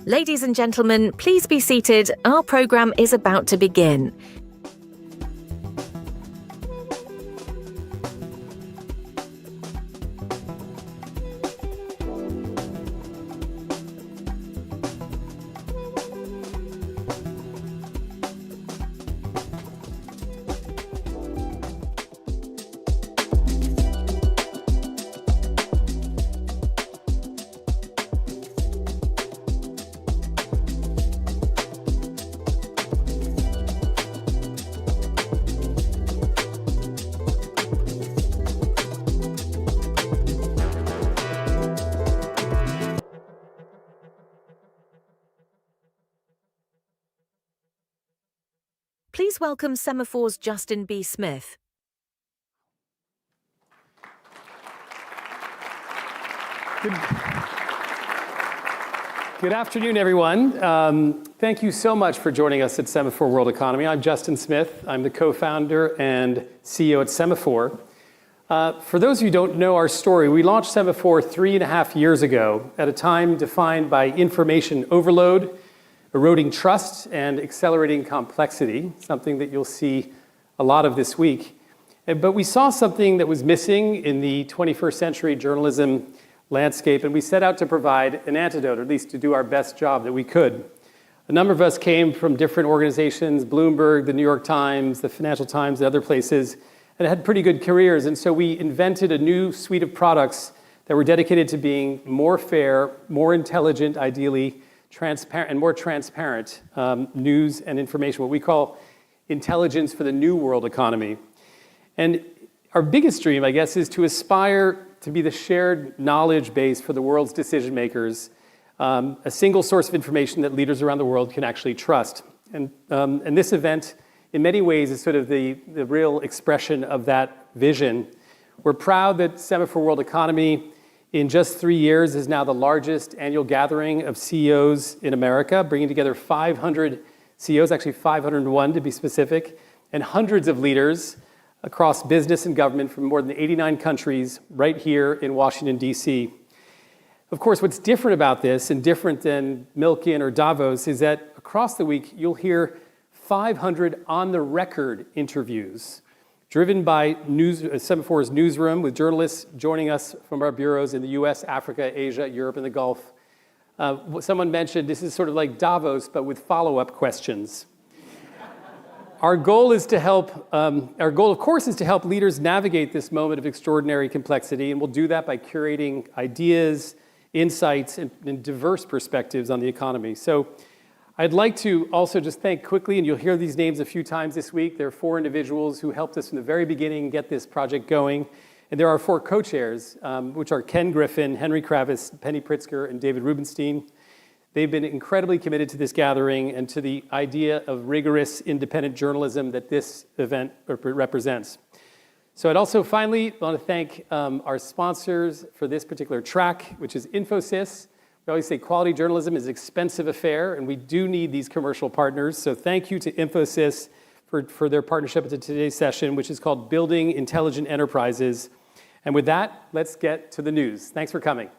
Ladies and gentlemen, please be seated. Our program is about to begin. Please welcome Semafor's Justin B. Smith. Good afternoon, everyone. Thank you so much for joining us at Semafor World Economy. I'm Justin Smith. I'm the co-founder and CEO at Semafor. For those of you who don't know our story, we launched Semafor 3.5 years ago at a time defined by information overload, eroding trust, and accelerating complexity, something that you'll see a lot of this week. But we saw something that was missing in the 21st century journalism landscape, and we set out to provide an antidote, or at least to do our best job that we could. A number of us came from different organizations, Bloomberg, the New York Times, the Financial Times, and other places, and had pretty good careers. And so we invented a new suite of products that were dedicated to being more fair, more intelligent, ideally, transparent and more transparent news and information, what we call intelligence for the new world economy. And our biggest dream, I guess, is to aspire to be the shared knowledge base for the world's decision makers, a single source of information that leaders around the world can actually trust. And this event, in many ways, is sort of the real expression of that vision. We're proud that Semafor World Economy, in just 3 years, is now the largest annual gathering of CEOs in America, bringing together 500 CEOs, actually 501 to be specific, and hundreds of leaders across business and government from more than 89 countries right here in Washington, D.C. Of course, what's different about this, and different than Milken or Davos, is that across the week, you'll hear 500 on-the-record interviews driven by Semafor's newsroom, with journalists joining us from our bureaus in the US, Africa, Asia, Europe, and the Gulf. Someone mentioned this is sort of like Davos, but with follow-up questions. Our goal, of course, is to help leaders navigate this moment of extraordinary complexity, and we'll do that by curating ideas, insights, and diverse perspectives on the economy. So I'd like to also just thank quickly, and you'll hear these names a few times this week. There are 4 individuals who helped us from the very beginning get this project going. And there are 4 co-chairs, which are Ken Griffin, Henry Kravis, Penny Pritzker, and David Rubenstein. They've been incredibly committed to this gathering and to the idea of rigorous, independent journalism that this event represents. So I'd also finally want to thank our sponsors for this particular track, which is Infosys. We always say quality journalism is an expensive affair, and we do need these commercial partners. So thank you to Infosys for their partnership at today's session, which is called Building Intelligent Enterprises. And with that, let's get to the news. Thanks for coming.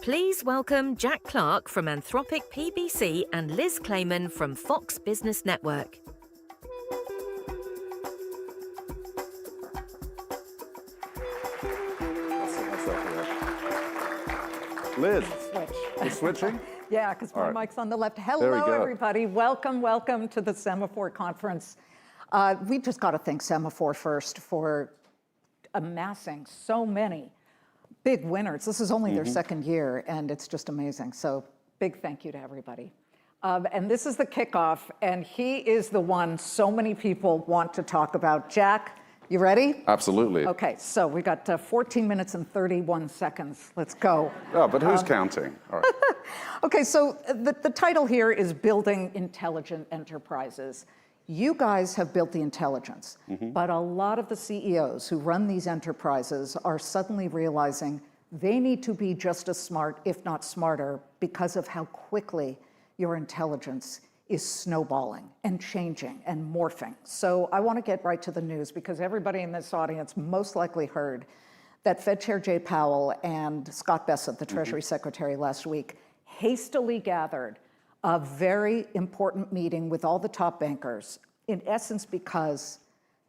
Please welcome Jack Clark from Anthropic PBC and Liz Clayman from Fox Business Network. Liz, we're switching? Yeah, because my mic's on the left. There we Hello, go. everybody. Welcome to the Semafor conference. We just got to thank Semafor first for amassing so many big winners. This is only their second year, and it's just amazing. So big thank you to everybody. And this is the kickoff, and he is the one so many people want to talk about. Jack, you ready? Absolutely. Okay, so we got 14 minutes and 31 seconds. Let's go. Oh, but who's counting? All right. Okay, so the title here is Building Intelligent Enterprises. You guys have built the intelligence, but a lot of the CEOs who run these enterprises are suddenly realizing they need to be just as smart, if not smarter, because of how quickly your intelligence is snowballing and changing and morphing. So I want to get right to the news because everybody in this audience most likely heard that Fed Chair Jay Powell and Scott Bessent, the Treasury Secretary last week, hastily gathered a very important meeting with all the top bankers, in essence because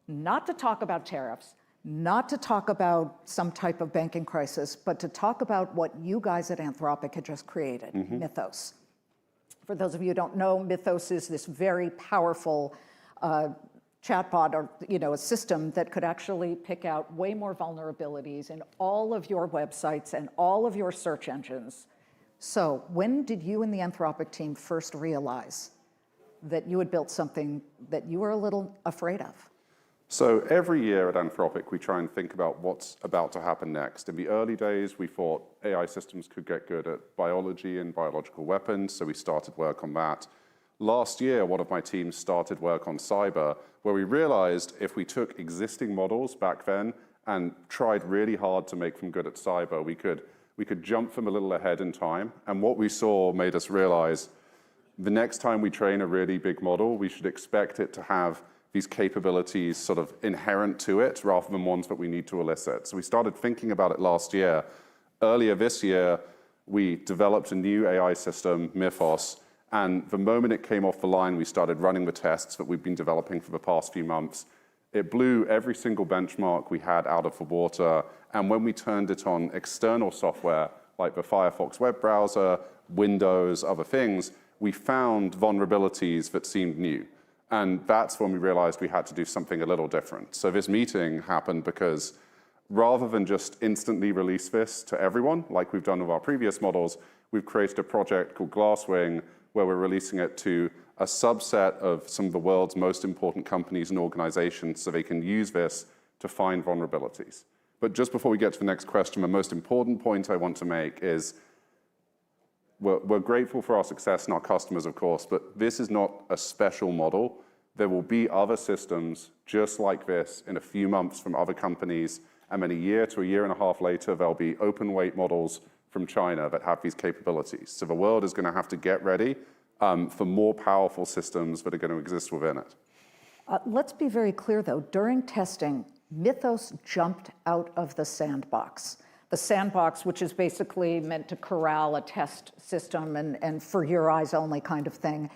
not to talk about tariffs, not to talk about some type of banking crisis, but to talk about what you guys at Anthropic had just created, Mythos. For those of you who don't know, Mythos is this very powerful chatbot or a system that could actually pick out way more vulnerabilities in all of your websites and all of your search engines. So when did you and the Anthropic team first realize that you had built something that you were a little afraid of? So every year at Anthropic, we try and think about what's about to happen next. In the early days, we thought AI systems could get good at biology and biological weapons, so we started work on that. Last year, one of my teams started work on cyber, where we realized if we took existing models back then and tried really hard to make them good at cyber, we could jump them a little ahead in time. And what we saw made us realize the next time we train a really big model, we should expect it to have these capabilities sort of inherent to it rather than ones that we need to elicit. So we started thinking about it last year. Earlier this year, we developed a new AI system, Mythos, and the moment it came off the line, we started running the tests that we've been developing for the past few months. It blew every single benchmark we had out of the water, and when we turned it on external software, like the Firefox web browser, Windows, other things, we found vulnerabilities that seemed new. And that's when we realized we had to do something a little different. So this meeting happened because rather than just instantly release this to everyone, like we've done with our previous models, we've created a project called Glasswing, where we're releasing it to a subset of some of the world's most important companies and organizations so they can use this to find vulnerabilities. But just before we get to the next question, the most important point I want to make is we're grateful for our success and our customers, of course, but this is not a special model. There will be other systems just like this in a few months from other companies, and then a year to a year and a half later, there'll be open weight models from China that have these capabilities. So the world is going to have to get ready for more powerful systems that are going to exist within it. Let's be very clear, though. During testing, Mythos jumped out of the sandbox. The sandbox, which is basically meant to corral a test system and for your eyes only kind of thing.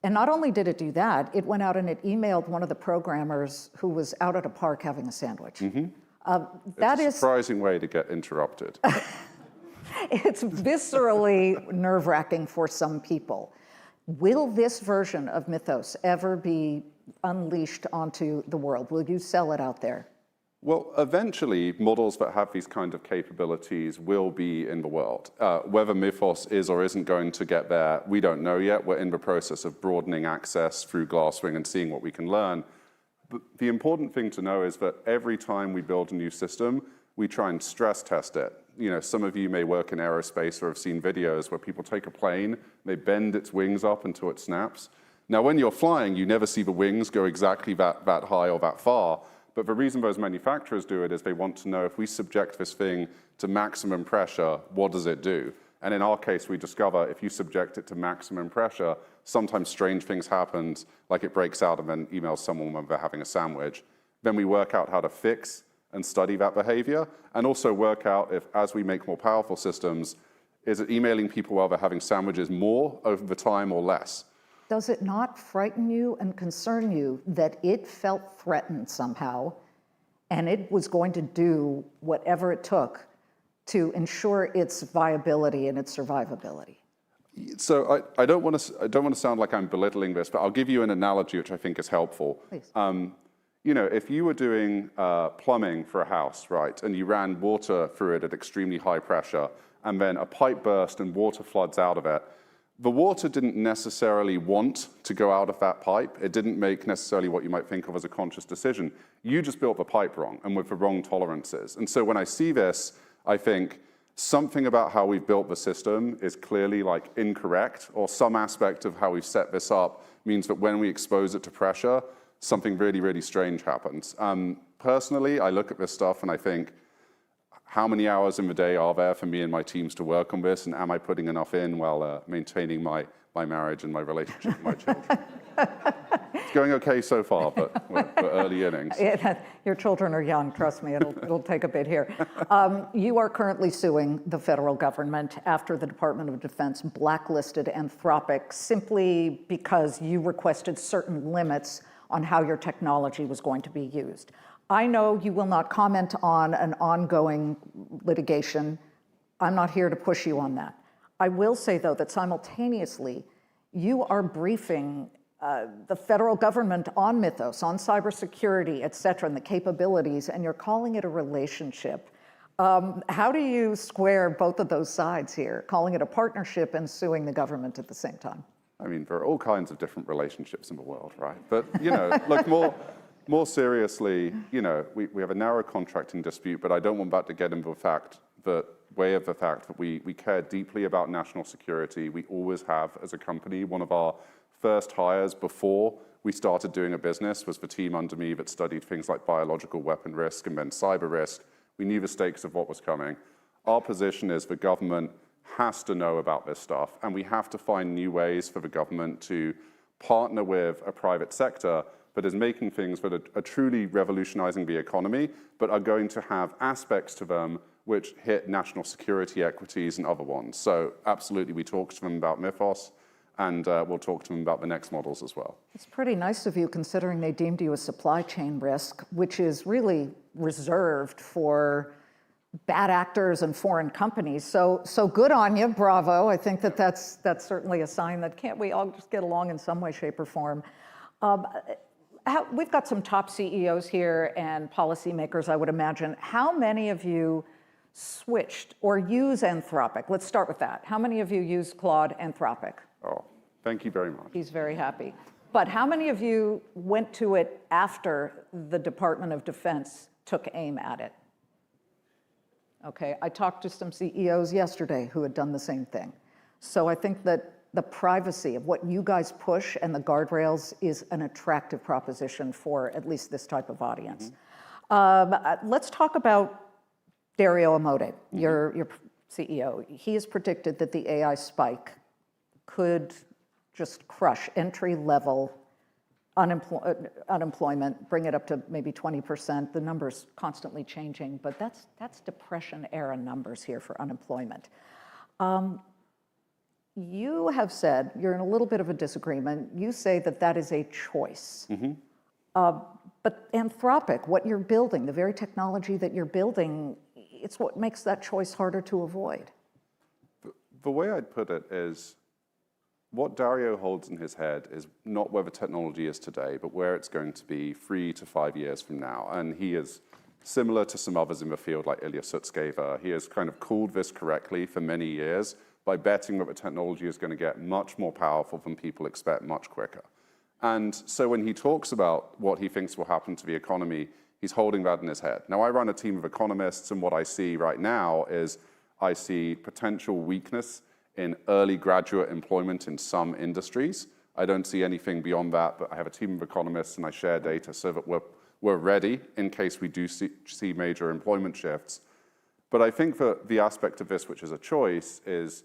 And not only did it do that, it went out and it emailed one of the programmers who was out at a park having a sandwich. That is a surprising way to get interrupted. It's viscerally nerve-wracking for some people. Will this version of Mythos ever be unleashed onto the world? Will you sell it out there? Well, eventually, models that have these kind of capabilities will be in the world. Whether Mythos is or isn't going to get there, we don't know yet. We're in the process of broadening access through Glasswing and seeing what we can learn. But the important thing to know is that every time we build a new system, we try and stress test it. Some of you may work in aerospace or have seen videos where people take a plane, they bend its wings up until it snaps. Now, when you're flying, you never see the wings go exactly that high or that far. But the reason those manufacturers do it is they want to know if we subject this thing to maximum pressure, what does it do? And in our case, we discover if you subject it to maximum pressure, sometimes strange things happen, like it breaks out and then emails someone when they're having a sandwich. Then we work out how to fix and study that behavior, and also work out if, as we make more powerful systems, Is it emailing people while they're having sandwiches more over time or less? Does it not frighten you and concern you that it felt threatened somehow and it was going to do whatever it took to ensure its viability and its survivability? So I don't want to sound like I'm belittling this, but I'll give you an analogy which I think is helpful. Please. You know, if you were doing plumbing for a house, right, and you ran water through it at extremely high pressure, and then a pipe burst and water floods out of it, the water didn't necessarily want to go out of that pipe. It didn't make necessarily what you might think of as a conscious decision. You just built the pipe wrong and with the wrong tolerances. And so when I see this, I think something about how we've built the system is clearly like incorrect, or some aspect of how we've set this up means that when we expose it to pressure, something really, really strange happens. Personally, I look at this stuff and I think, how many hours in the day are there for me and my teams to work on this, and am I putting enough in while maintaining my marriage and my relationship with my children? It's going okay so far, but we're early innings. Your children are young, trust me, it'll take a bit here. You are currently suing the federal government after the Department of Defense blacklisted Anthropic simply because you requested certain limits on how your technology was going to be used. I know you will not comment on an ongoing litigation. I'm not here to push you on that. I will say, though, that simultaneously, you are briefing the federal government on Mythos, on cybersecurity, et cetera, and the capabilities, and you're calling it a relationship. How do you square both of those sides here, calling it a partnership and suing the government at the same time? I mean, there are all kinds of different relationships in the world, right? But, you know, look, more seriously, you know, we have a narrow contracting dispute, but I don't want that to get into the way of the fact that we care deeply about national security. We always have as a company. One of our first hires before we started doing a business was the team under me that studied things like biological weapon risk and then cyber risk. We knew the stakes of what was coming. Our position is the government has to know about this stuff, and we have to find new ways for the government to partner with a private sector that is making things that are truly revolutionizing the economy, but are going to have aspects to them which hit national security equities and other ones. So absolutely, we talk to them about Mythos, and we'll talk to them about the next models as well. It's pretty nice of you, considering they deemed you a supply chain risk, which is really reserved for bad actors and foreign companies. So good on you, bravo. I think that's certainly a sign that can't we all just get along in some way, shape, or form. We've got some top CEOs here and policymakers, I would imagine. How many of you switched or use Anthropic? Let's start with that. How many of you use Claude Anthropic? Oh, thank you very much. He's very happy. But how many of you went to it after the Department of Defense took aim at it? Okay, I talked to some CEOs yesterday who had done the same thing. So I think that the privacy of what you guys push and the guardrails is an attractive proposition for at least this type of audience. Let's talk about Dario Amodei, your CEO. He has predicted that the AI spike could just crush entry-level unemployment, bring it up to maybe 20%. The number's constantly changing, but that's Depression-era numbers here for unemployment. You have said, you're in a little bit of a disagreement, you say that that is a choice. But Anthropic, what you're building, the very technology that you're building, it's what makes that choice harder to avoid. The way I'd put it is, what Dario holds in his head is not where the technology is today, but where it's going to be 3 to 5 years from now. And he is similar to some others in the field, like Ilya Sutskever. He has kind of called this correctly for many years by betting that the technology is going to get much more powerful than people expect much quicker. And so when he talks about what he thinks will happen to the economy, he's holding that in his head. Now, I run a team of economists, and what I see right now is I see potential weakness in early graduate employment in some industries. I don't see anything beyond that, but I have a team of economists and I share data so that we're ready in case we do see major employment shifts. But I think that the aspect of this, which is a choice, is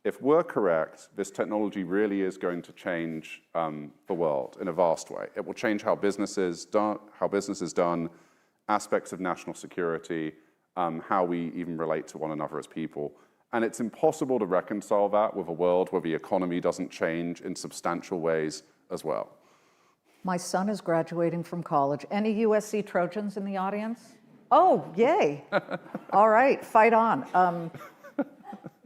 if we're correct, this technology really is going to change the world in a vast way. It will change how business is done, aspects of national security, how we even relate to one another as people. And it's impossible to reconcile that with a world where the economy doesn't change in substantial ways as well. My son is graduating from college. Any USC Trojans in the audience? Oh, yay. All right, fight on.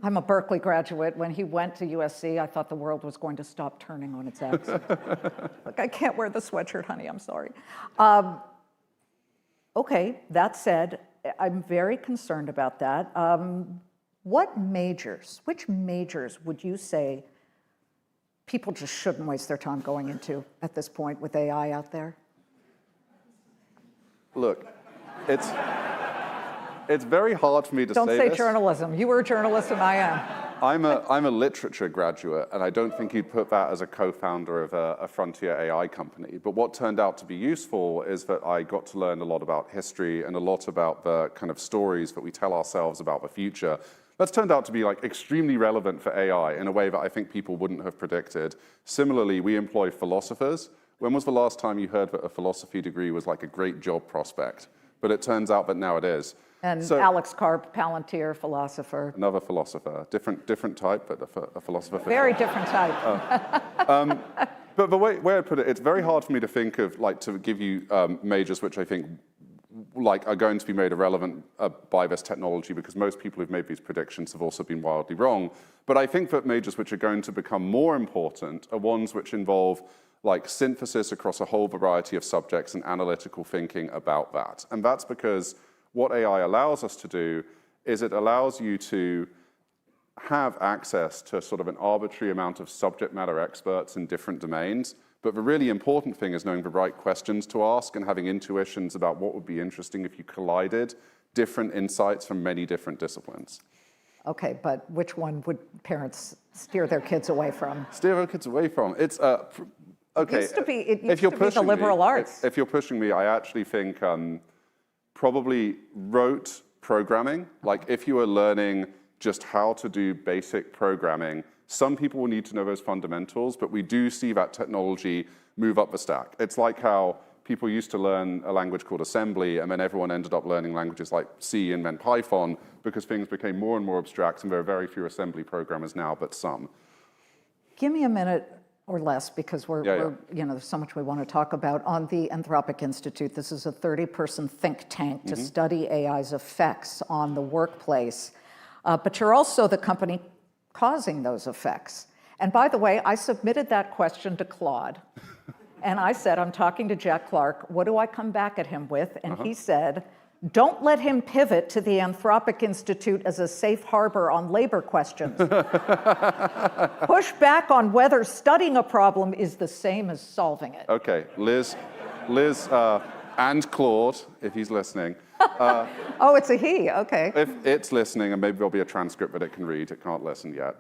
I'm a Berkeley graduate. When he went to USC, I thought the world was going to stop turning on its axis. Look, I can't wear the sweatshirt, honey, I'm sorry. Okay, that said, I'm very concerned about that. Which majors would you say people just shouldn't waste their time going into at this point with AI out there? Look, it's very hard for me to say this. Don't say journalism. You were a journalist and I am. I'm a literature graduate, and I don't think you'd put that as a co-founder of a frontier AI company. But what turned out to be useful is that I got to learn a lot about history and a lot about the kind of stories that we tell ourselves about the future. That's turned out to be like extremely relevant for AI in a way that I think people wouldn't have predicted. Similarly, we employ philosophers. When was the last time you heard that a philosophy degree was like a great job prospect? But it turns out that now it is. And so, Alex Karp, Palantir, philosopher. Another philosopher, different type, but a philosopher. Very different type. But the way I put it, it's very hard for me to think of, like, to give you majors which I think like are going to be made irrelevant by this technology, because most people who've made these predictions have also been wildly wrong. But I think that majors which are going to become more important are ones which involve like synthesis across a whole variety of subjects and analytical thinking about that. And that's because what AI allows us to do is it allows you to have access to sort of an arbitrary amount of subject matter experts in different domains. But the really important thing is knowing the right questions to ask and having intuitions about what would be interesting if you collided different insights from many different disciplines. Okay, but which one would parents steer their kids away from? Steer their kids away from? It's, okay. It used to be the liberal arts. If you're pushing me, I actually think probably rote programming. Like if you are learning just how to do basic programming, some people will need to know those fundamentals, but we do see that technology move up the stack. It's like how people used to learn a language called assembly, and then everyone ended up learning languages like C and then Python, because things became more and more abstract, and there are very few assembly programmers now, but some. Give me a minute or less, because we're you know, there's so much we want to talk about. On the Anthropic Institute, this is a 30-person think tank to study AI's effects on the workplace. But you're also the company causing those effects. And by the way, I submitted that question to Claude. And I said, I'm talking to Jack Clark, what do I come back at him with? And he said, don't let him pivot to the Anthropic Institute as a safe harbor on labor questions. Push back on whether studying a problem is the same as solving it. Okay, Liz, and Claude, if he's listening. Oh, it's a he, okay. If it's listening, and maybe there'll be a transcript that it can read, it can't listen yet.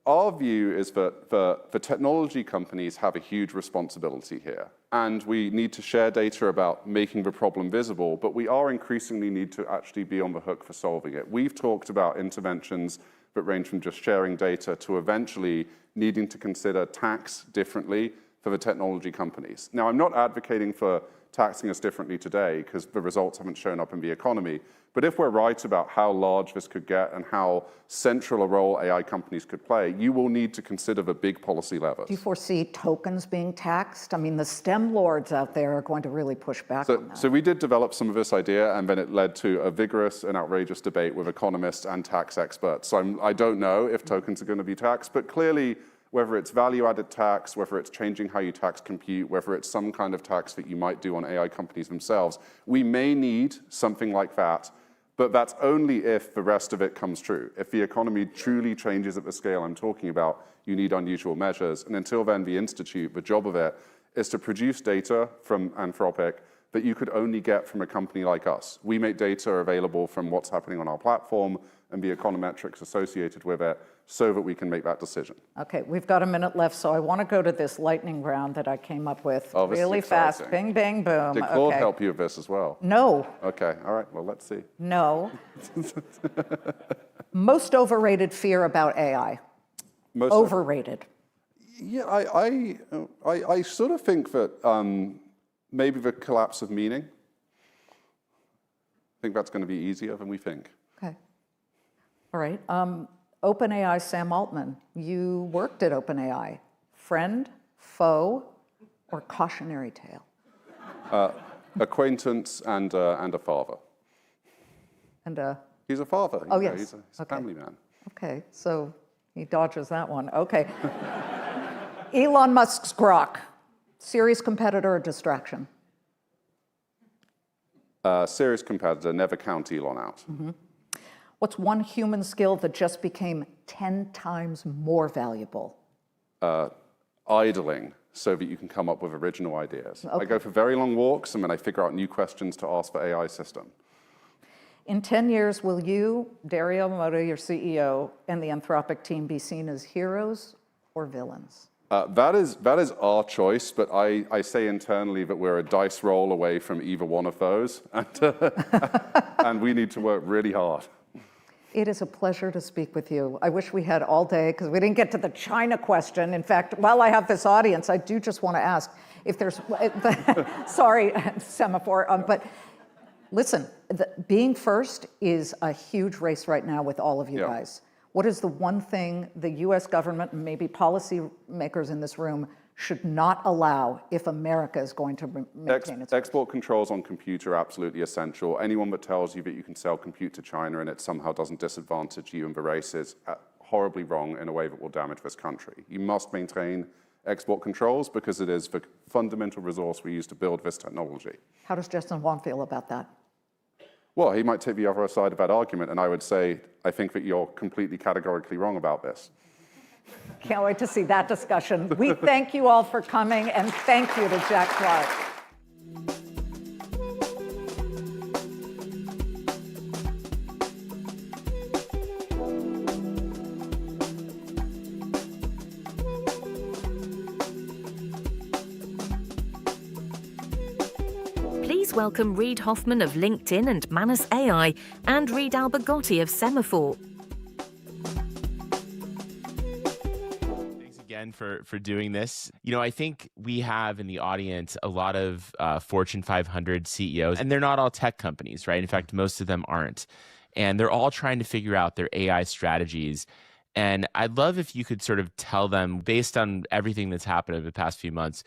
Our view is that the technology companies have a huge responsibility here, and we need to share data about making the problem visible, but we are increasingly need to actually be on the hook for solving it. We've talked about interventions that range from just sharing data to eventually needing to consider tax differently for the technology companies. Now, I'm not advocating for taxing us differently today, because the results haven't shown up in the economy. But if we're right about how large this could get and how central a role AI companies could play, you will need to consider the big policy levers. Do you foresee tokens being taxed? I mean, the STEM lords out there are going to really push back on that. So we did develop some of this idea, and then it led to a vigorous and outrageous debate with economists and tax experts. So I don't know if tokens are going to be taxed, but clearly, whether it's value-added tax, whether it's changing how you tax compute, whether it's some kind of tax that you might do on AI companies themselves, we may need something like that, but that's only if the rest of it comes true. If the economy truly changes at the scale I'm talking about, you need unusual measures. And until then, the Institute, the job of it, is to produce data from Anthropic that you could only get from a company like us. We make data available from what's happening on our platform and the econometrics associated with it, so that we can make that decision. Okay, we've got a minute left, so I want to go to this lightning round that I came up with really fast. Bing, bang, boom. Did Claude help you with this as well? No. Okay, all right, well, let's see. No. Most overrated fear about AI? Overrated. Yeah, I sort of think that maybe the collapse of meaning. I think that's going to be easier than we think. Okay. All right. OpenAI, Sam Altman, you worked at OpenAI. Friend, foe, or cautionary tale? Acquaintance and a father. And He's a father. Oh, you know, yes. He's a family man. okay, so he dodges that one. Okay. Elon Musk's Grok, serious competitor or distraction? Serious competitor, never count Elon out. What's one human skill that just became 10 times more valuable? Idling, so that you can come up with original ideas. I go for very long walks, and then I figure out new questions to ask the AI system. In 10 years, will you, Dario Amodei, your CEO, and the Anthropic team be seen as heroes or villains? That is our choice, but I say internally that we're a dice roll away from either one of those, and we need to work really hard. It is a pleasure to speak with you. I wish we had all day, because we didn't get to the China question. In fact, while I have this audience, I do just want to ask if there's, sorry, Semafor, but listen, being first is a huge race right now with all of you guys. What is the one thing the US government and maybe policymakers in this room should not allow if America is going to maintain its export controls on compute are absolutely essential. Anyone that tells you that you can sell compute to China and it somehow doesn't disadvantage you in the race is horribly wrong in a way that will damage this country. You must maintain export controls because it is the fundamental resource we use to build this technology. How does Justin Wong feel about that? Well, he might take the other side of that argument, and I would say, I think that you're completely categorically wrong about this. Can't wait to see that discussion. We thank you all for coming, and thank you to Jack Clark. Please welcome Reid Hoffman of LinkedIn and Manus AI and Reid Albergotti of Semafor. Thanks again for doing this. You know, I think we have in the audience a lot of Fortune 500 CEOs, and they're not all tech companies, right? In fact, most of them aren't. And they're all trying to figure out their AI strategies. And I'd love if you could sort of tell them, based on everything that's happened over the past few months,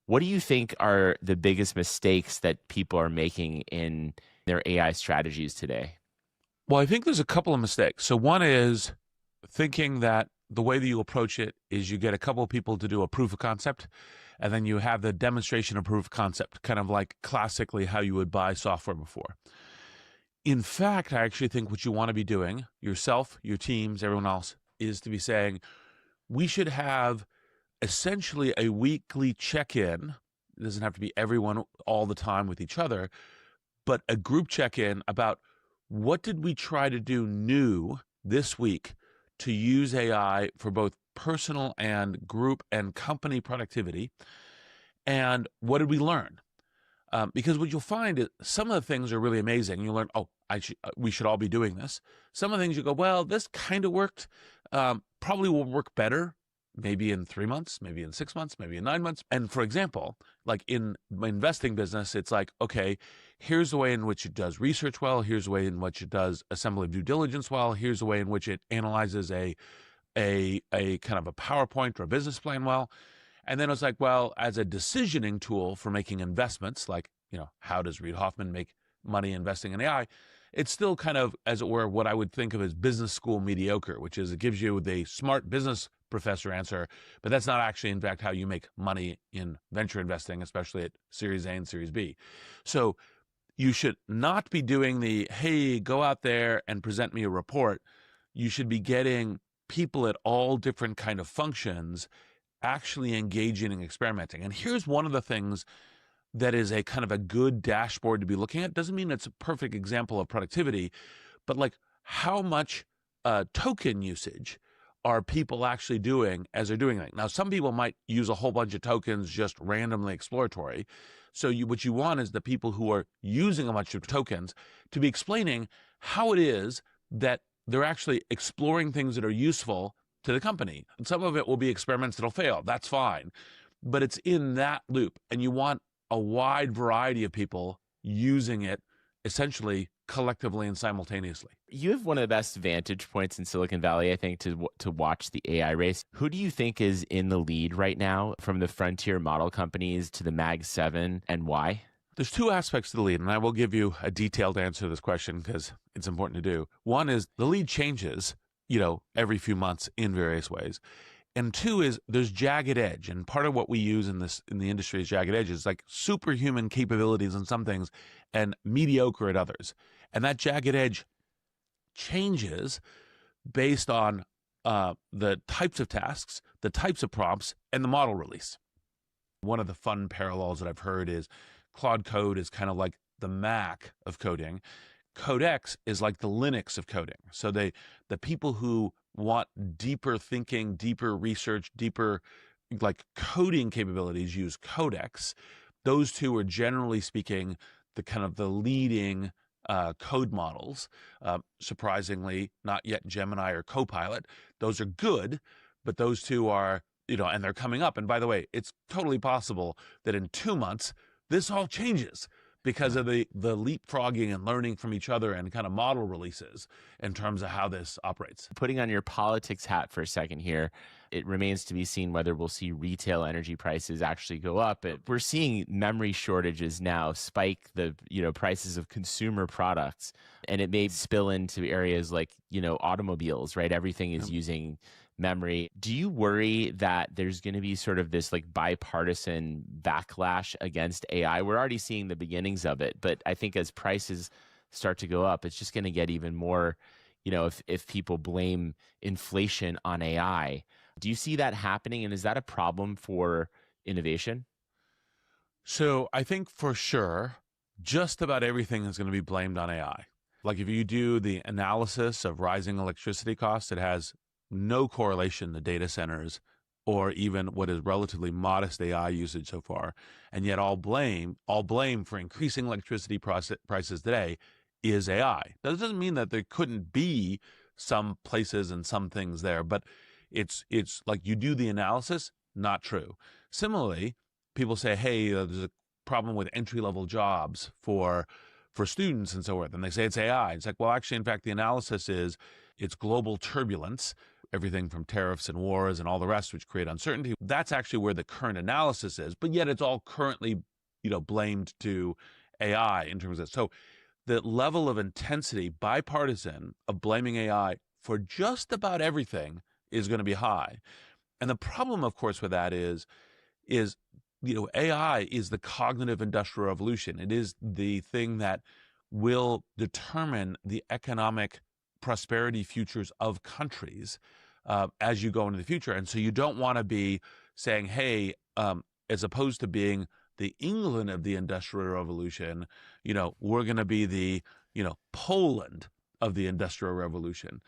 what do you think are the biggest mistakes that people are making in their AI strategies today? Well, I think there's a couple of mistakes. So one is thinking that the way that you approach it is you get a couple of people to do a proof of concept, and then you have the demonstration of proof of concept, kind of like classically how you would buy software before. In fact, I actually think what you want to be doing, yourself, your teams, everyone else, is to be saying, we should have essentially a weekly check-in. It doesn't have to be everyone all the time with each other, but a group check-in about what did we try to do new this week to use AI for both personal and group and company productivity, and what did we learn? Because what you'll find is some of the things are really amazing. You learn, oh, we should all be doing this. Some of the things you go, well, this kind of worked, probably will work better maybe in 3 months, maybe in 6 months, maybe in 9 months. And for example, like in my investing business, it's like, okay, here's the way in which it does research well. Here's the way in which it does assembly of due diligence well. Here's the way in which it analyzes a kind of a PowerPoint or a business plan well. And then it's like, well, as a decisioning tool for making investments, like, you know, how does Reid Hoffman make money investing in AI? It's still kind of, as it were, what I would think of as business school mediocre, which is it gives you the smart business professor answer, but that's not actually, in fact, how you make money in venture investing, especially at Series A and Series B. So you should not be doing the, hey, go out there and present me a report. You should be getting people at all different kind of functions actually engaging and experimenting. And here's one of the things that is a kind of a good dashboard to be looking at. Doesn't mean it's a perfect example of productivity, but like how much token usage are people actually doing as they're doing that? Now, some people might use a whole bunch of tokens just randomly exploratory. So what you want is the people who are using a bunch of tokens to be explaining how it is that they're actually exploring things that are useful to the company. And some of it will be experiments that'll fail. That's fine. But it's in that loop. And you want a wide variety of people using it essentially collectively and simultaneously. You have one of the best vantage points in Silicon Valley, I think, to watch the AI race. Who do you think is in the lead right now, from the frontier model companies to the Mag 7, and why? There's two aspects to the lead, and I will give you a detailed answer to this question because it's important to do. One is the lead changes, every few months in various ways. And two is there's jagged edge. And part of what we use in the industry is jagged edge. It's like superhuman capabilities in some things and mediocre at others. And that jagged edge changes based on the types of tasks, the types of prompts, and the model release. One of the fun parallels that I've heard is Claude Code is kind of like the Mac of coding. Codex is like the Linux of coding. So the people who want deeper thinking, deeper research, deeper like coding capabilities use Codex. Those two are generally speaking the kind of the leading code models. Surprisingly, not yet Gemini or Copilot. Those are good, but those two are, and they're coming up. And by the way, it's totally possible that in 2 months, this all changes because of the leapfrogging and learning from each other and kind of model releases in terms of how this operates. Putting on your politics hat for a second here, it remains to be seen whether we'll see retail energy prices actually go up. We're seeing memory shortages now spike the prices of consumer products, and it may spill into areas like automobiles, right? Everything is using memory. Do you worry that there's going to be sort of this like bipartisan backlash against AI? We're already seeing the beginnings of it, but I think as prices start to go up, it's just going to get even more, if people blame inflation on AI. Do you see that happening? And is that a problem for innovation? So I think for sure, just about everything is going to be blamed on AI. Like if you do the analysis of rising electricity costs, it has no correlation to data centers or even what is relatively modest AI usage so far. And yet all blame for increasing electricity prices today is AI. That doesn't mean that there couldn't be some places and some things there, but it's like you do the analysis, not true. Similarly, people say, hey, there's a problem with entry-level jobs for students and so forth. And they say it's AI. It's like, well, actually, in fact, the analysis is it's global turbulence, everything from tariffs and wars and all the rest, which create uncertainty. That's actually where the current analysis is, but yet it's all currently, blamed to AI in terms of, so the level of intensity, bipartisan, of blaming AI for just about everything is going to be high. And the problem, of course, with that is AI is the cognitive industrial revolution. It is the thing that will determine the economic prosperity futures of countries as you go into the future. And so you don't want to be saying, hey, as opposed to being the England of the Industrial Revolution, we're going to be the, Poland of the Industrial Revolution.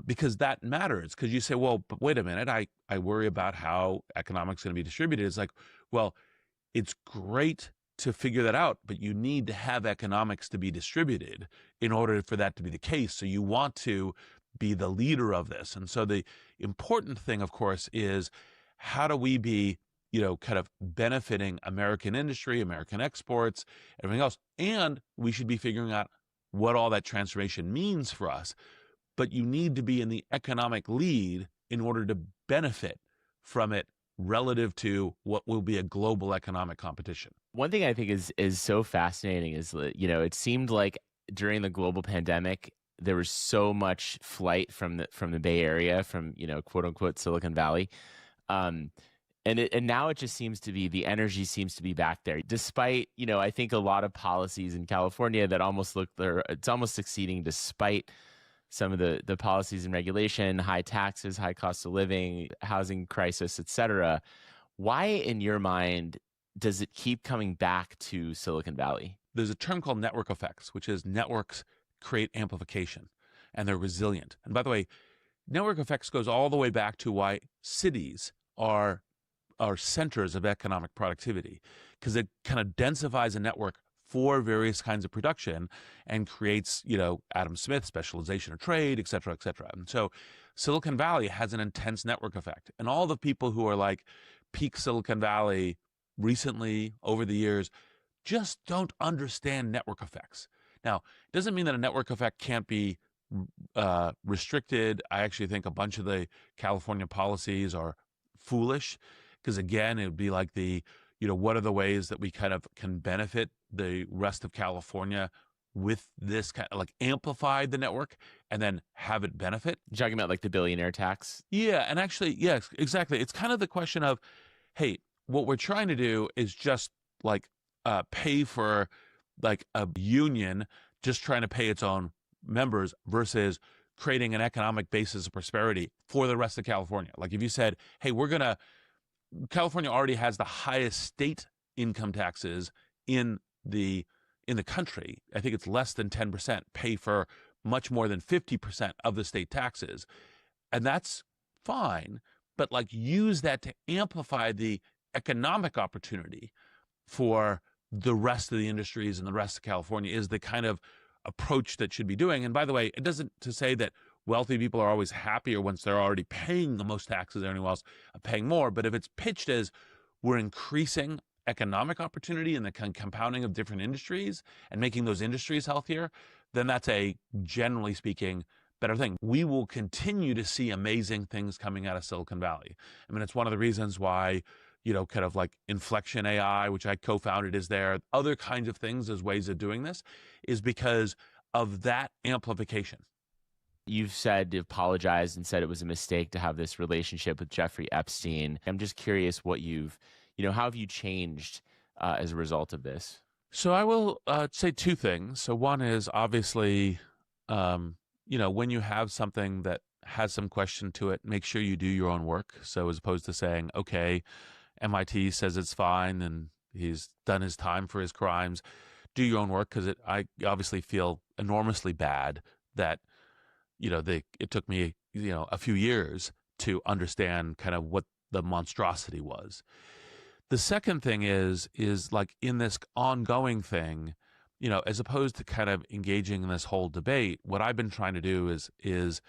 Because that matters. Because you say, well, but wait a minute, I worry about how economics is going to be distributed. It's like, well, it's great to figure that out, but you need to have economics to be distributed in order for that to be the case. So you want to be the leader of this. And so the important thing, of course, is how do we be, kind of benefiting American industry, American exports, everything else. And we should be figuring out what all that transformation means for us. But you need to be in the economic lead in order to benefit from it relative to what will be a global economic competition. One thing I think is so fascinating is that, it seemed like during the global pandemic, there was so much flight from the Bay Area, from, quote unquote Silicon Valley. And now it just seems to be, the energy seems to be back there, despite, I think a lot of policies in California that it's almost succeeding despite some of the policies and regulation, high taxes, high cost of living, housing crisis, et cetera. Why, in your mind, does it keep coming back to Silicon Valley? There's a term called network effects, which is networks create amplification, and they're resilient. And by the way, network effects goes all the way back to why cities are centers of economic productivity, because it kind of densifies a network for various kinds of production and creates, Adam Smith specialization of trade, et cetera, et cetera. And so Silicon Valley has an intense network effect. And all the people who are like peak Silicon Valley recently over the years just don't understand network effects. Now, it doesn't mean that a network effect can't be restricted. I actually think a bunch of the California policies are foolish because, again, it would be like what are the ways that we kind of can benefit the rest of California with this kind of like amplify the network and then have it benefit. You're talking about like the billionaire tax? Yeah, and actually, yes, exactly. It's kind of the question of, hey, what we're trying to do is just like pay for like a union just trying to pay its own members versus creating an economic basis of prosperity for the rest of California. Like if you said, hey, California already has the highest state income taxes in the country. I think it's less than 10%, pay for much more than 50% of the state taxes. And that's fine, but like use that to amplify the economic opportunity for the rest of the industries and the rest of California is the kind of approach that should be doing. And by the way, it doesn't to say that wealthy people are always happier once they're already paying the most taxes, anyone else paying more. But if it's pitched as we're increasing economic opportunity and the compounding of different industries and making those industries healthier, then that's a, generally speaking, better thing. We will continue to see amazing things coming out of Silicon Valley. I mean, it's one of the reasons why, kind of like Inflection AI, which I co-founded, is there. Other kinds of things as ways of doing this is because of that amplification. You've apologized and said it was a mistake to have this relationship with Jeffrey Epstein. I'm just curious what how have you changed as a result of this? So I will say two things. So one is obviously, when you have something that has some question to it, make sure you do your own work. So as opposed to saying, okay, MIT says it's fine and he's done his time for his crimes, do your own work, because I obviously feel enormously bad that, it took me, a few years to understand kind of what the monstrosity was. The second thing is like in this ongoing thing, as opposed to kind of engaging in this whole debate, what I've been trying to do is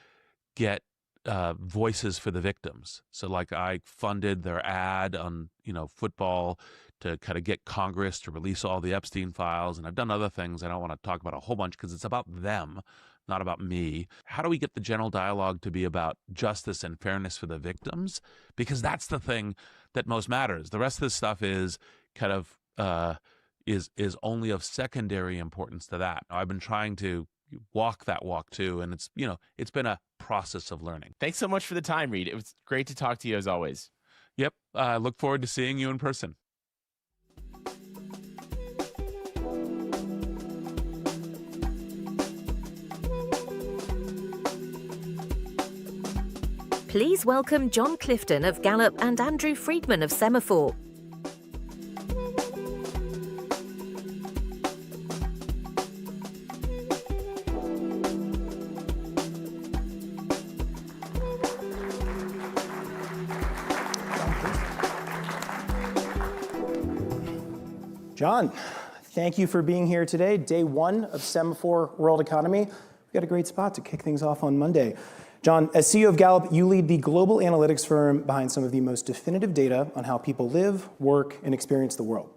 get voices for the victims. So like I funded their ad on, football to kind of get Congress to release all the Epstein files. And I've done other things I don't want to talk about a whole bunch because it's about them, not about me. How do we get the general dialogue to be about justice and fairness for the victims? Because that's the thing that most matters. The rest of this stuff is kind of is only of secondary importance to that. I've been trying to walk that walk too, and it's been a process of learning. Thanks so much for the time, Reed. It was great to talk to you as always. Yep. Look forward to seeing you in person. Please welcome John Clifton of Gallup and Andrew Friedman of Semafor. John, thank you for being here today. Day one of Semafor World Economy. We've got a great spot to kick things off on Monday. John, as CEO of Gallup, you lead the global analytics firm behind some of the most definitive data on how people live, work, and experience the world.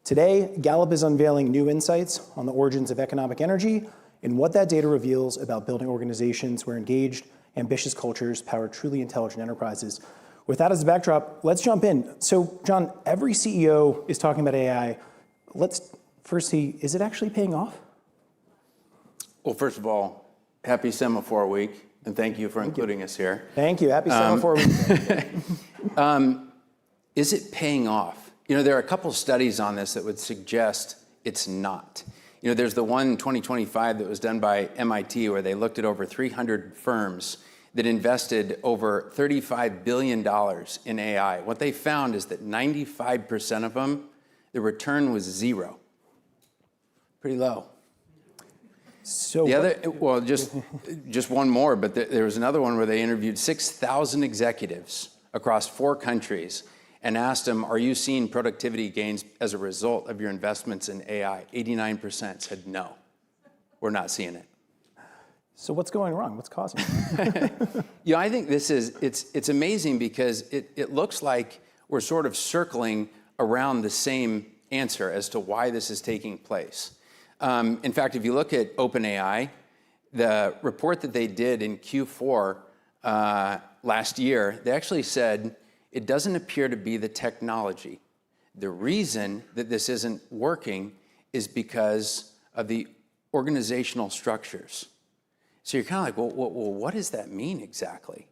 Today, Gallup is unveiling new insights on the origins of economic energy and what that data reveals about building organizations where engaged, ambitious cultures power truly intelligent enterprises. With that as a backdrop, let's jump in. So, John, every CEO is talking about AI. Let's first see, is it actually paying off? Well, first of all, happy Semafor Week. And thank you for including us here. Thank you. Happy Semafor Week. Is it paying off? There are a couple studies on this that would suggest it's not. There's the one in 2025 that was done by MIT where they looked at over 300 firms that invested over $35 billion in AI. What they found is that 95% of them, the return was zero. Pretty low. So the other, well, just one more, but there was another one where they interviewed 6,000 executives across 4 countries and asked them, are you seeing productivity gains as a result of your investments in AI? 89% said no, we're not seeing it. So what's going wrong? What's causing it? I think it's amazing because it looks like we're sort of circling around the same answer as to why this is taking place. In fact, if you look at OpenAI, the report that they did in Q4 last year, they actually said it doesn't appear to be the technology. The reason that this isn't working is because of the organizational structures. So you're kind of like, well, what does that mean exactly?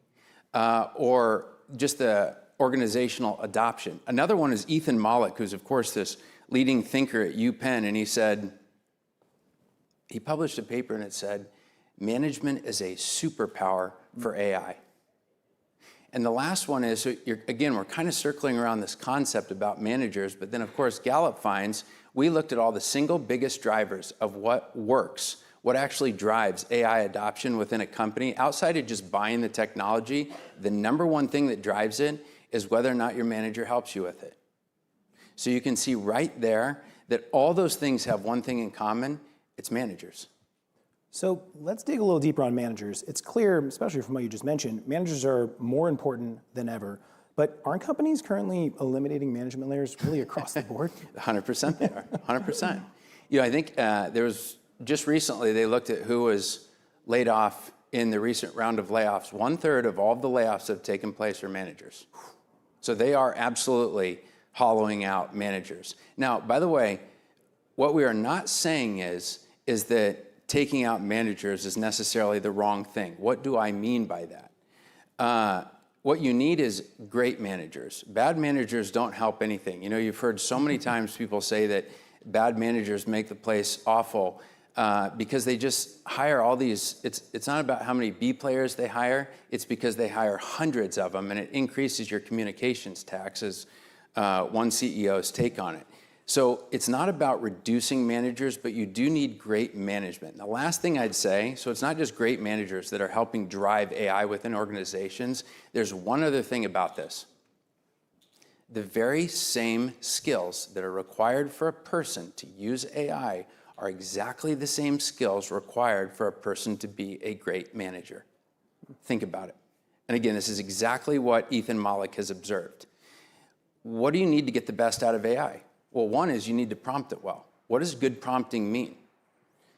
Or just the organizational adoption. Another one is Ethan Mollick, who's, of course, this leading thinker at UPenn, and he published a paper and it said, management is a superpower for AI. And the last one is, so again, we're kind of circling around this concept about managers, but then, of course, Gallup finds we looked at all the single biggest drivers of what works, what actually drives AI adoption within a company. Outside of just buying the technology, the number one thing that drives it is whether or not your manager helps you with it. So you can see right there that all those things have one thing in common, it's managers. So let's dig a little deeper on managers. It's clear, especially from what you just mentioned, managers are more important than ever. But aren't companies currently eliminating management layers really across the board? 100% they are, 100%. You know, I think there was, just recently, they looked at who was laid off in the recent round of layoffs. 1/3 of all of the layoffs that have taken place are managers. So they are absolutely hollowing out managers. Now, by the way, what we are not saying is that taking out managers is necessarily the wrong thing. What do I mean by that? What you need is great managers. Bad managers don't help anything. You know, you've heard so many times people say that bad managers make the place awful because they just hire all these. It's not about how many B players they hire. It's because they hire hundreds of them, and it increases your communications tax, as one CEO's take on it. So it's not about reducing managers, but you do need great management. The last thing I'd say, so it's not just great managers that are helping drive AI within organizations. There's one other thing about this. The very same skills that are required for a person to use AI are exactly the same skills required for a person to be a great manager. Think about it. And again, this is exactly what Ethan Mollick has observed. What do you need to get the best out of AI? Well, one is you need to prompt it well. What does good prompting mean?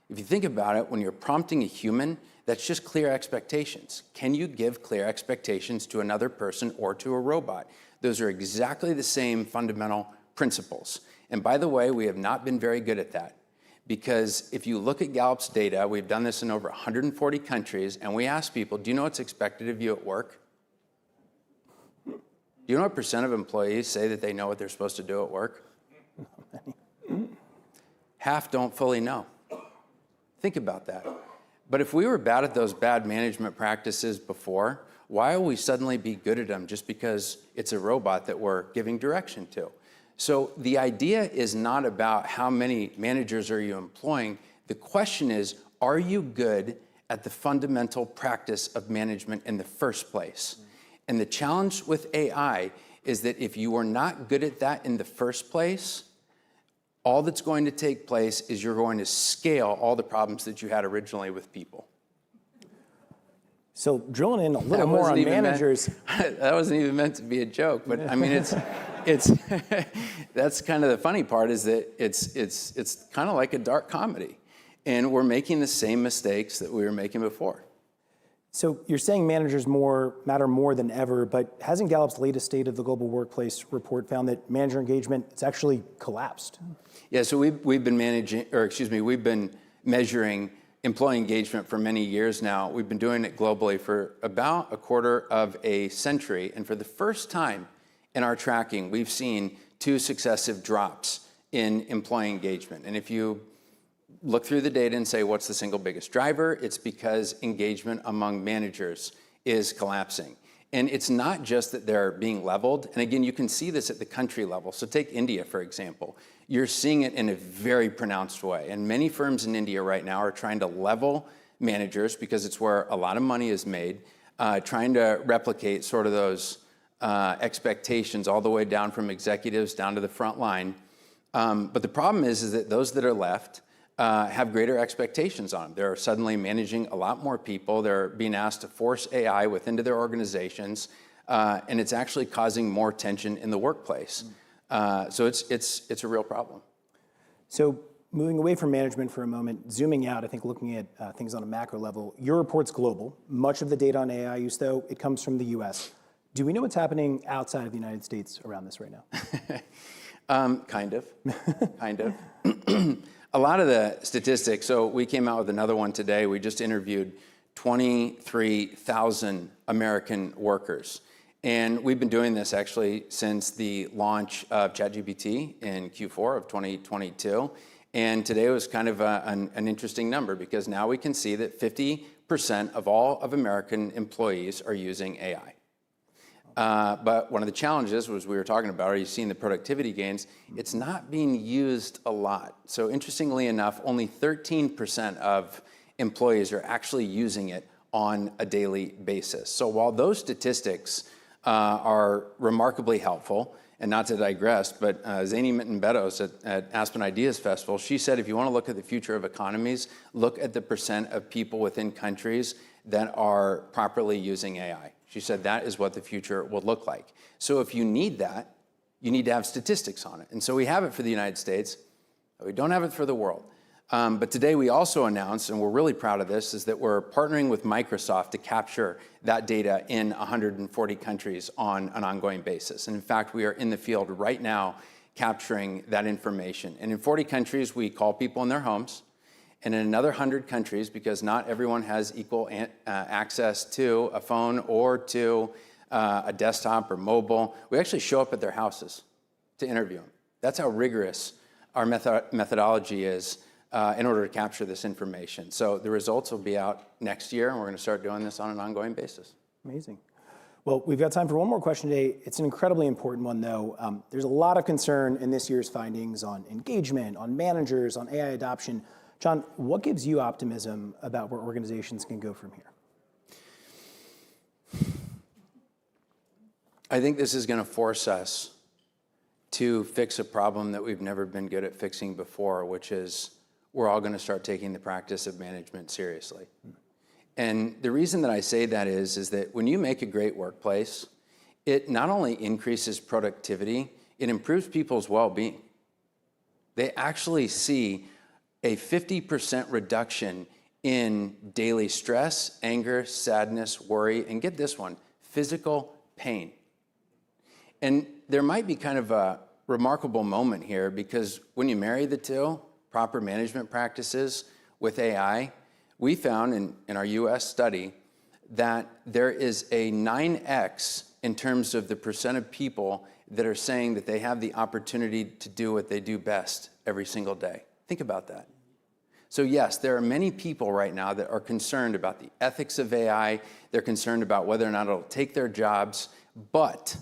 If you think about it, when you're prompting a human, that's just clear expectations. Can you give clear expectations to another person or to a robot? Those are exactly the same fundamental principles. And by the way, we have not been very good at that. Because if you look at Gallup's data, we've done this in over 140 countries, and we ask people, do you know what's expected of you at work? Do you know what % of employees say that they know what they're supposed to do at work? Half don't fully know. Think about that. But if we were bad at those bad management practices before, why will we suddenly be good at them just because it's a robot that we're giving direction to? So the idea is not about how many managers are you employing. The question is, are you good at the fundamental practice of management in the first place? And the challenge with AI is that if you are not good at that in the first place, all that's going to take place is you're going to scale all the problems that you had originally with people. So drilling in a little more on managers. That wasn't even meant to be a joke, but I mean, it's that's kind of the funny part is that it's kind of like a dark comedy, and we're making the same mistakes that we were making before. So you're saying managers matter more than ever, but hasn't Gallup's latest State of the Global Workplace report found that manager engagement it's actually collapsed? Yeah, so we've been measuring employee engagement for many years now. We've been doing it globally for about a quarter of a century, and for the first time in our tracking, we've seen 2 successive drops in employee engagement. And if you look through the data and say, what's the single biggest driver? It's because engagement among managers is collapsing. And it's not just that they're being leveled. And again, you can see this at the country level. So take India, for example. You're seeing it in a very pronounced way. And many firms in India right now are trying to level managers because it's where a lot of money is made, trying to replicate sort of those expectations all the way down from executives down to the front line. But the problem is that those that are left have greater expectations on them. They're suddenly managing a lot more people. They're being asked to force AI within their organizations, and it's actually causing more tension in the workplace. So it's a real problem. So moving away from management for a moment, zooming out, I think looking at things on a macro level, your report's global. Much of the data on AI use, though, it comes from the US. Do we know what's happening outside of the United States around this right now? Kind of. A lot of the statistics, so we came out with another one today. We just interviewed 23,000 American workers. And we've been doing this actually since the launch of ChatGPT in Q4 of 2022. And today was kind of an interesting number because now we can see that 50% of all of American employees are using AI. But one of the challenges was we were talking about, are you seeing the productivity gains? It's not being used a lot. So interestingly enough, only 13% of employees are actually using it on a daily basis. So while those statistics are remarkably helpful, and not to digress, but Zany Minton-Beddoes at Aspen Ideas Festival, she said if you want to look at the future of economies, look at the percent of people within countries that are properly using AI. She said that is what the future will look like. So if you need that, you need to have statistics on it. And so we have it for the United States, but we don't have it for the world. But today we also announced, and we're really proud of this, is that we're partnering with Microsoft to capture that data in 140 countries on an ongoing basis. And in fact, we are in the field right now capturing that information. And in 40 countries, we call people in their homes. And in another 100 countries, because not everyone has equal access to a phone or to a desktop or mobile, we actually show up at their houses to interview them. That's how rigorous our methodology is in order to capture this information. So the results will be out next year, and we're going to start doing this on an ongoing basis. Amazing. Well, we've got time for one more question today. It's an incredibly important one, though. There's a lot of concern in this year's findings on engagement, on managers, on AI adoption. John, what gives you optimism about where organizations can go from here? I think this is going to force us to fix a problem that we've never been good at fixing before, which is we're all going to start taking the practice of management seriously. And the reason that I say that is that when you make a great workplace, it not only increases productivity, it improves people's well-being. They actually see a 50% reduction in daily stress, anger, sadness, worry, and get this one, physical pain. And there might be kind of a remarkable moment here because when you marry the two, proper management practices with AI, we found in our US study that there is a 9x in terms of the percent of people that are saying that they have the opportunity to do what they do best every single day. Think about that. So yes, there are many people right now that are concerned about the ethics of AI. They're concerned about whether or not it'll take their jobs. But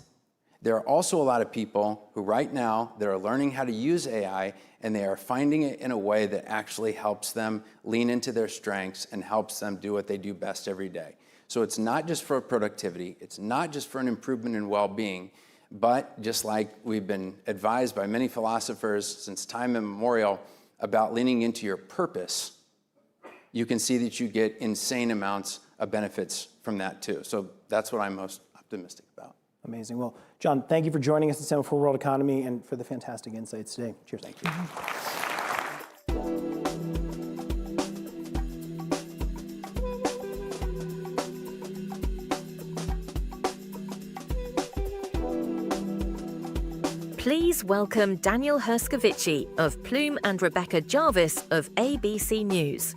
there are also a lot of people who right now that are learning how to use AI, and they are finding it in a way that actually helps them lean into their strengths and helps them do what they do best every day. So it's not just for productivity. It's not just for an improvement in well-being. But just like we've been advised by many philosophers since time immemorial about leaning into your purpose, you can see that you get insane amounts of benefits from that too. So that's what I'm most optimistic about. Amazing. Well, John, thank you for joining us at Semafor World Economy and for the fantastic insights today. Cheers. Thank you. Please welcome Daniel Herskovitchy of Plume and Rebecca Jarvis of ABC News.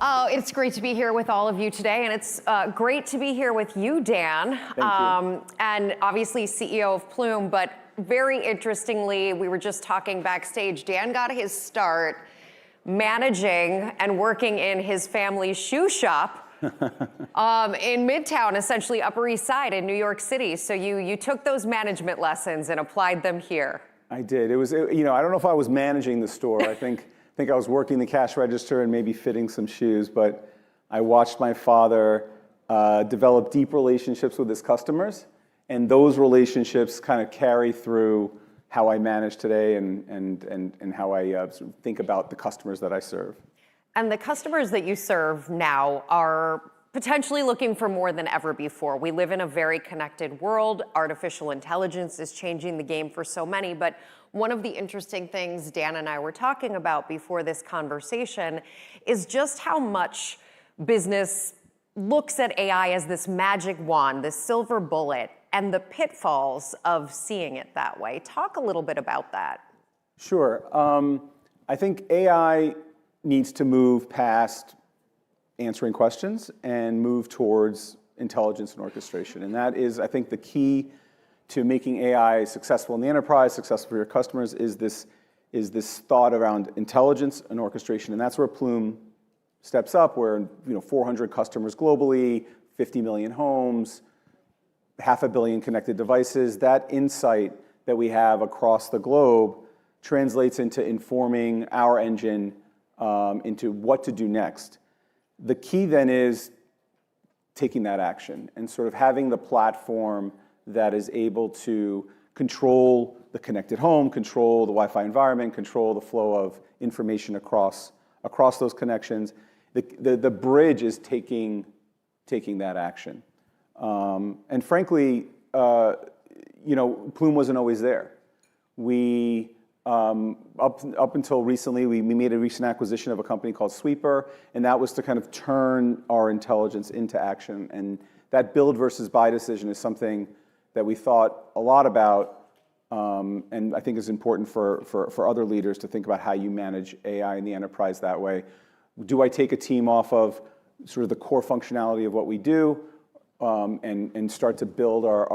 Oh, it's great to be here with all of you today, and it's great to be here with you, Dan. Thank you. And obviously CEO of Plume, but very interestingly, we were just talking backstage, Dan got his start managing and working in his family's shoe shop in Midtown, essentially Upper East Side in New York City. So you took those management lessons and applied them here. I did. It was, I don't know if I was managing the store. I think I was working the cash register and maybe fitting some shoes, but I watched my father develop deep relationships with his customers, and those relationships kind of carry through how I manage today and how I sort of think about the customers that I serve. And the customers that you serve now are potentially looking for more than ever before. We live in a very connected world. Artificial intelligence is changing the game for so many, but one of the interesting things Dan and I were talking about before this conversation is just how much business looks at AI as this magic wand, this silver bullet, and the pitfalls of seeing it that way. Talk a little bit about that. Sure. I think AI needs to move past answering questions and move towards intelligence and orchestration. And that is, I think, the key to making AI successful in the enterprise, successful for your customers, is this thought around intelligence and orchestration. And that's where Plume steps up, where 400 customers globally, 50 million homes, 500 million connected devices. That insight that we have across the globe translates into informing our engine into what to do next. The key then is taking that action and sort of having the platform that is able to control the connected home, control the Wi-Fi environment, control the flow of information across those connections. The bridge is taking that action. And frankly, Plume wasn't always there. We up until recently, we made a recent acquisition of a company called Sweeper, and that was to kind of turn our intelligence into action. And that build versus buy decision is something that we thought a lot about, and I think is important for other leaders to think about how you manage AI in the enterprise that way. Do I take a team off of sort of the core functionality of what we do, and start to build our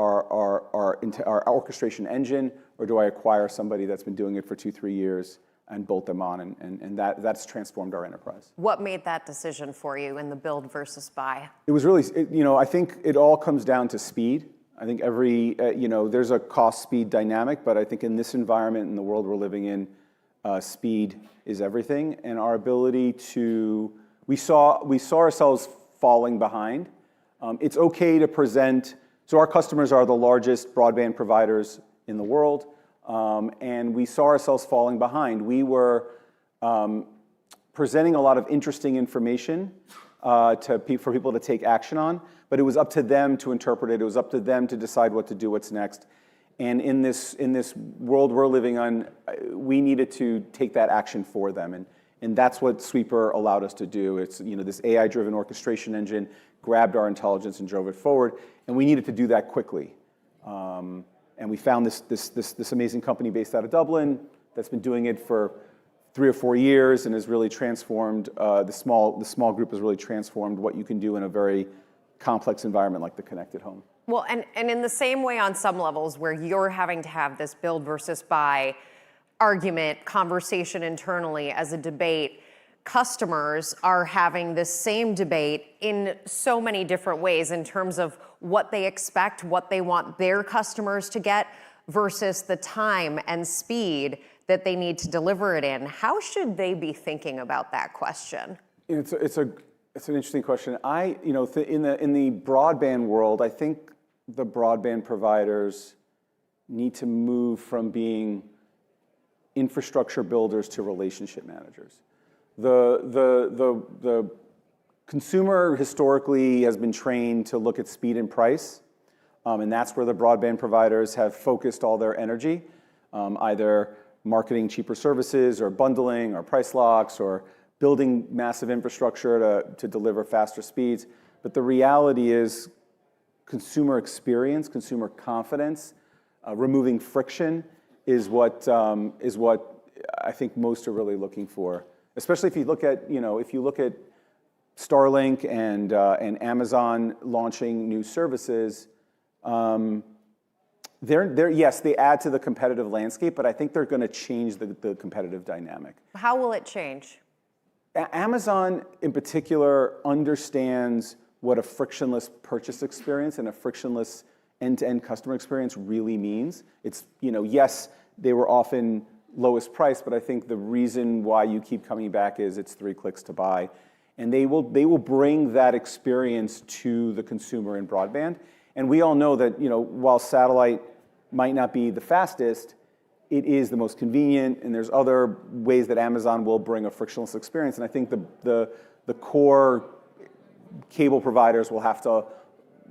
orchestration engine, or do I acquire somebody that's been doing it for 2-3 years and bolt them on, and that's transformed our enterprise. What made that decision for you in the build versus buy? It was really, I think it all comes down to speed. I think there's a cost-speed dynamic, but I think in this environment, in the world we're living in, speed is everything, and our ability to, we saw ourselves falling behind. It's okay to present, so our customers are the largest broadband providers in the world, and we saw ourselves falling behind. We were presenting a lot of interesting information for people to take action on, but it was up to them to interpret it. It was up to them to decide what to do, what's next. And in this world we're living on, we needed to take that action for them, and that's what Sweeper allowed us to do. It's this AI-driven orchestration engine grabbed our intelligence and drove it forward, and we needed to do that quickly. And we found this amazing company based out of Dublin that's been doing it for 3 or 4 years and has really transformed, the small group has really transformed what you can do in a very complex environment like the connected home. Well, and in the same way on some levels where you're having to have this build versus buy argument, conversation internally as a debate, customers are having this same debate in so many different ways in terms of what they expect, what they want their customers to get versus the time and speed that they need to deliver it in. How should they be thinking about that question? It's an interesting question. In the broadband world, I think the broadband providers need to move from being infrastructure builders to relationship managers. The consumer historically has been trained to look at speed and price, and that's where the broadband providers have focused all their energy, either marketing cheaper services or bundling or price locks or building massive infrastructure to deliver faster speeds. But the reality is consumer experience, consumer confidence, removing friction is what I think most are really looking for. Especially if you look at Starlink and Amazon launching new services, yes, they add to the competitive landscape, but I think they're going to change the competitive dynamic. How will it change? Amazon, in particular, understands what a frictionless purchase experience and a frictionless end-to-end customer experience really means. It's, yes, they were often lowest price, but I think the reason why you keep coming back is it's 3 clicks to buy. And they will bring that experience to the consumer in broadband. And we all know that, while satellite might not be the fastest, it is the most convenient, and there's other ways that Amazon will bring a frictionless experience. And I think the core cable providers will have to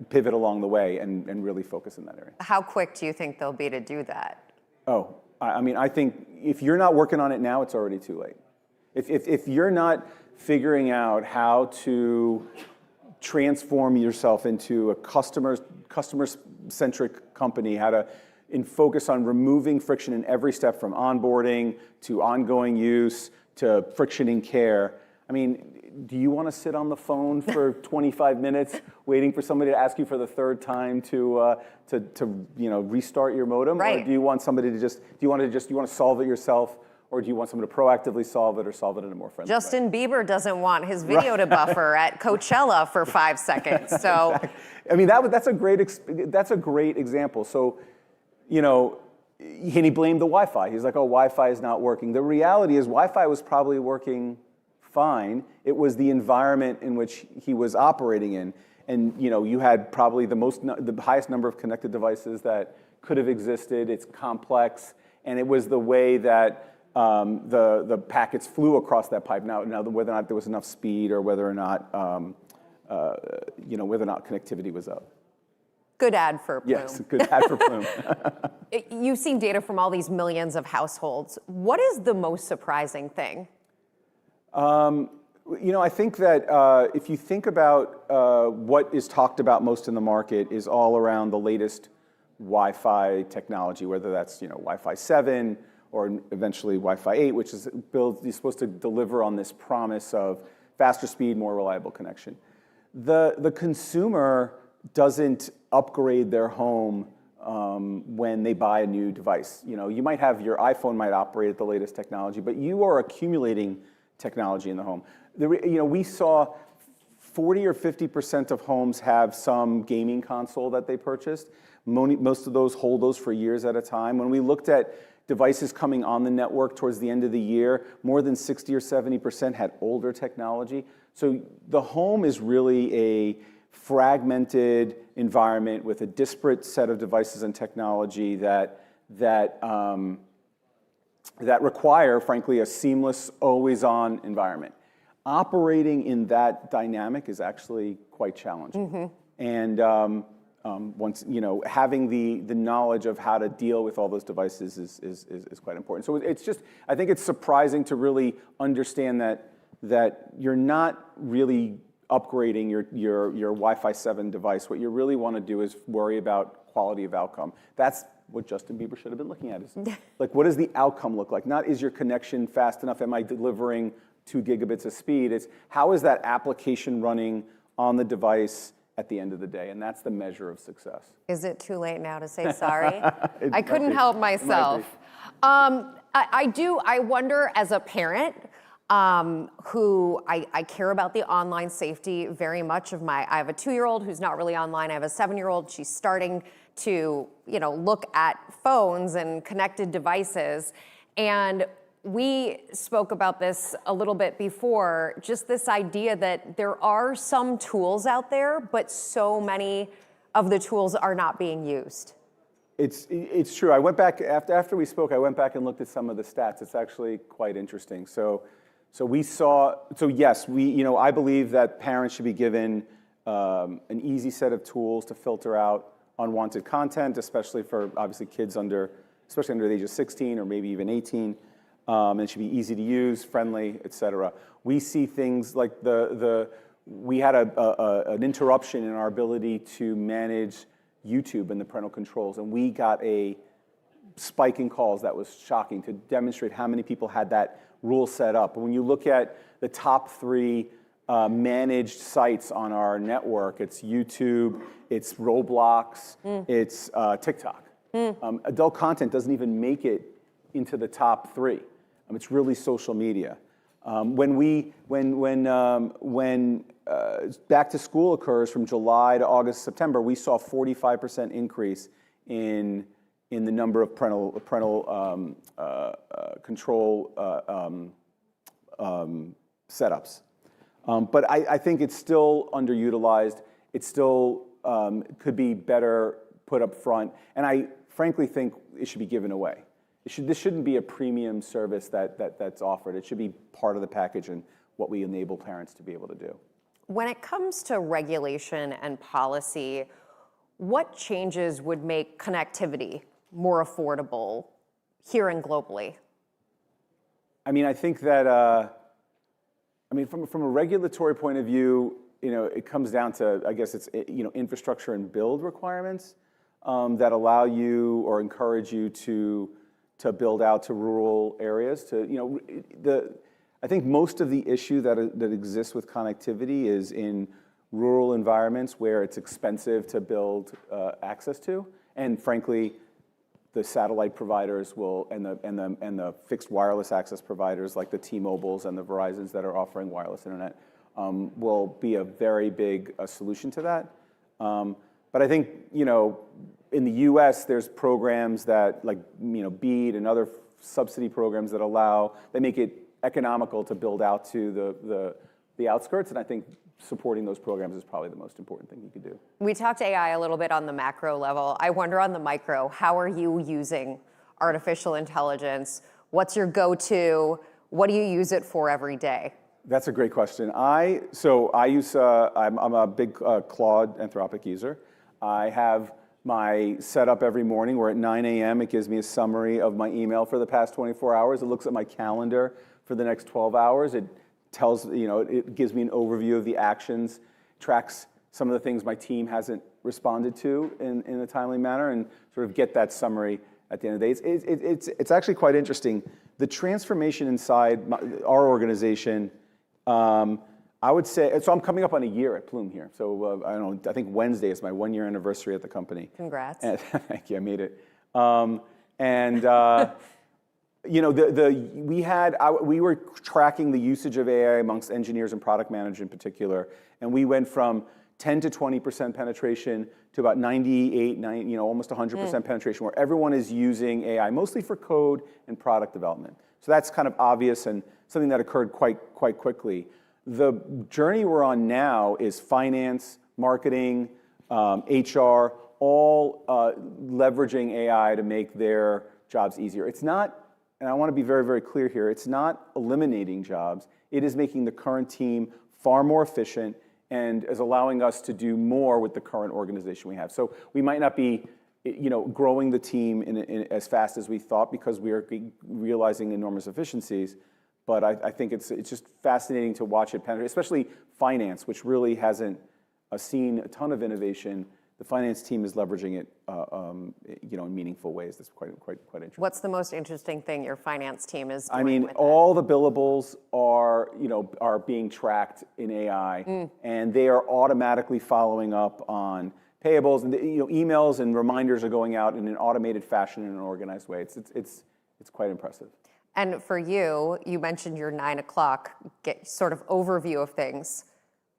pivot along the way and really focus in that area. How quick do you think they'll be to do that? Oh, I mean, I think if you're not working on it now, it's already too late. If you're not figuring out how to transform yourself into a customer-centric company, how to focus on removing friction in every step from onboarding to ongoing use to friction in care. I mean, do you want to sit on the phone for 25 minutes waiting for somebody to ask you for the third time to restart your modem? Right. Or do you want somebody to do you want to solve it yourself? Or do you want someone to proactively solve it or solve it in a more friendly way? Justin Bieber doesn't want his video to buffer at Coachella for 5 seconds. So, Exactly. I mean, that's a great example. So, and he blamed the Wi-Fi. He's like, oh, Wi-Fi is not working. The reality is Wi-Fi was probably working fine. It was the environment in which he was operating in. And you had probably the highest number of connected devices that could have existed. It's complex. And it was the way that the packets flew across that pipe. Now, whether or not there was enough speed or whether or not connectivity was up. good ad for Plume. Yes, good ad for Plume. You've seen data from all these millions of households. What is the most surprising thing? I think that if you think about what is talked about most in the market is all around the latest Wi-Fi technology, whether that's Wi-Fi 7 or eventually Wi-Fi 8, which is supposed to deliver on this promise of faster speed, more reliable connection. The consumer doesn't upgrade their home when they buy a new device. You might have your iPhone might operate at the latest technology, but you are accumulating technology in the home. We saw 40 or 50% of homes have some gaming console that they purchased. Most of those hold those for years at a time. When we looked at devices coming on the network towards the end of the year, more than 60 or 70% had older technology. So the home is really a fragmented environment with a disparate set of devices and technology that require, frankly, a seamless, always-on environment. Operating in that dynamic is actually quite challenging. Mm-hmm. And once having the knowledge of how to deal with all those devices is quite important. So it's just, I think it's surprising to really understand that you're not really upgrading your Wi-Fi 7 device. What you really want to do is worry about quality of outcome. That's what Justin Bieber should have been looking at. Is like, what does the outcome look like? Not is your connection fast enough? Am I delivering 2 gigabits of speed? It's how is that application running on the device at the end of the day, and that's the measure of success. Is it too late now to say sorry? I couldn't help myself. I wonder as a parent who I care about the online safety very much I have a 2-year-old who's not really online. I have a 7-year-old. She's starting to, look at phones and connected devices. And we spoke about this a little bit before, just this idea that there are some tools out there, but so many of the tools are not being used. It's true. I went back, after we spoke, I went back and looked at some of the stats. It's actually quite interesting. So yes, I believe that parents should be given an easy set of tools to filter out unwanted content, especially for obviously kids especially under the age of 16 or maybe even 18. And it should be easy to use, friendly, et cetera. We see things like we had an interruption in our ability to manage YouTube and the parental controls, and we got a spike in calls that was shocking to demonstrate how many people had that rule set up. And when you look at the top 3 managed sites on our network, it's YouTube, it's Roblox, it's TikTok. Adult content doesn't even make it into the top 3. It's really social media. When back to school occurs from July to August, September, we saw a 45% increase in the number of parental control setups. But I think it's still underutilized. It still could be better put up front. And I frankly think it should be given away. This shouldn't be a premium service that's offered. It should be part of the package and what we enable parents to be able to do. When it comes to regulation and policy, what changes would make connectivity more affordable here and globally? I mean, I think that, from a regulatory point of view, it comes down to, I guess it's, infrastructure and build requirements that allow you or encourage you to build out to rural areas. I think most of the issue that exists with connectivity is in rural environments where it's expensive to build access to, and frankly, the satellite providers and the fixed wireless access providers like the T-Mobiles and the Verizons that are offering wireless internet will be a very big solution to that. But I think in the U.S. there's programs that like BEAD and other subsidy programs that make it economical to build out to the outskirts, and I think supporting those programs is probably the most important thing you could do. We talked AI a little bit on the macro level. I wonder on the micro, how are you using artificial intelligence? What's your go-to? What do you use it for every day? That's a great question. I'm a big Claude Anthropic user. I have my setup every morning where at 9 a.m. it gives me a summary of my email for the past 24 hours. It looks at my calendar for the next 12 hours. It tells, it gives me an overview of the actions, tracks some of the things my team hasn't responded to in a timely manner, and sort of get that summary at the end of the day. It's actually quite interesting. The transformation inside our organization, I would say, so I'm coming up on a year at Plume here. So I think Wednesday is my 1-year anniversary at the company. Congrats. Thank you, I made it. We were tracking the usage of AI amongst engineers and product managers in particular, and we went from 10 to 20% penetration to about 98, almost 100% penetration, where everyone is using AI, mostly for code and product development. So that's kind of obvious and something that occurred quite quickly. The journey we're on now is finance, marketing, HR, all leveraging AI to make their jobs easier. It's not, and I want to be very, very clear here, it's not eliminating jobs. It is making the current team far more efficient and is allowing us to do more with the current organization we have. So we might not be growing the team in as fast as we thought because we are realizing enormous efficiencies. But I think it's just fascinating to watch it penetrate, especially finance, which really hasn't seen a ton of innovation. The finance team is leveraging it, in meaningful ways. That's quite interesting. What's the most interesting thing your finance team is doing? I mean, all the billables are being tracked in AI, and they are automatically following up on payables, and emails and reminders are going out in an automated fashion in an organized way. It's quite impressive. And for you, you mentioned your 9 o'clock sort of overview of things.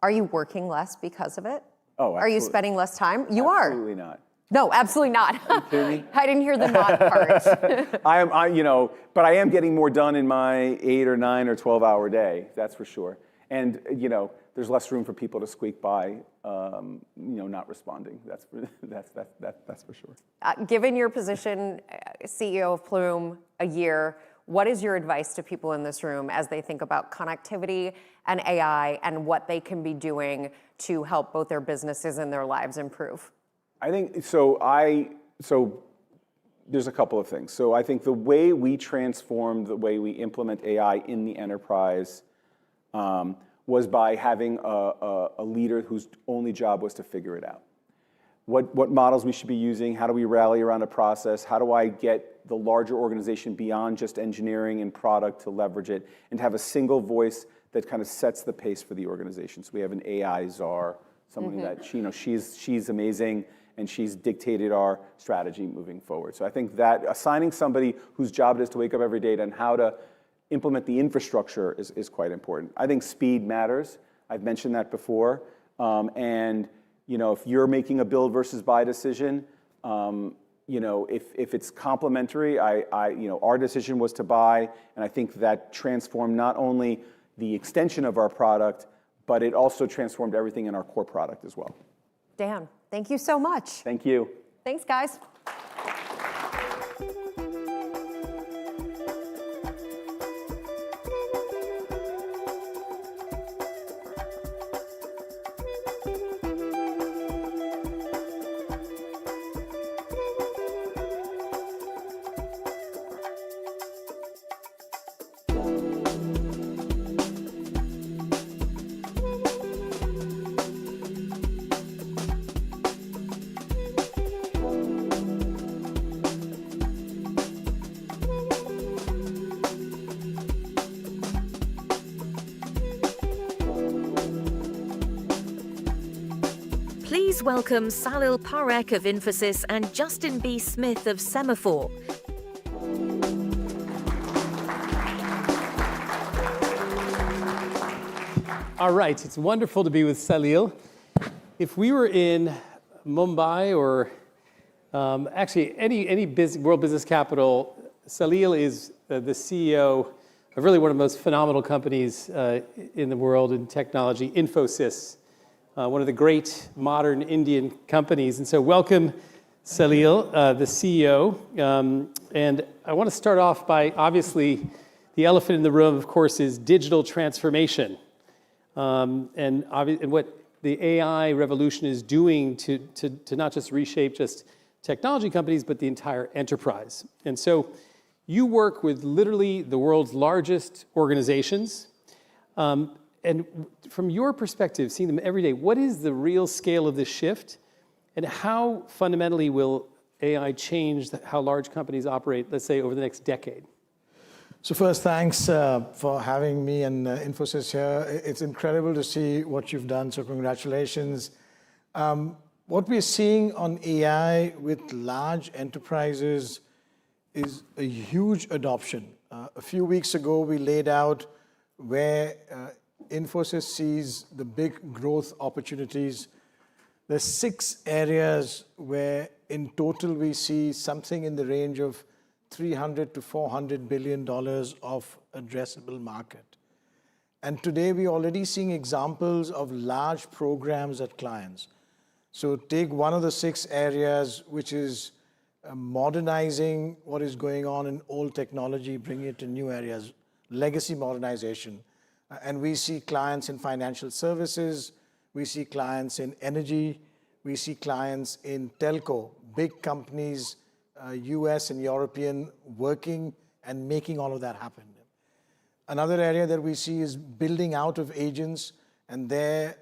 Are you working less because of it? Oh, absolutely. Are you spending less time? You are. Absolutely not. No, absolutely not. Are you kidding me? I didn't hear the not part. But I am getting more done in my 8 or 9 or 12-hour day. That's for sure. And there's less room for people to squeak by, not responding. That's for sure. Given your position, CEO of Plume, a year, what is your advice to people in this room as they think about connectivity and AI and what they can be doing to help both their businesses and their lives improve? I think so. There's a couple of things. So I think the way we transform the way we implement AI in the enterprise was by having a leader whose only job was to figure it out. What models we should be using, how do we rally around a process, how do I get the larger organization beyond just engineering and product to leverage it, and have a single voice that kind of sets the pace for the organization. So we have an AI czar, someone that she's amazing, and she's dictated our strategy moving forward. So I think that assigning somebody whose job it is to wake up every day and how to implement the infrastructure is quite important. I think speed matters. I've mentioned that before. If you're making a build versus buy decision, if it's complementary, our decision was to buy, and I think that transformed not only the extension of our product, but it also transformed everything in our core product as well. Dan, thank you so much. Thank you. Thanks, guys. Please welcome Salil Parekh of Infosys and Justin B. Smith of Semafor. All right, it's wonderful to be with Salil. If we were in Mumbai or actually any world business capital, Salil is the CEO of really one of the most phenomenal companies in the world in technology, Infosys, one of the great modern Indian companies. And so welcome, Salil, the CEO. And I want to start off by, obviously, the elephant in the room, of course, is digital transformation. And what the AI revolution is doing to not just reshape just technology companies, but the entire enterprise. And so you work with literally the world's largest organizations. And from your perspective, seeing them every day, what is the real scale of this shift? And how fundamentally will AI change how large companies operate, let's say, over the next decade? So first, thanks for having me and Infosys here. It's incredible to see what you've done, so congratulations. What we're seeing on AI with large enterprises is a huge adoption. A few weeks ago, we laid out where Infosys sees the big growth opportunities. There's 6 areas where in total we see something in the range of $300 to $400 billion of addressable market. And today we're already seeing examples of large programs at clients. So take one of the 6 areas, which is modernizing what is going on in old technology, bringing it to new areas, legacy modernization. And we see clients in financial services, we see clients in energy, we see clients in telco, big companies, US and European, working and making all of that happen. Another area that we see is building out of agents, and there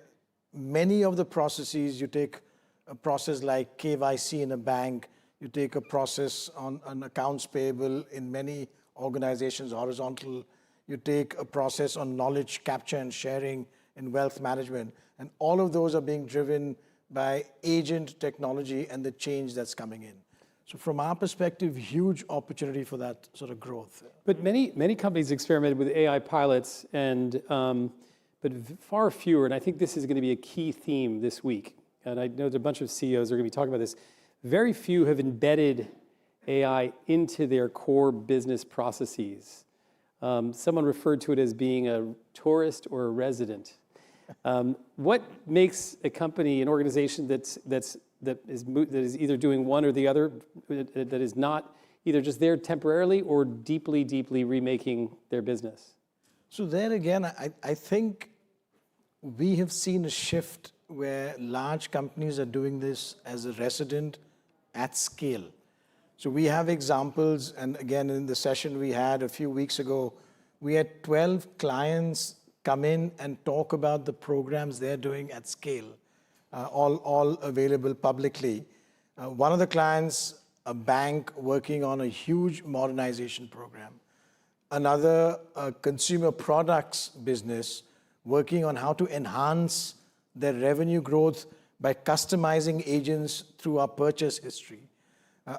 many of the processes, you take a process like KYC in a bank, you take a process on an accounts payable in many organizations, horizontal, you take a process on knowledge capture and sharing in wealth management, and all of those are being driven by agent technology and the change that's coming in. So from our perspective, huge opportunity for that sort of growth. But many companies experimented with AI pilots, and but far fewer, and I think this is going to be a key theme this week. And I know that a bunch of CEOs are going to be talking about this. Very few have embedded AI into their core business processes. Someone referred to it as being a tourist or a resident. What makes a company, an organization that is either doing one or the other, that is not either just there temporarily or deeply, deeply remaking their business? So there again, I think we have seen a shift where large companies are doing this as a resident at scale. So we have examples, and again, in the session we had a few weeks ago, we had 12 clients come in and talk about the programs they're doing at scale, all available publicly. One of the clients, a bank working on a huge modernization program. Another, a consumer products business working on how to enhance their revenue growth by customizing agents through our purchase history.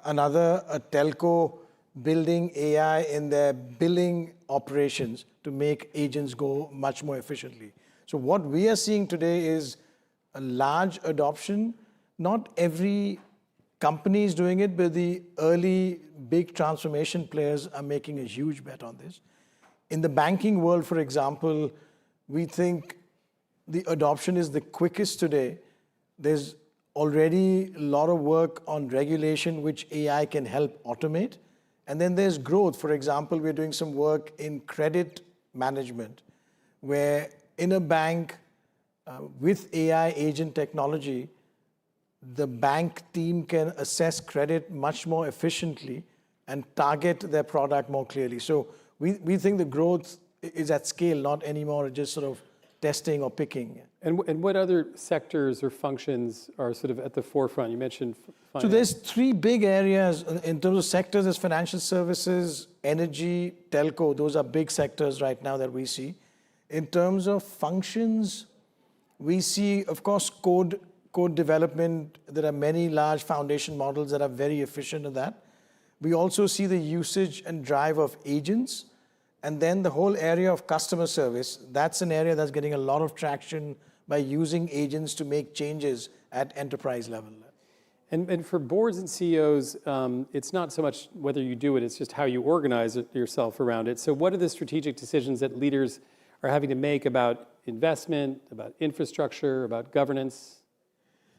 Another, a telco building AI in their billing operations to make agents go much more efficiently. So what we are seeing today is a large adoption. Not every company is doing it, but the early big transformation players are making a huge bet on this. In the banking world, for example, we think the adoption is the quickest today. There's already a lot of work on regulation which AI can help automate. And then there's growth. For example, we're doing some work in credit management, where in a bank with AI agent technology, the bank team can assess credit much more efficiently and target their product more clearly. So we think the growth is at scale, not anymore just sort of testing or picking. And what other sectors or functions are sort of at the forefront? You mentioned finance. So there's 3 big areas in terms of sectors. There's financial services, energy, telco. Those are big sectors right now that we see. In terms of functions, we see, of course, code code development. There are many large foundation models that are very efficient at that. We also see the usage and drive of agents. And then the whole area of customer service, that's an area that's getting a lot of traction by using agents to make changes at enterprise level. And for boards and CEOs, it's not so much whether you do it, it's just how you organize yourself around it. So what are the strategic decisions that leaders are having to make about investment, about infrastructure, about governance?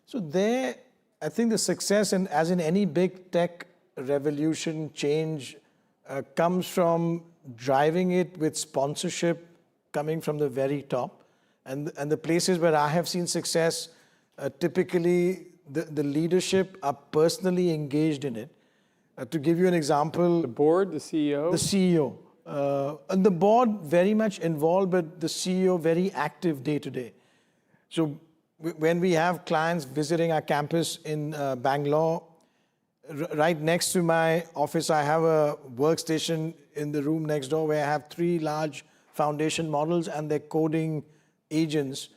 So there, I think the success, and as in any big tech revolution, change comes from driving it with sponsorship coming from the very top. And the places where I have seen success, typically the leadership are personally engaged in it. To give you an example. The board, the CEO? The CEO. And the board very much involved, but the CEO very active day to day. So when we have clients visiting our campus in Bangalore, right next to my office, I have a workstation in the room next door where I have 3 large foundation models and their coding agents.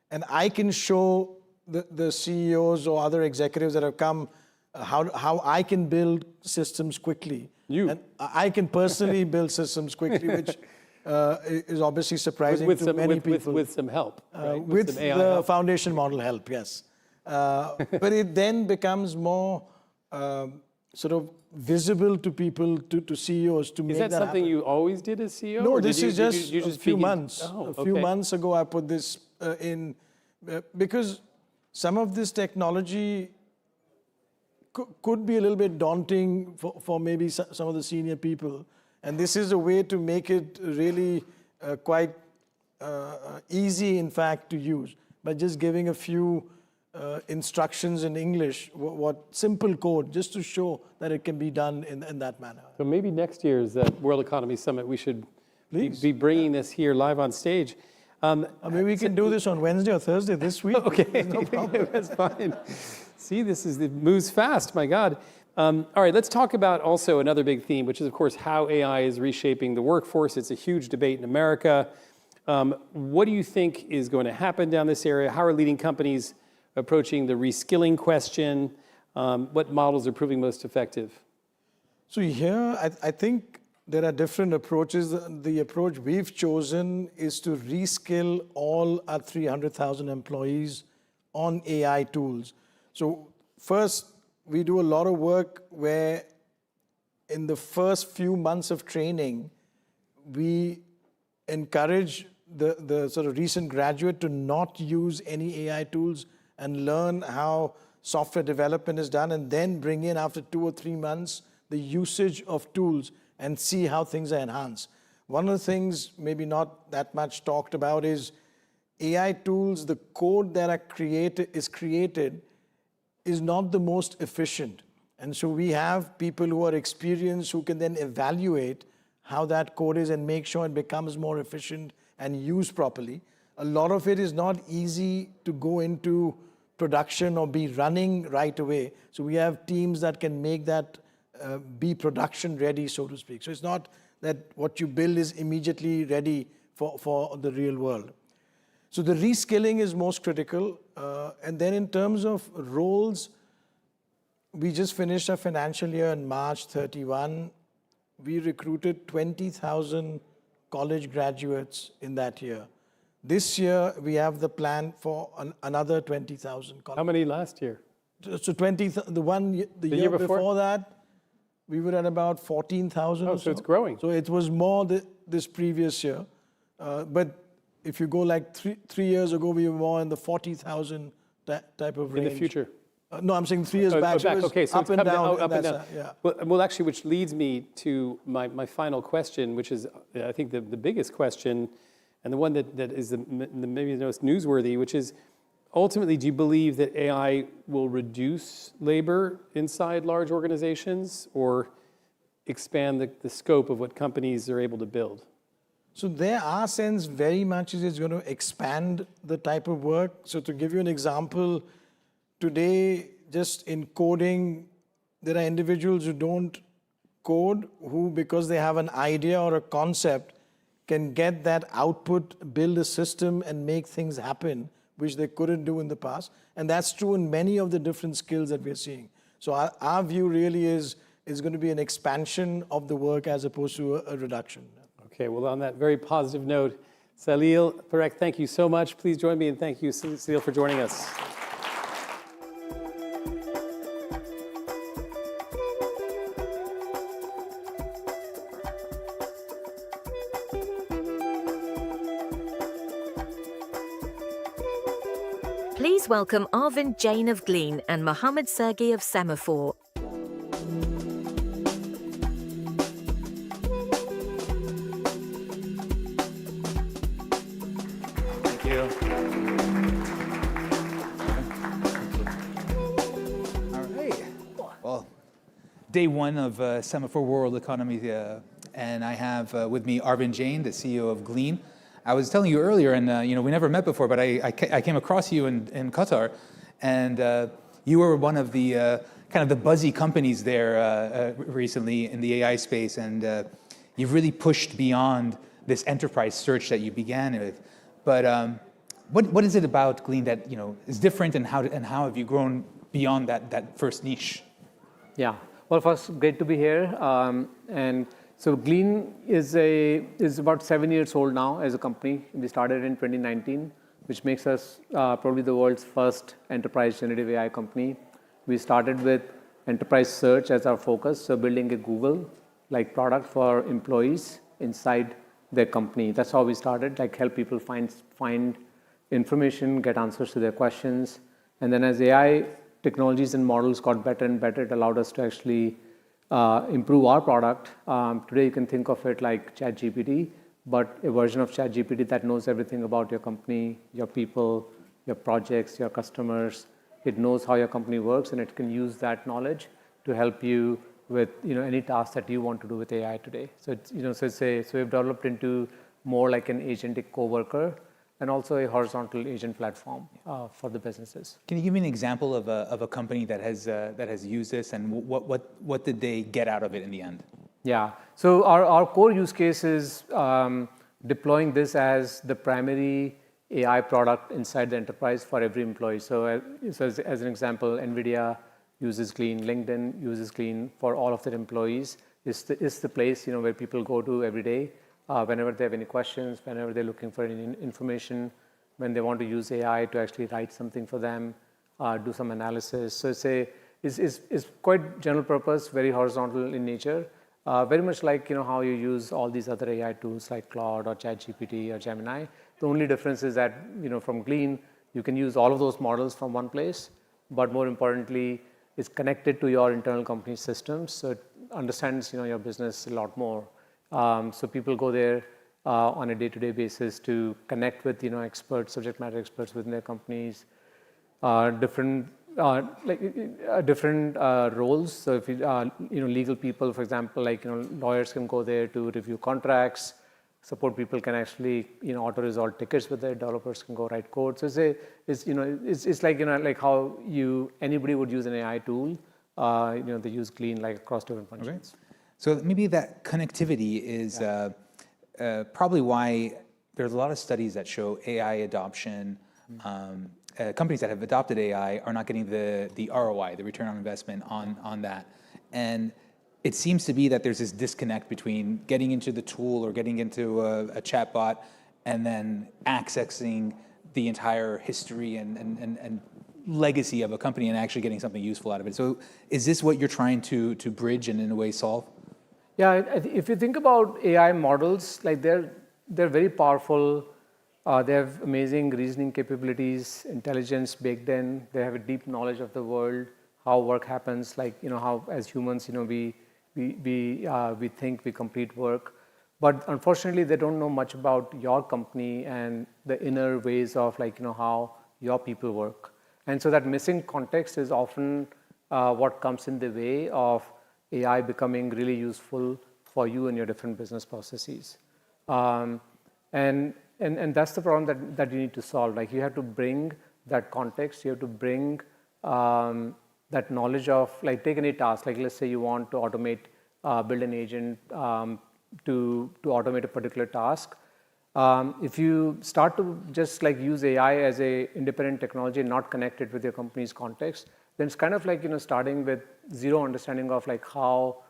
And I can show the CEOs or other executives that have come how I can build systems quickly. And I can personally build systems quickly, which is obviously surprising to many people. With some help, right? With some AI the help. foundation model help, yes. But it then becomes more sort of visible to people, to CEOs, to make that Is that something happen. you always did as CEO? No, or this is just a few begin- months. Oh, a few okay. months ago, I put this in because some of this technology could be a little bit daunting for maybe some of the senior people. And this is a way to make it really quite easy, in fact, to use by just giving a few instructions in English, what simple code, just to show that it can be done in that manner. So maybe next year's World Economy Summit, we should be bringing this here live on stage. Maybe we can do this on Wednesday or Thursday this week. Okay, No problem. that's fine. See, it moves fast, my God. All right, let's talk about also another big theme, which is, of course, how AI is reshaping the workforce. It's a huge debate in America. What do you think is going to happen down this area? How are leading companies approaching the reskilling question? What models are proving most effective? So here, I think there are different approaches. The approach we've chosen is to reskill all our 300,000 employees on AI tools. So first, we do a lot of work where in the first few months of training, we encourage the sort of recent graduate to not use any AI tools and learn how software development is done, and then bring in, after 2 or 3 months, the usage of tools and see how things are enhanced. One of the things maybe not that much talked about is AI tools, the code that is created is not the most efficient. And so we have people who are experienced who can then evaluate how that code is and make sure it becomes more efficient and used properly. A lot of it is not easy to go into production or be running right away. So we have teams that can make that be production ready, so to speak. So it's not that what you build is immediately ready for the real world. So the reskilling is most critical. And then in terms of roles, we just finished our financial year in March 31. We recruited 20,000 college graduates in that year. This year, we have the plan for another 20,000 college. How many last year? So 20, the year before that, we were at about 14,000 or so. So it's growing. So it was more this previous year. But if you go like three years ago, we were more in the 40,000 type of range. In the future? No, I'm saying 3 years back. Back. It was Okay, so up it's and come down. up and down. Yeah. Well, actually, which leads me to my final question, which is, I think, the biggest question, and the one that is maybe the most newsworthy, which is, ultimately, do you believe that AI will reduce labor inside large organizations or expand the scope of what companies are able to build? So there are sense very much is it's going to expand the type of work. So to give you an example, today, just in coding, there are individuals who don't code, who, because they have an idea or a concept, can get that output, build a system, and make things happen which they couldn't do in the past. And that's true in many of the different skills that we're seeing. So our view really is going to be an expansion of the work as opposed to a reduction. Okay, well, on that very positive note, Salil, Parek, thank you so much. Please join me, and thank you, Salil, for joining us. Please welcome Arvind Jain of Glean and Mohammed Sergi of Semafor. Thank you. All right. Well, day one of Semafor World Economy, and I have with me Arvind Jain, the CEO of Glean. I was telling you earlier, and we never met before, but I came across you in Qatar, and you were one of the kind of the buzzy companies there recently in the AI space, and you've really pushed beyond this enterprise search that you began with. But what is it about Glean that is different, and how have you grown beyond that first niche? Yeah. Well, first, great to be here, and so Glean is about 7 years old now as a company. We started in 2019, which makes us probably the world's first enterprise generative AI company. We started with enterprise search as our focus, so building a Google-like product for employees inside their company. That's how we started, like help people find information, get answers to their questions. And then as AI technologies and models got better and better, it allowed us to actually improve our product. Today, you can think of it like ChatGPT, but a version of ChatGPT that knows everything about your company, your people, your projects, your customers. It knows how your company works, and it can use that knowledge to help you with any task that you want to do with AI today. So so we've developed into more like an agentic coworker, and also a horizontal agent platform for the businesses. Can you give me an example of a company that has used this, and what did they get out of it in the end? Yeah. So our core use case is deploying this as the primary AI product inside the enterprise for every employee. So as an example, NVIDIA uses Glean, LinkedIn uses Glean for all of their employees. It's the place where people go to every day. Whenever they have any questions, whenever they're looking for any information, when they want to use AI to actually write something for them, do some analysis. So it's quite general purpose, very horizontal in nature, very much like how you use all these other AI tools like Claude or ChatGPT or Gemini. The only difference is that from Glean, you can use all of those models from one place, but more importantly, it's connected to your internal company systems, so it understands your business a lot more. So people go there on a day-to-day basis to connect with experts, subject matter experts within their companies, different roles. So if legal people, for example, lawyers can go there to review contracts. Support people can actually auto-resolve tickets with their developers can go write code. So it's like how anybody would use an AI tool. They use Glean across different functions. Okay. So maybe that connectivity is probably why there's a lot of studies that show AI adoption. Companies that have adopted AI are not getting the ROI, the return on investment on that. And it seems to be that there's this disconnect between getting into the tool or getting into a chatbot and then accessing the entire history and legacy of a company and actually getting something useful out of it. So is this what you're trying to bridge and in a way solve? Yeah, if you think about AI models, they're very powerful. They have amazing reasoning capabilities, intelligence baked in. They have a deep knowledge of the world, how work happens, how as humans, we think we complete work. But unfortunately, they don't know much about your company and the inner ways of how your people work. And so that missing context is often what comes in the way of AI becoming really useful for you and your different business processes. And that's the problem that you need to solve. You have to bring that context. You have to bring that knowledge of, take any task. Let's say you want to automate, build an agent to automate a particular task. If you start to just like use AI as a independent technology and not connect it with your company's context, then it's kind of like starting with zero understanding of like how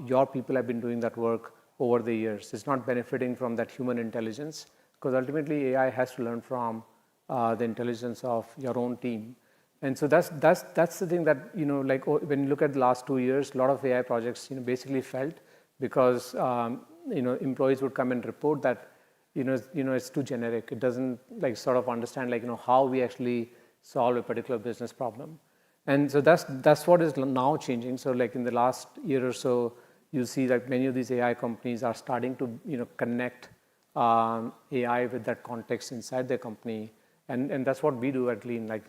your people have been doing that work over the years. It's not benefiting from that human intelligence, because ultimately AI has to learn from the intelligence of your own team. And so that's the thing that like when you look at the last 2 years, a lot of AI projects basically failed because employees would come and report that it's too generic. It doesn't like sort of understand like how we actually solve a particular business problem. And so that's what is now changing. So like in the last year or so, you see that many of these AI companies are starting to connect AI with that context inside their company. And that's what we do at Glean. Like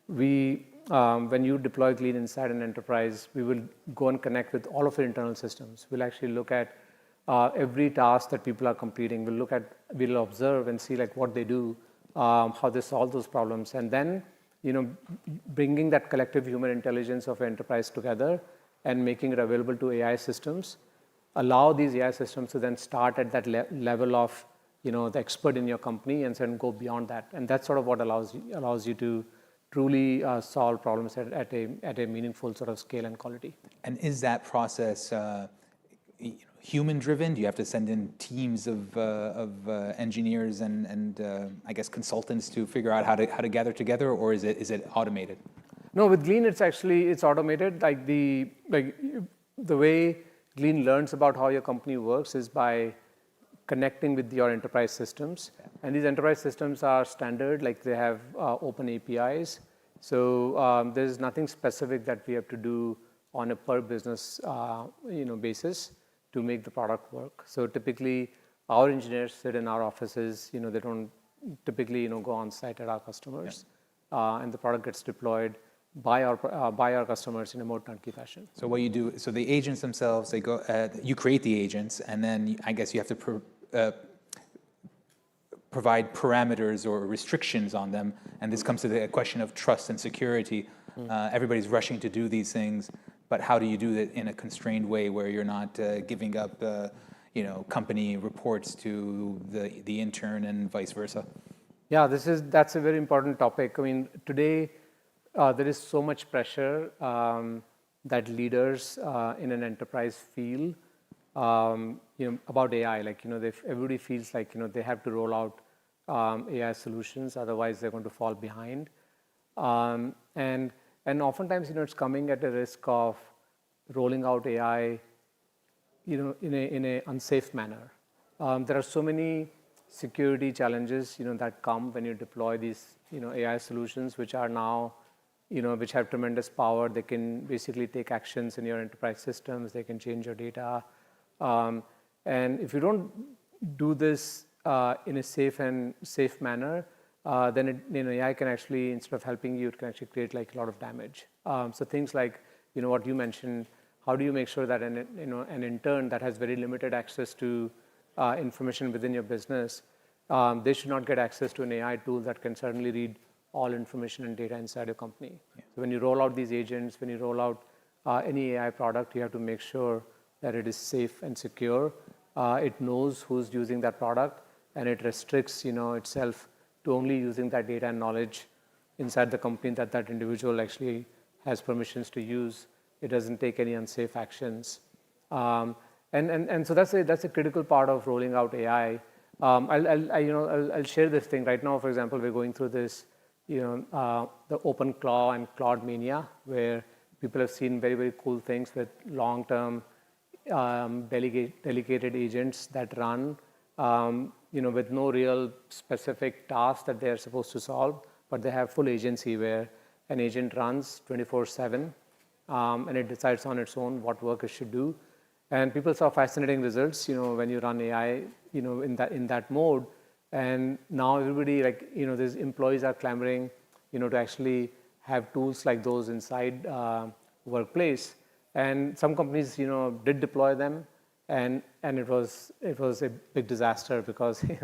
when you deploy Glean inside an enterprise, we will go and connect with all of your internal systems. We'll actually look at every task that people are completing. We'll observe and see like what they do, how they solve those problems, and then bringing that collective human intelligence of enterprise together and making it available to AI systems, allow these AI systems to then start at that level of the expert in your company and then go beyond that. And that's sort of what allows you to truly solve problems at a meaningful sort of scale and quality. And is that process human driven? Do you have to send in teams of engineers and I guess consultants to figure out how to gather together, or is it automated? No, with Glean it's automated. Like the way Glean learns about how your company works is by connecting with your enterprise systems. And these enterprise systems are standard, like they have open APIs. So there's nothing specific that we have to do on a per business basis to make the product work. So typically our engineers sit in our offices, they don't typically go on site at our customers. And the product gets deployed by our customers in a more turnkey fashion. So what you do, so the agents themselves, they go, you create the agents, and then I guess you have to provide parameters or restrictions on them. And this comes to the question of trust and security. Everybody's rushing to do these things, but how do you do that in a constrained way where you're not giving up, company reports to the intern and vice versa? Yeah, that's a very important topic. I mean, today there is so much pressure that leaders in an enterprise feel, about AI. Like everybody feels like they have to roll out AI solutions, otherwise they're going to fall behind. And oftentimes, it's coming at a risk of rolling out AI, in a unsafe manner. There are so many security challenges, that come when you deploy these, AI solutions, which are now, which have tremendous power. They can basically take actions in your enterprise systems. They can change your data. And if you don't do this in a safe manner, then AI can actually, instead of helping you, it can actually create like a lot of damage. So things like, what you mentioned, how do you make sure that an intern that has very limited access to information within your business, they should not get access to an AI tool that can certainly read all information and data inside your company. Yeah. So when you roll out these agents, when you roll out any AI product, you have to make sure that it is safe and secure. It knows who's using that product, and it restricts itself to only using that data and knowledge inside the company that individual actually has permissions to use. It doesn't take any unsafe actions. And so that's a critical part of rolling out AI. I'll share this thing right now. For example, we're going through this, the open claw and Claude mania, where people have seen very, very cool things with long-term delegated agents that run, with no real specific task that they're supposed to solve, but they have full agency where an agent runs 24/7, and it decides on its own what work it should do. And people saw fascinating results, when you run AI, in that mode. And now everybody, these employees are clamoring, to actually have tools like those inside workplace. And some companies, did deploy them, and it was a big disaster because it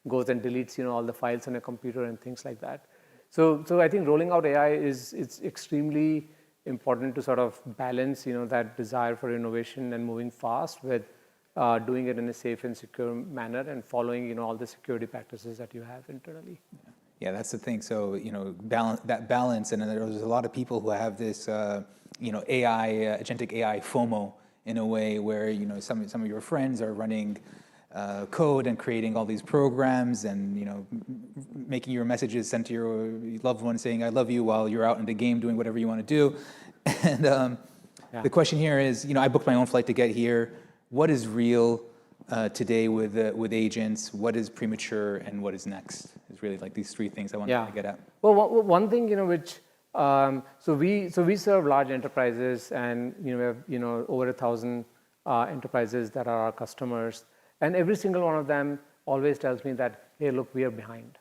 goes and deletes, all the files on a computer and things like that. So I think rolling out AI it's extremely important to sort of balance, that desire for innovation and moving fast with doing it in a safe and secure manner and following, all the security practices that you have internally. Yeah, that's the thing. So, that balance, and there's a lot of people who have this, AI, agentic AI FOMO in a way where, some of your friends are running code and creating all these programs and, making your messages sent to your loved one saying, I love you while you're out in the game doing whatever you want to do. And the question here is, I booked my own flight to get here. What is real today with agents? What is premature and what is next? It's really like these three things I want to get at. Well, one thing, which, so we serve large enterprises and, we have, over 1,000 enterprises that are our customers. And every single one of them always tells me that, hey, look, we are behind.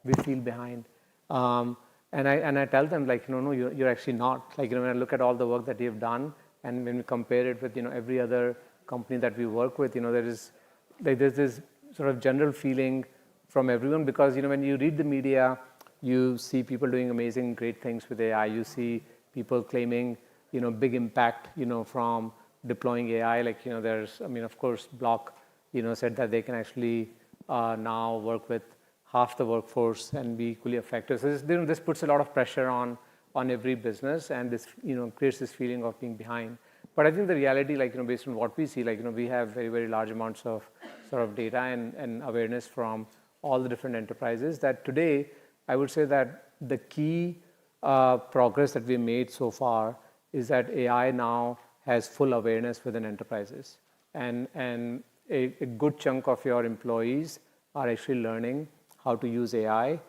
We feel behind. And I tell them, like, no, you're actually not. Like, when I look at all the work that you've done, and when we compare it with, every other company that we work with, there's this sort of general feeling from everyone because, when you read the media, you see people doing amazing, great things with AI. You see people claiming, big impact, from deploying AI. Like, there's, of course, Block, said that they can actually now work with half the workforce and be equally effective. So this puts a lot of pressure on every business, and this creates this feeling of being behind. But I think the reality, like based on what we see, like we have very, very large amounts of sort of data and awareness from all the different enterprises. That today, I would say that the key progress that we made so far is that AI now has full awareness within enterprises, and a good chunk of your employees are actually learning how to use AI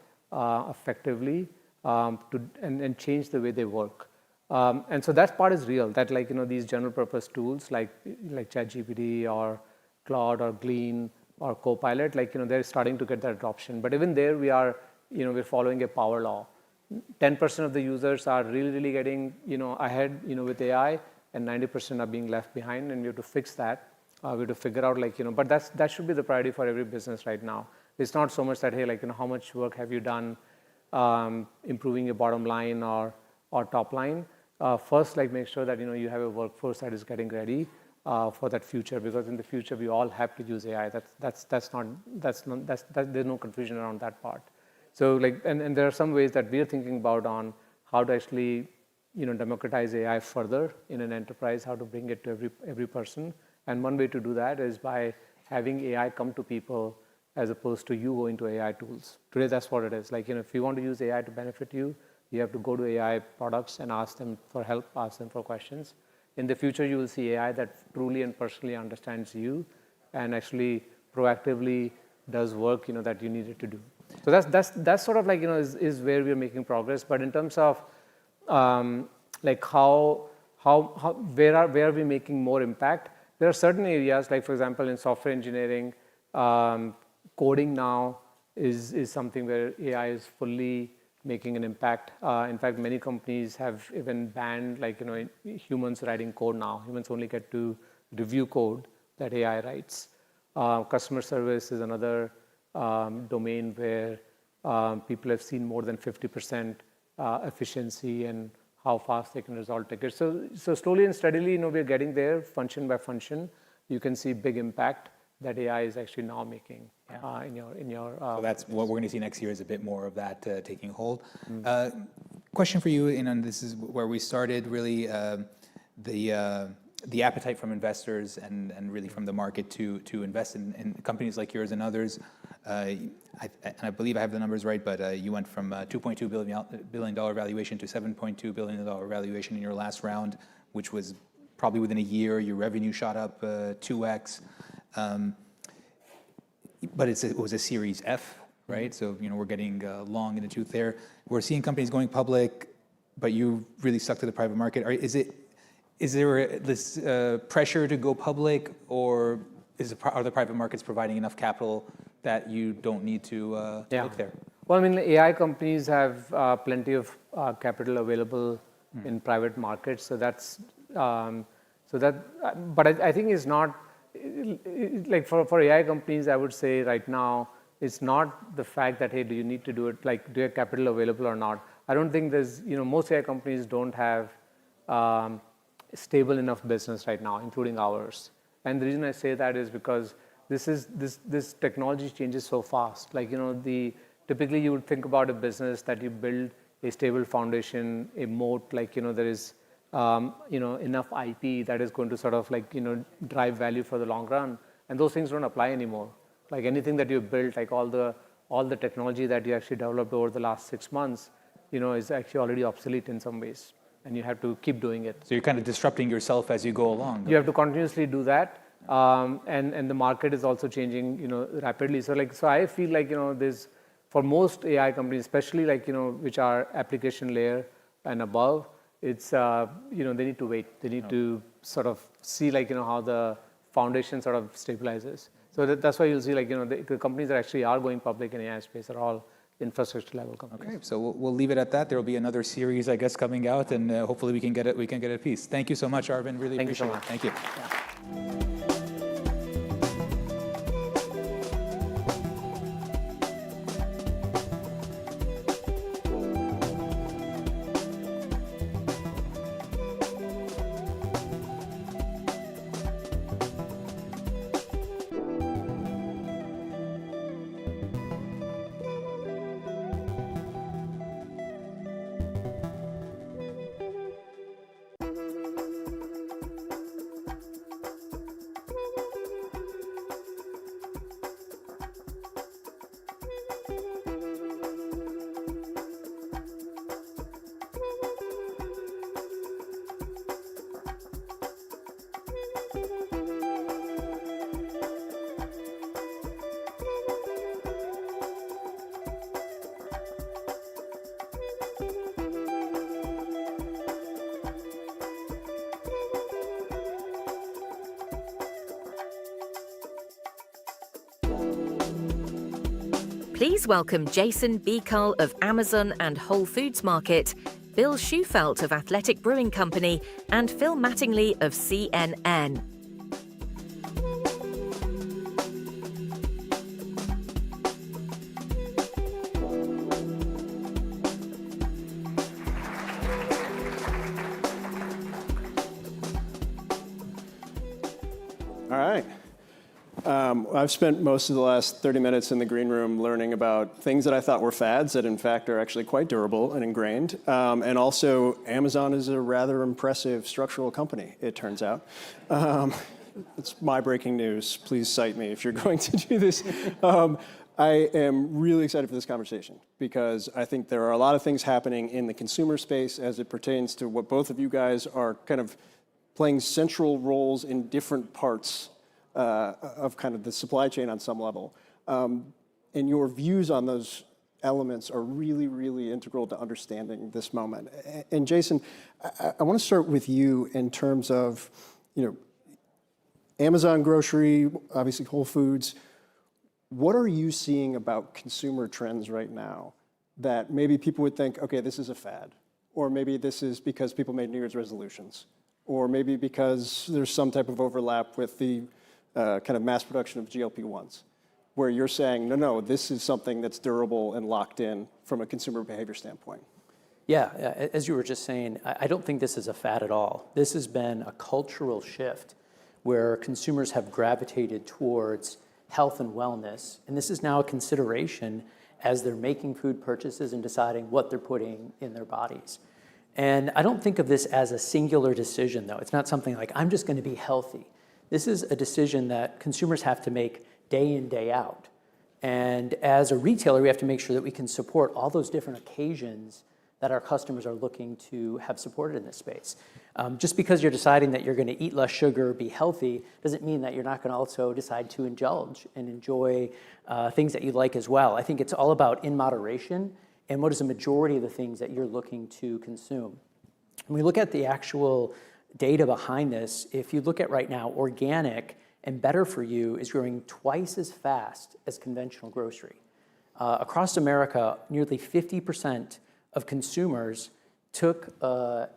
effectively and change the way they work. And so that part is real, that like, these general purpose tools like ChatGPT or Claude or Glean or Copilot, like, they're starting to get that adoption. But even there we are, we're following a power law. 10% of the users are really, really getting, ahead, with AI, and 90% are being left behind, and we have to fix that. We have to figure out, like, but that should be the priority for every business right now. It's not so much that, hey, like, how much work have you done improving your bottom line or top line. First, like, make sure that, you have a workforce that is getting ready for that future, because in the future we all have to use AI. There's no confusion around that part. So, like, and there are some ways that we are thinking about on how to actually, democratize AI further in an enterprise, how to bring it to every person. And one way to do that is by having AI come to people as opposed to you going to AI tools. Today, that's what it is. Like, if you want to use AI to benefit you, you have to go to AI products and ask them for help, ask them for questions. In the future, you will see AI that truly and personally understands you and actually proactively does work, that you needed to do. So that's sort of like, is where we're making progress. But in terms of like where are we making more impact? There are certain areas, like for example, in software engineering, coding now is something where AI is fully making an impact. In fact, many companies have even banned, like, humans writing code now. Humans only get to review code that AI writes. Customer service is another domain where people have seen more than 50% efficiency and how fast they can resolve tickets. So slowly and steadily, we're getting there, function by function. You can see big impact that AI is actually now making in your. So that's what we're going to see next year, is a bit more of that taking hold. Question for you, and this is where we started really, the appetite from investors and really from the market to invest in companies like yours and others. I believe I have the numbers right, but you went from $2.2 billion valuation to $7.2 billion valuation in your last round, which was probably within a year. Your revenue shot up 2x. But it was a Series F, right? So, we're getting long in the tooth there. We're seeing companies going public, but you really stuck to the private market. Is there this pressure to go public, or are the private markets providing enough capital that you don't need to look there? Well, I mean, AI companies have plenty of capital available in private markets. So that's but I think it's not like for AI companies. I would say right now it's not the fact that, hey, do you need to do it? Like, do you have capital available or not? I don't think there's most AI companies don't have stable enough business right now, including ours. And the reason I say that is because this technology changes so fast. Like, typically you would think about a business that you build a stable foundation, a moat, like, there is, enough IP that is going to sort of like, drive value for the long run. And those things don't apply anymore. Like anything that you built, like all the technology that you actually developed over the last 6 months, is actually already obsolete in some ways. And you have to keep doing it. So you're kind of disrupting yourself as you go along. You have to continuously do that. And the market is also changing, rapidly. So I feel like, there's, for most AI companies, especially like, which are application layer and above, it's, they need to wait. They need to sort of see like, how the foundation sort of stabilizes. So that's why you'll see like, the companies that actually are going public in AI space are all infrastructure level companies. Okay, so we'll leave it at that. There will be another series, I guess, coming out, and hopefully we can get it a piece. Thank you so much, Arvind. Really appreciate it. Thank you. Yeah. Please welcome Jason Beekal of Amazon and Whole Foods Market, Bill Schufelt of Athletic Brewing Company, and Phil Mattingly of CNN. All right. I've spent most of the last 30 minutes in the green room learning about things that I thought were fads that in fact are actually quite durable and ingrained. And also, Amazon is a rather impressive structural company, it turns out. It's my breaking news. Please cite me if you're going to do this. I am really excited for this conversation because I think there are a lot of things happening in the consumer space as it pertains to what both of you guys are kind of playing central roles in different parts of kind of the supply chain on some level. And your views on those elements are really, really integral to understanding this moment. And Jason, I want to start with you in terms of, Amazon grocery, obviously Whole Foods. What are you seeing about consumer trends right now that maybe people would think, okay, this is a fad, or maybe this is because people made New Year's resolutions, or maybe because there's some type of overlap with the kind of mass production of GLP-1s, where you're saying, no, this is something that's durable and locked in from a consumer behavior standpoint? Yeah, as you were just saying, I don't think this is a fad at all. This has been a cultural shift where consumers have gravitated towards health and wellness, and this is now a consideration as they're making food purchases and deciding what they're putting in their bodies. And I don't think of this as a singular decision, though. It's not something like, I'm just going to be healthy. This is a decision that consumers have to make day in, day out. And as a retailer, we have to make sure that we can support all those different occasions that our customers are looking to have supported in this space. Just because you're deciding that you're going to eat less sugar or be healthy doesn't mean that you're not going to also decide to indulge and enjoy things that you like as well. I think it's all about in moderation and what is the majority of the things that you're looking to consume. When we look at the actual data behind this, if you look at right now, organic and better for you is growing twice as fast as conventional grocery. Across America, nearly 50% of consumers took a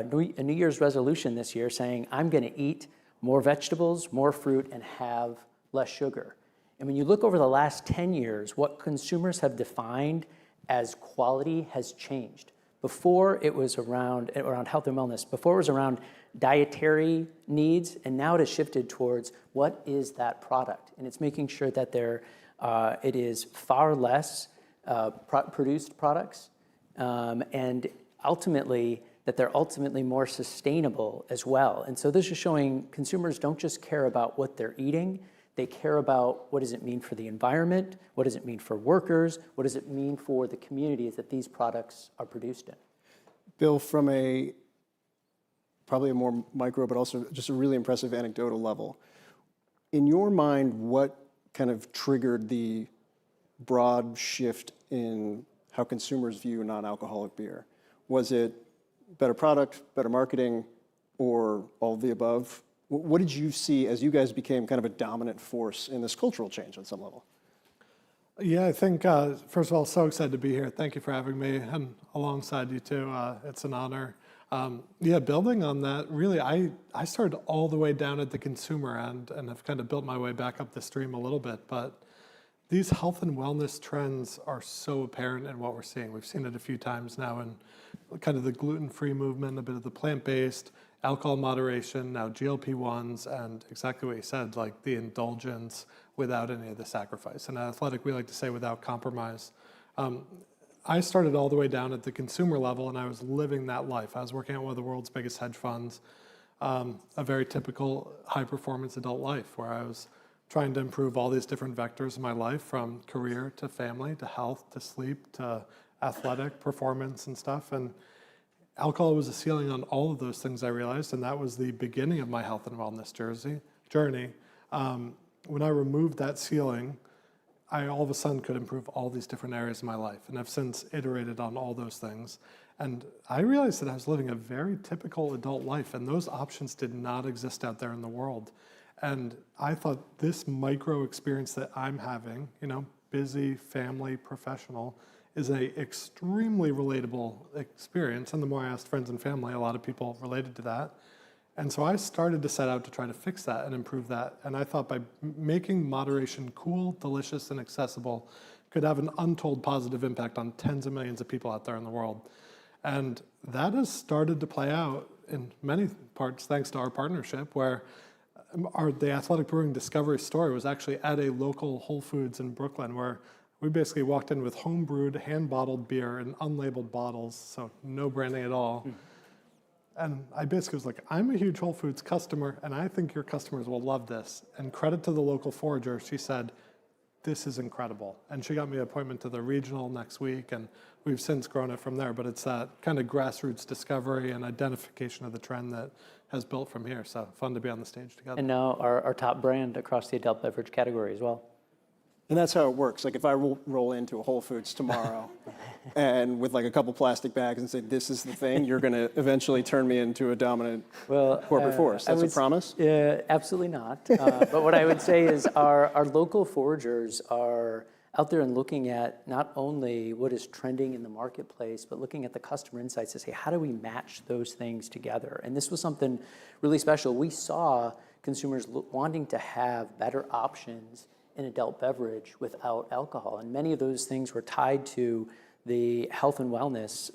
New Year's resolution this year saying, I'm going to eat more vegetables, more fruit, and have less sugar. And when you look over the last 10 years, what consumers have defined as quality has changed. Before it was around health and wellness. Before it was around dietary needs, and now it has shifted towards what is that product, and it's making sure that it is far less produced products, and ultimately that they're ultimately more sustainable as well. And so this is showing consumers don't just care about what they're eating, they care about what does it mean for the environment, what does it mean for workers, what does it mean for the communities that these products are produced in. Bill, from probably a more micro, but also just a really impressive anecdotal level, in your mind, what kind of triggered the broad shift in how consumers view non-alcoholic beer? Was it better product, better marketing, or all of the above? What did you see as you guys became kind of a dominant force in this cultural change on some level? Yeah, I think, first of all, so excited to be here. Thank you for having me, and alongside you too. It's an honor. Yeah, building on that, really, I started all the way down at the consumer end and have kind of built my way back up the stream a little bit. But these health and wellness trends are so apparent in what we're seeing. We've seen it a few times now in kind of the gluten-free movement, a bit of the plant-based, alcohol moderation, now GLP-1s, and exactly what you said, like the indulgence without any of the sacrifice. And at Athletic, we like to say without compromise. I started all the way down at the consumer level, and I was living that life. I was working at one of the world's biggest hedge funds, a very typical high-performance adult life where I was trying to improve all these different vectors of my life, from career to family to health to sleep to athletic performance and stuff. And alcohol was a ceiling on all of those things, I realized, and that was the beginning of my health and wellness journey. When I removed that ceiling, I all of a sudden could improve all these different areas of my life, and I've since iterated on all those things. And I realized that I was living a very typical adult life, and those options did not exist out there in the world. And I thought this micro experience that I'm having, busy, family, professional, is a extremely relatable experience. And the more I asked friends and family, a lot of people related to that. And so I started to set out to try to fix that and improve that. And I thought by making moderation cool, delicious, and accessible could have an untold positive impact on tens of millions of people out there in the world. And that has started to play out in many parts thanks to our partnership, where the Athletic Brewing Discovery story was actually at a local Whole Foods in Brooklyn, where we basically walked in with home-brewed, hand-bottled beer in unlabeled bottles, so no branding at all. And I basically was like, I'm a huge Whole Foods customer, and I think your customers will love this. And credit to the local forager, she said, this is incredible. And she got me an appointment to the regional next week, and we've since grown it from there. But it's that kind of grassroots discovery and identification of the trend that has built from here. So fun to be on the stage together. And now our top brand across the adult beverage category as well. And that's how it works. Like if I roll into a Whole Foods tomorrow and with like a couple plastic bags and say, this is the thing, you're going to eventually turn me into a dominant corporate force. That's a promise? Absolutely not. But what I would say is our local foragers are out there and looking at not only what is trending in the marketplace, but looking at the customer insights to say, how do we match those things together? And this was something really special. We saw consumers wanting to have better options in adult beverage without alcohol. And many of those things were tied to the health and wellness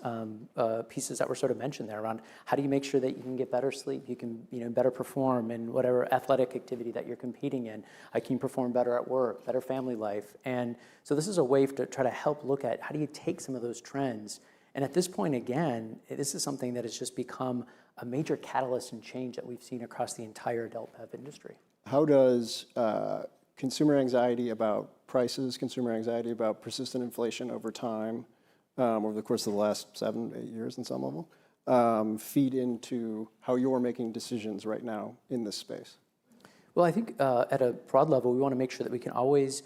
pieces that were sort of mentioned there around how do you make sure that you can get better sleep, you can better perform in whatever athletic activity that you're competing in, I can perform better at work, better family life. And so this is a way to try to help look at how do you take some of those trends. And at this point, again, this is something that has just become a major catalyst and change that we've seen across the entire adult bev industry. How does consumer anxiety about prices, consumer anxiety about persistent inflation over time, over the course of the last 7-8 years in some level, feed into how you're making decisions right now in this space? Well, I think at a broad level, we want to make sure that we can always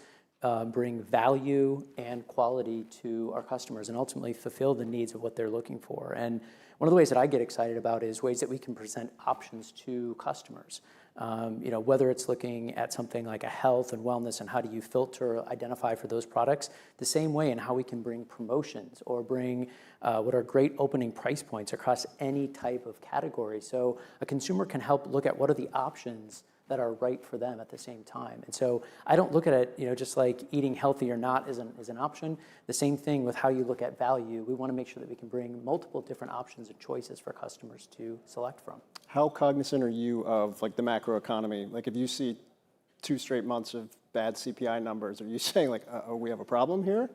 bring value and quality to our customers and ultimately fulfill the needs of what they're looking for. And one of the ways that I get excited about is ways that we can present options to customers. Whether it's looking at something like a health and wellness and how do you filter, identify for those products, the same way in how we can bring promotions or bring what are great opening price points across any type of category. So a consumer can help look at what are the options that are right for them at the same time. And so I don't look at it, just like eating healthy or not is an option. The same thing with how you look at value. We want to make sure that we can bring multiple different options and choices for customers to select from. How cognizant are you of like the macro economy? Like if you see 2 straight months of bad CPI numbers, are you saying like, oh, we have a problem here?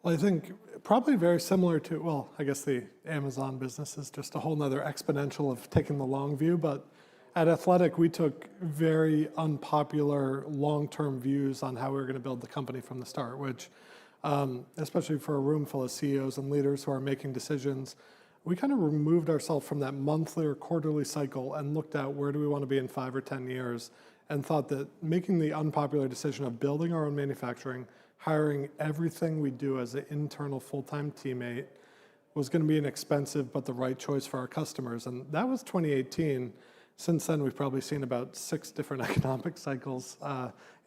Well, I think probably very similar to, well, I guess the Amazon business is just a whole nother exponential of taking the long view. But at Athletic, we took very unpopular long-term views on how we were going to build the company from the start, which, especially for a room full of CEOs and leaders who are making decisions, we kind of removed ourselves from that monthly or quarterly cycle and looked at where do we want to be in 5 or 10 years, and thought that making the unpopular decision of building our own manufacturing, hiring everything we do as an internal full-time teammate was going to be an expensive but the right choice for our customers. And that was 2018. Since then, we've probably seen about 6 different economic cycles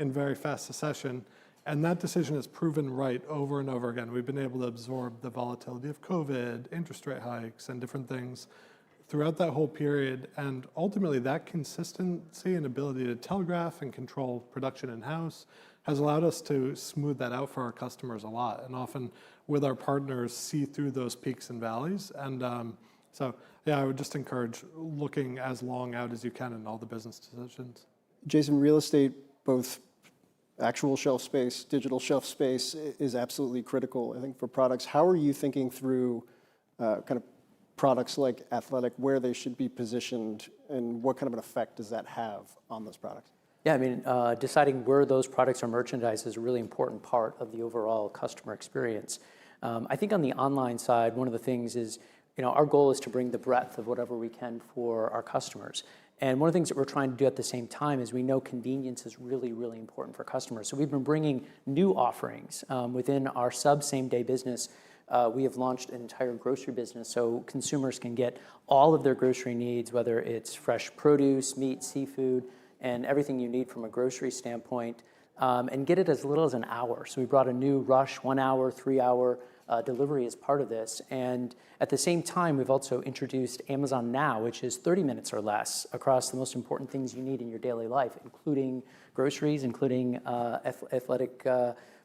in very fast succession. And that decision has proven right over and over again. We've been able to absorb the volatility of COVID, interest rate hikes, and different things throughout that whole period. And ultimately, that consistency and ability to telegraph and control production in-house has allowed us to smooth that out for our customers a lot. And often with our partners, see through those peaks and valleys. And so, yeah, I would just encourage looking as long out as you can in all the business decisions. Jason, real estate, both actual shelf space, digital shelf space is absolutely critical, I think, for products. How are you thinking through kind of products like Athletic, where they should be positioned, and what kind of an effect does that have on those products? Yeah, I mean, deciding where those products are merchandised is a really important part of the overall customer experience. I think on the online side, one of the things is, our goal is to bring the breadth of whatever we can for our customers. And one of the things that we're trying to do at the same time is we know convenience is really, really important for customers. So we've been bringing new offerings within our same-day business. We have launched an entire grocery business so consumers can get all of their grocery needs, whether it's fresh produce, meat, seafood, and everything you need from a grocery standpoint, and get it as little as an hour. So we brought a new Rush 1 hour, 3 hour delivery as part of this. And at the same time, we've also introduced Amazon Now, which is 30 minutes or less across the most important things you need in your daily life, including groceries, including Athletic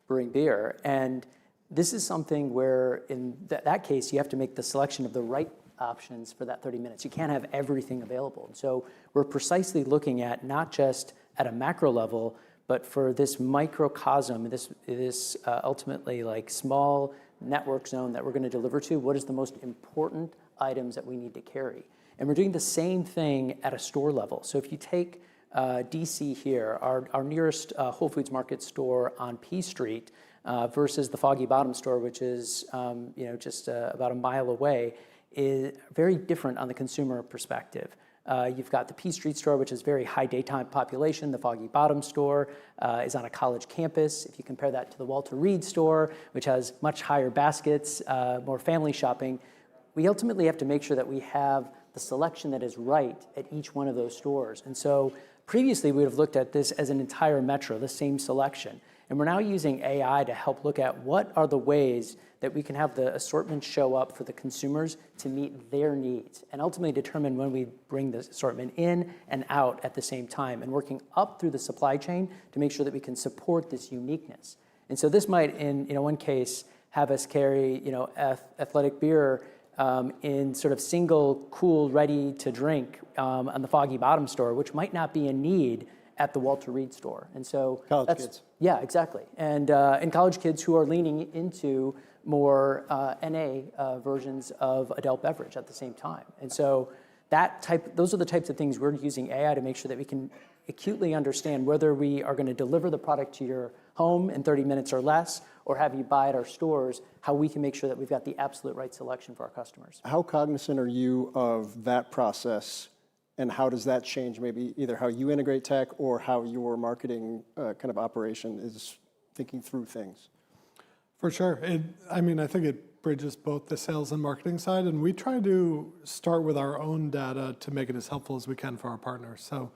brewing beer. And this is something where in that case, you have to make the selection of the right options for that 30 minutes. You can't have everything available. And so we're precisely looking at not just at a macro level, but for this microcosm, this ultimately like small network zone that we're going to deliver to, what is the most important items that we need to carry? And we're doing the same thing at a store level. So if you take DC here, our nearest Whole Foods Market store on P Street versus the Foggy Bottom store, which is just about a mile away, is very different on the consumer perspective. You've got the P Street store, which is very high daytime population. The Foggy Bottom store is on a college campus. If you compare that to the Walter Reed store, which has much higher baskets, more family shopping, we ultimately have to make sure that we have the selection that is right at each one of those stores. And so previously, we would have looked at this as an entire metro, the same selection. And we're now using AI to help look at what are the ways that we can have the assortment show up for the consumers to meet their needs, and ultimately determine when we bring the assortment in and out at the same time, and working up through the supply chain to make sure that we can support this uniqueness. And so this might, in one case, have us carry Athletic beer in sort of single, cool, ready to drink on the Foggy Bottom store, which might not be a need at the Walter Reed store. And so college kids. Yeah, exactly. And college kids who are leaning into more NA versions of adult beverage at the same time. And so those are the types of things we're using AI to make sure that we can acutely understand whether we are going to deliver the product to your home in 30 minutes or less, or have you buy at our stores, how we can make sure that we've got the absolute right selection for our customers. How cognizant are you of that process, and how does that change maybe either how you integrate tech or how your marketing kind of operation is thinking through things? For sure. I think it bridges both the sales and marketing side, and we try to start with our own data to make it as helpful as we can for our partners. So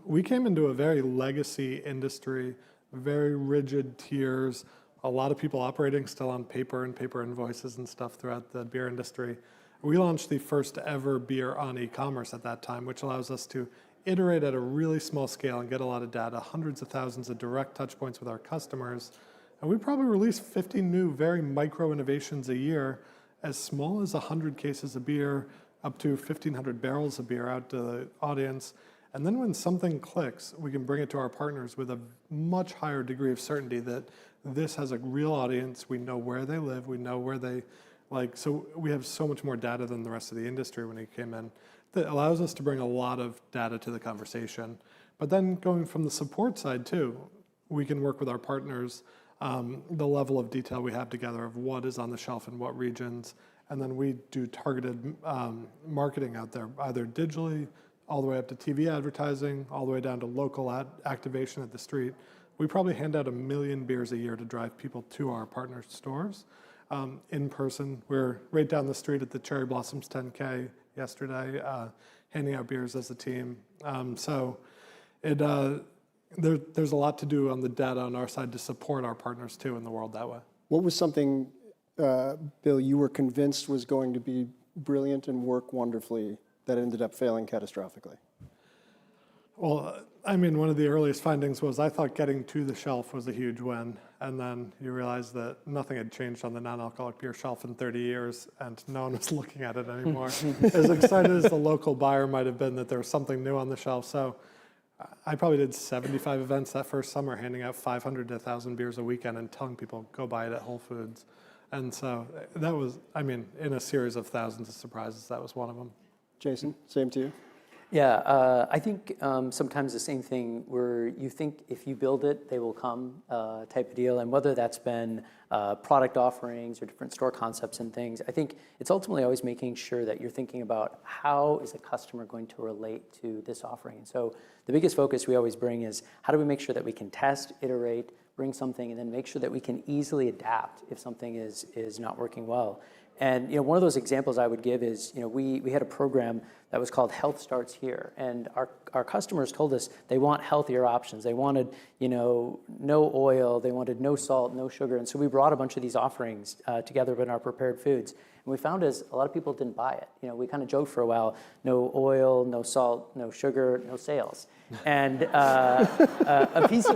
we came into a very legacy industry, very rigid tiers, a lot of people operating still on paper and paper invoices and stuff throughout the beer industry. We launched the first ever beer on e-commerce at that time, which allows us to iterate at a really small scale and get a lot of data, hundreds of thousands of direct touch points with our customers. And we probably release 50 new, very micro innovations a year, as small as 100 cases of beer, up to 1,500 barrels of beer out to the audience. And then when something clicks, we can bring it to our partners with a much higher degree of certainty that this has a real audience. We know where they live. We know where they like. So we have so much more data than the rest of the industry when it came in. That allows us to bring a lot of data to the conversation. But then going from the support side too, we can work with our partners, the level of detail we have together of what is on the shelf in what regions. And then we do targeted marketing out there, either digitally, all the way up to TV advertising, all the way down to local activation at the street. We probably hand out 1 million beers a year to drive people to our partner stores in person. We're right down the street at the Cherry Blossoms 10K yesterday, handing out beers as a team. So there's a lot to do on the data on our side to support our partners too in the world that way. What was something, Bill, you were convinced was going to be brilliant and work wonderfully that ended up failing catastrophically? Well, I mean, one of the earliest findings was I thought getting to the shelf was a huge win. And then you realize that nothing had changed on the non-alcoholic beer shelf in 30 years, and no one was looking at it anymore. As excited as the local buyer might have been that there was something new on the shelf. So I probably did 75 events that first summer, handing out 500 to 1,000 beers a weekend and telling people, go buy it at Whole Foods. And so that was, I mean, in a series of thousands of surprises, that was one of them. Jason, same to you? Yeah, I think sometimes the same thing where you think if you build it, they will come type of deal. And whether that's been product offerings or different store concepts and things, I think it's ultimately always making sure that you're thinking about how is a customer going to relate to this offering. And so the biggest focus we always bring is how do we make sure that we can test, iterate, bring something, and then make sure that we can easily adapt if something is not working well. And one of those examples I would give is we had a program that was called Health Starts Here, and our customers told us they want healthier options. They wanted no oil, they wanted no salt, no sugar, and so we brought a bunch of these offerings together in our prepared foods. And we found is a lot of people didn't buy it. We kind of joked for a while: no oil, no salt, no sugar, no sales. And a piece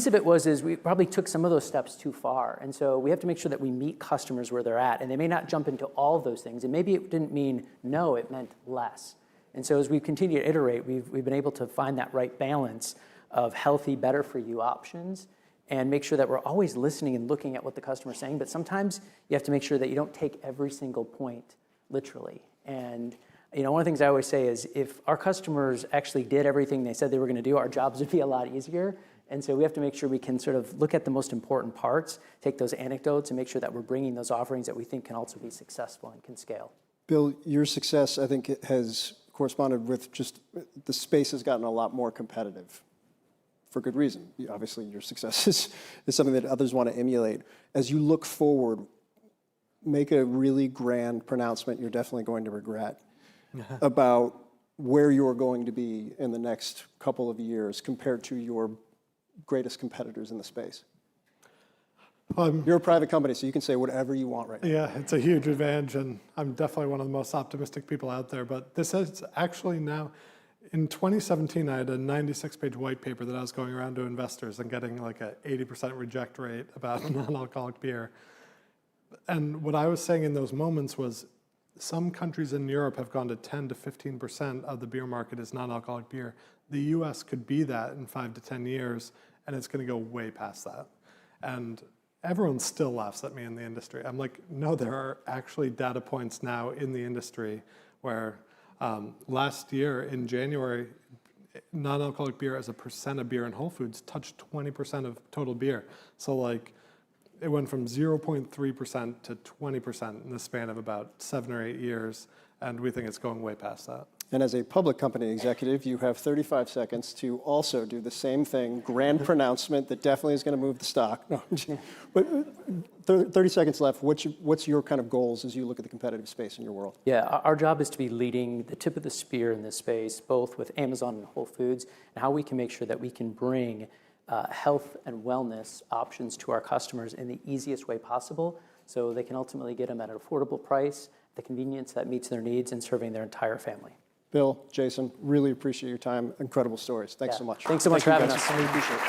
of it was we probably took some of those steps too far. And so we have to make sure that we meet customers where they're at. And they may not jump into all of those things. And maybe it didn't mean no, it meant less. And so as we continue to iterate, we've been able to find that right balance of healthy, better for you options and make sure that we're always listening and looking at what the customer's saying. But sometimes you have to make sure that you don't take every single point literally. And one of the things I always say is if our customers actually did everything they said they were going to do, our jobs would be a lot easier. And so we have to make sure we can sort of look at the most important parts, take those anecdotes, and make sure that we're bringing those offerings that we think can also be successful and can scale. Bill, your success, I think, has corresponded with just the space has gotten a lot more competitive for good reason. Obviously, your success is something that others want to emulate. As you look forward, make a really grand pronouncement you're definitely going to regret about where you're going to be in the next couple of years compared to your greatest competitors in the space. You're a private company, so you can say whatever you want right now. Yeah, it's a huge advantage, and I'm definitely one of the most optimistic people out there. But this is actually now, in 2017, I had a 96-page white paper that I was going around to investors and getting like a 80% reject rate about non-alcoholic beer. And what I was saying in those moments was some countries in Europe have gone to 10 to 15% of the beer market is non-alcoholic beer. The US could be that in 5 to 10 years, and it's going to go way past that. And everyone still laughs at me in the industry. I'm like, no, there are actually data points now in the industry where last year in January, non-alcoholic beer as a percent of beer in Whole Foods touched 20% of total beer. So like it went from 0.3% to 20% in the span of about 7 or 8 years, and we think it's going way past that. And as a public company executive, you have 35 seconds to also do the same thing, grand pronouncement that definitely is going to move the stock. No, but 30 seconds left. What's your kind of goals as you look at the competitive space in your world? Yeah, our job is to be leading the tip of the spear in this space, both with Amazon and Whole Foods, and how we can make sure that we can bring health and wellness options to our customers in the easiest way possible so they can ultimately get them at an affordable price, the convenience that meets their needs, and serving their entire family. Bill, Jason, really appreciate your time. Incredible stories. Thanks so much. Thanks so much for having you us. guys. We appreciate it.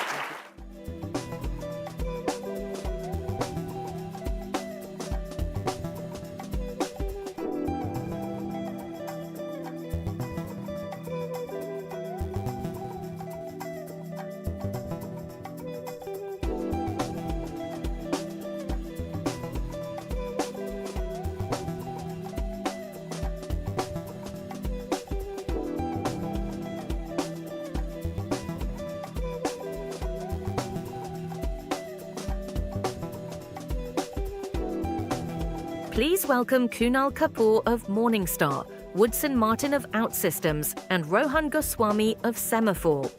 Please welcome Kunal Kapoor of Morningstar, Woodson Martin of OutSystems, and Rohan Goswami of Semafor.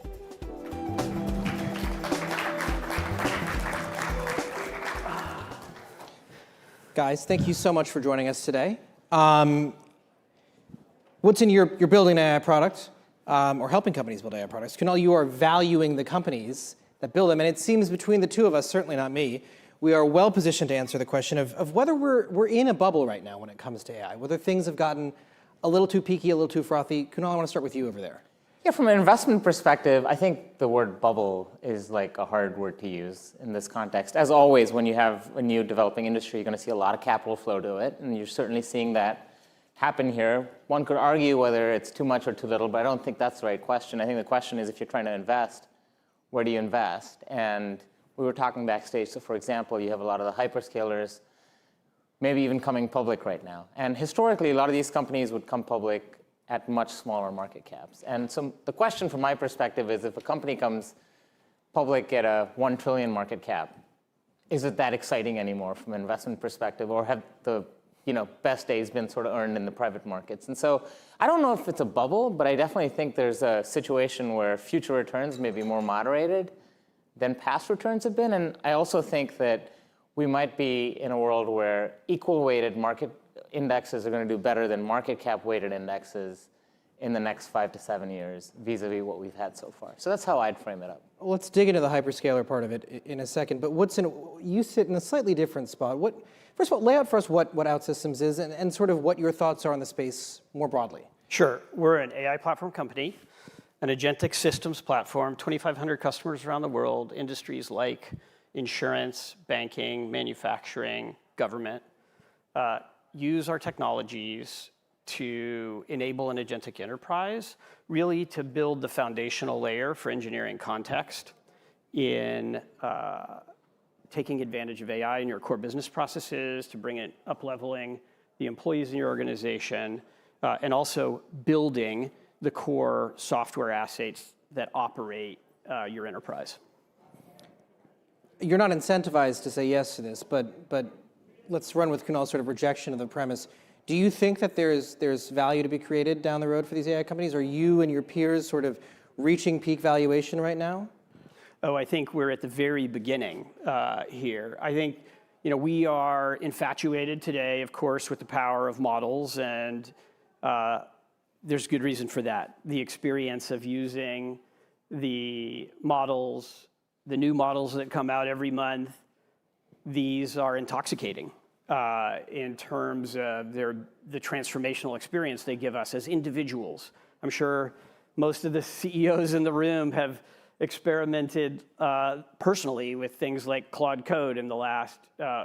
Guys, thank you so much for joining us today. Woodson, you're building an AI product, or helping companies build AI products. Kunal, you are valuing the companies that build them, and it seems between the two of us, certainly not me, we are well positioned to answer the question of whether we're in a bubble right now when it comes to AI, whether things have gotten a little too peaky, a little too frothy. Kunal, I want to start with you over there. Yeah, from an investment perspective, I think the word bubble is like a hard word to use in this context. As always, when you have a new developing industry, you're going to see a lot of capital flow to it, and you're certainly seeing that happen here. One could argue whether it's too much or too little, but I don't think that's the right question. I think the question is, if you're trying to invest, where do you invest? And we were talking backstage, so for example, you have a lot of the hyperscalers maybe even coming public right now. And historically, a lot of these companies would come public at much smaller market caps. And so the question from my perspective is, if a company comes public at a 1 trillion market cap, is it that exciting anymore from an investment perspective, or have the best days been sort of earned in the private markets? And so I don't know if it's a bubble, but I definitely think there's a situation where future returns may be more moderated than past returns have been. And I also think that we might be in a world where equal weighted market indexes are going to do better than market cap weighted indexes in the next 5 to 7 years vis-a-vis what we've had so far. So that's how I'd frame it up. Let's dig into the hyperscaler part of it in a second. But Woodson, you sit in a slightly different spot. First of all, lay out for us what OutSystems is and sort of what your thoughts are on the space more broadly. Sure. We're an AI platform company, an agentic systems platform, 2,500 customers around the world, industries like insurance, banking, manufacturing, government, use our technologies to enable an agentic enterprise, really to build the foundational layer for engineering context in taking advantage of AI in your core business processes, to bring it up-leveling the employees in your organization, and also building the core software assets that operate your enterprise. You're not incentivized to say yes to this, but let's run with Kunal's sort of rejection of the premise. Do you think that there's value to be created down the road for these AI companies? Are you and your peers sort of reaching peak valuation right now? Oh, I think we're at the very beginning here. I think we are infatuated today, of course, with the power of models, and there's good reason for that. The experience of using the models, the new models that come out every month, these are intoxicating in terms of the transformational experience they give us as individuals. I'm sure most of the CEOs in the room have experimented personally with things like Claude Code in the last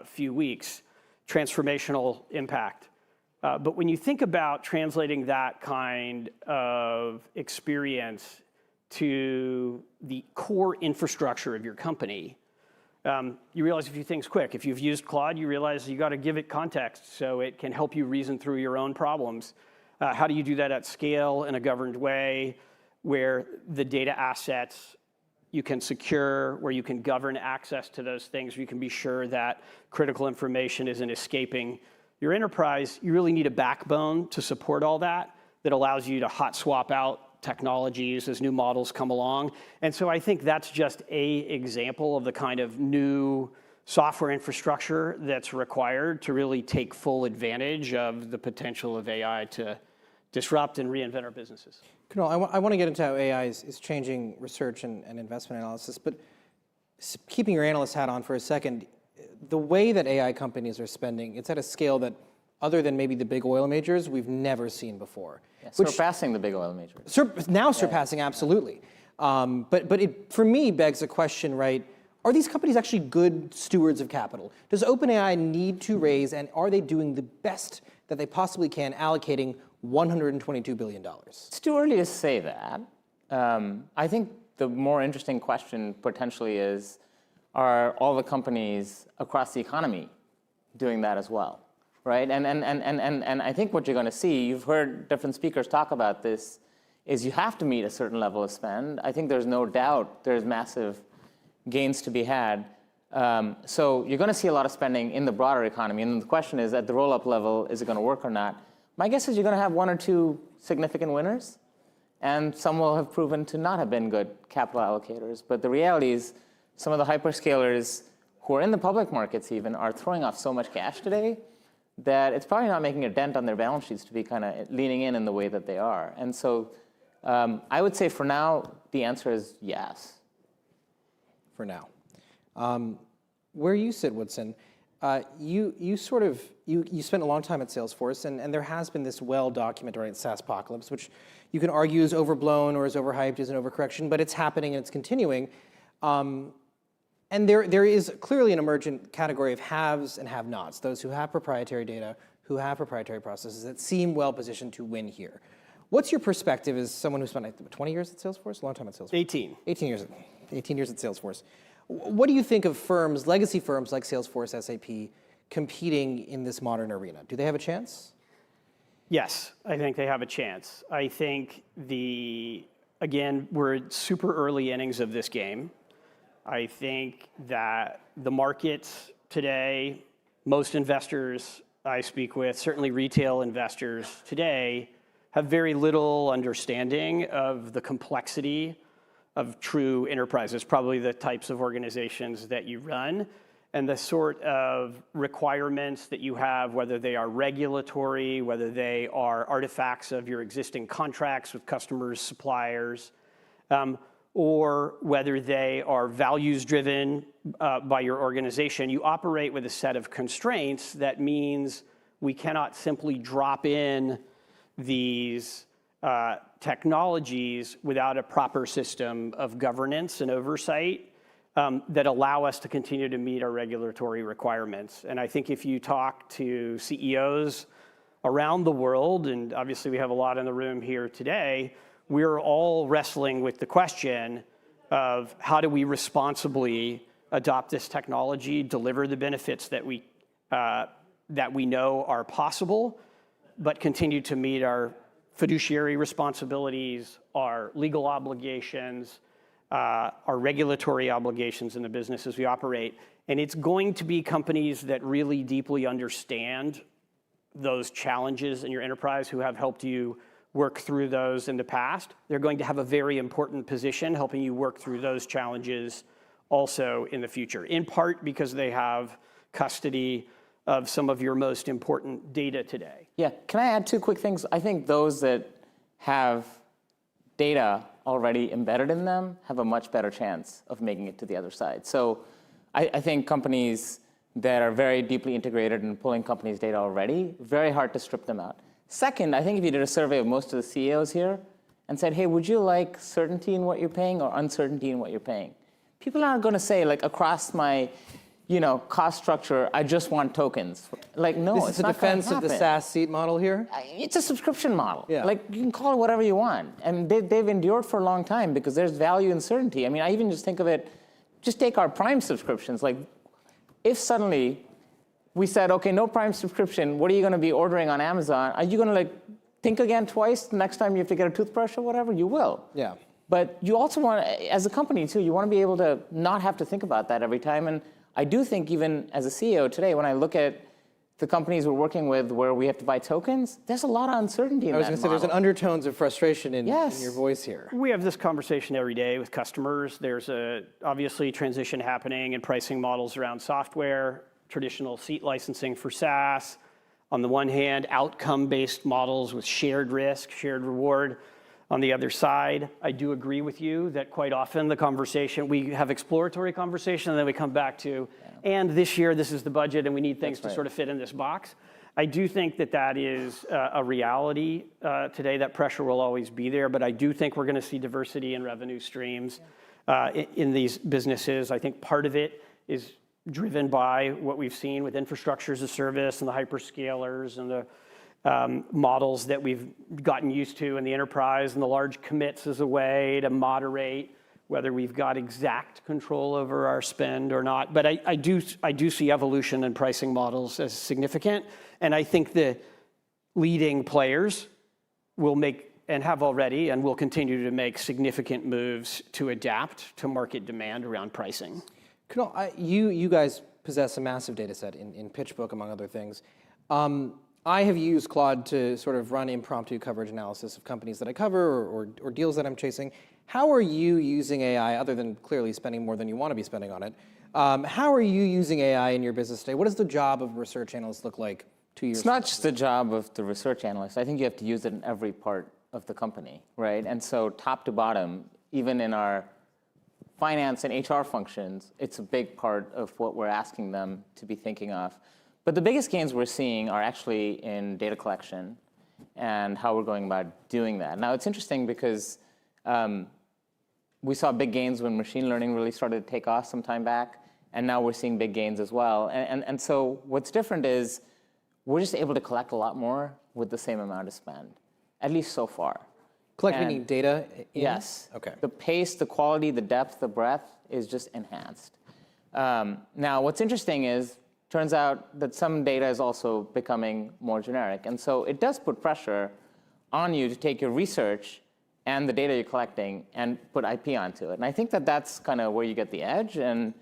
few weeks, transformational impact. But when you think about translating that kind of experience to the core infrastructure of your company, you realize a few things quick. If you've used Claude, you realize you got to give it context so it can help you reason through your own problems. How do you do that at scale in a governed way where the data assets you can secure, where you can govern access to those things, where you can be sure that critical information isn't escaping your enterprise? You really need a backbone to support all that allows you to hot swap out technologies as new models come along. And so I think that's just an example of the kind of new software infrastructure that's required to really take full advantage of the potential of AI to disrupt and reinvent our businesses. Kunal, I want to get into how AI is changing research and investment analysis, but keeping your analyst hat on for a second, the way that AI companies are spending, it's at a scale that other than maybe the big oil majors, we've never seen before. Yeah, surpassing the big oil majors. Surpassing, absolutely. But it, for me, begs a question, right? Are these companies actually good stewards of capital? Does OpenAI need to raise, and are they doing the best that they possibly can, allocating $122 billion? It's too early to say that. I think the more interesting question potentially is, are all the companies across the economy doing that as well, right? And I think what you're going to see, you've heard different speakers talk about this, is you have to meet a certain level of spend. I think there's no doubt there's massive gains to be had. So you're going to see a lot of spending in the broader economy. And the question is, at the roll-up level, is it going to work or not? My guess is you're going to have one or two significant winners, and some will have proven to not have been good capital allocators. But the reality is, some of the hyperscalers who are in the public markets even are throwing off so much cash today that it's probably not making a dent on their balance sheets to be kind of leaning in the way that they are. And so I would say for now, the answer is yes. For now. Where you sit, Woodson, you spent a long time at Salesforce, and there has been this well-documented, right, SaaSpocalypse, which you can argue is overblown or is overhyped, is an overcorrection, but it's happening and it's continuing. And there is clearly an emergent category of haves and have-nots, those who have proprietary data, who have proprietary processes that seem well-positioned to win here. What's your perspective as someone who spent 20 years at Salesforce? A long time at Salesforce. 18. 18 years at Salesforce. What do you think of firms, legacy firms like Salesforce, SAP, competing in this modern arena? Do they have a chance? Yes, I think they have a chance. I think again, we're at super early innings of this game. I think that the markets today, most investors I speak with, certainly retail investors today, have very little understanding of the complexity of true enterprises, probably the types of organizations that you run, and the sort of requirements that you have, whether they are regulatory, whether they are artifacts of your existing contracts with customers, suppliers, or whether they are values-driven by your organization. You operate with a set of constraints that means we cannot simply drop in these technologies without a proper system of governance and oversight that allow us to continue to meet our regulatory requirements. And I think if you talk to CEOs around the world, and obviously we have a lot in the room here today, we're all wrestling with the question of how do we responsibly adopt this technology, deliver the benefits that we know are possible, but continue to meet our fiduciary responsibilities, our legal obligations, our regulatory obligations in the businesses we operate. And it's going to be companies that really deeply understand those challenges in your enterprise, who have helped you work through those in the past. They're going to have a very important position helping you work through those challenges also in the future, in part because they have custody of some of your most important data today. Yeah, can I add two quick things? I think those that have data already embedded in them have a much better chance of making it to the other side. So I think companies that are very deeply integrated and pulling companies' data already, very hard to strip them out. Second, I think if you did a survey of most of the CEOs here and said, hey, would you like certainty in what you're paying or uncertainty in what you're paying? People aren't going to say, like, across my cost structure, I just want tokens. Like, no, this is a defense of the SaaS seat model here? It's a subscription model. Yeah. Like, you can call it whatever you want. And they've endured for a long time because there's value in certainty. I mean, I even just think of it, just take our Prime subscriptions. Like, if suddenly we said, okay, no Prime subscription, what are you going to be ordering on Amazon? Are you going to think again twice the next time you have to get a toothbrush or whatever? You will. Yeah. But you also want, as a company too, you want to be able to not have to think about that every time. And I do think even as a CEO today, when I look at the companies we're working with where we have to buy tokens, there's a lot of uncertainty in that I was going to say, there's an undertones of frustration in your voice here. We have this conversation every day with customers. There's obviously transition happening in pricing models around software, traditional seat licensing for SaaS. On the one hand, outcome-based models with shared risk, shared reward. On the other side, I do agree with you that quite often the conversation, we have exploratory conversation, and then we come back to, and this year this is the budget, and we need things to sort of fit in this box. I do think that that is a reality today. That pressure will always be there, but I do think we're going to see diversity in revenue streams in these businesses. I think part of it is driven by what we've seen with infrastructure as a service and the hyperscalers and the models that we've gotten used to in the enterprise, and the large commits as a way to moderate whether we've got exact control over our spend or not. But I do see evolution in pricing models as significant, and I think the leading players will make, and have already, and will continue to make significant moves to adapt to market demand around pricing. Kunal, you guys possess a massive data set in PitchBook, among other things. I have used Claude to sort of run impromptu coverage analysis of companies that I cover or deals that I'm chasing. How are you using AI, other than clearly spending more than you want to be spending on it? How are you using AI in your business today? What does the job of a research analyst look like 2 years It's not just the job of the research analyst. I think you have to use it in every part of the company, right? And so top to bottom, even in our finance and HR functions, it's a big part of what we're asking them to be thinking of. But the biggest gains we're seeing are actually in data collection and how we're going about doing that. Now, it's interesting because we saw big gains when machine learning really started to take off some time back, and now we're seeing big gains as well. And so what's different is we're just able to collect a lot more with the same amount of spend, at least so far. Collecting data? Yes. Okay. The pace, the quality, the depth, the breadth is just enhanced. Now, what's interesting is, turns out that some data is also becoming more generic. And so it does put pressure on you to take your research and the data you're collecting and put IP onto it. And I think that that's kind of where you get the edge, and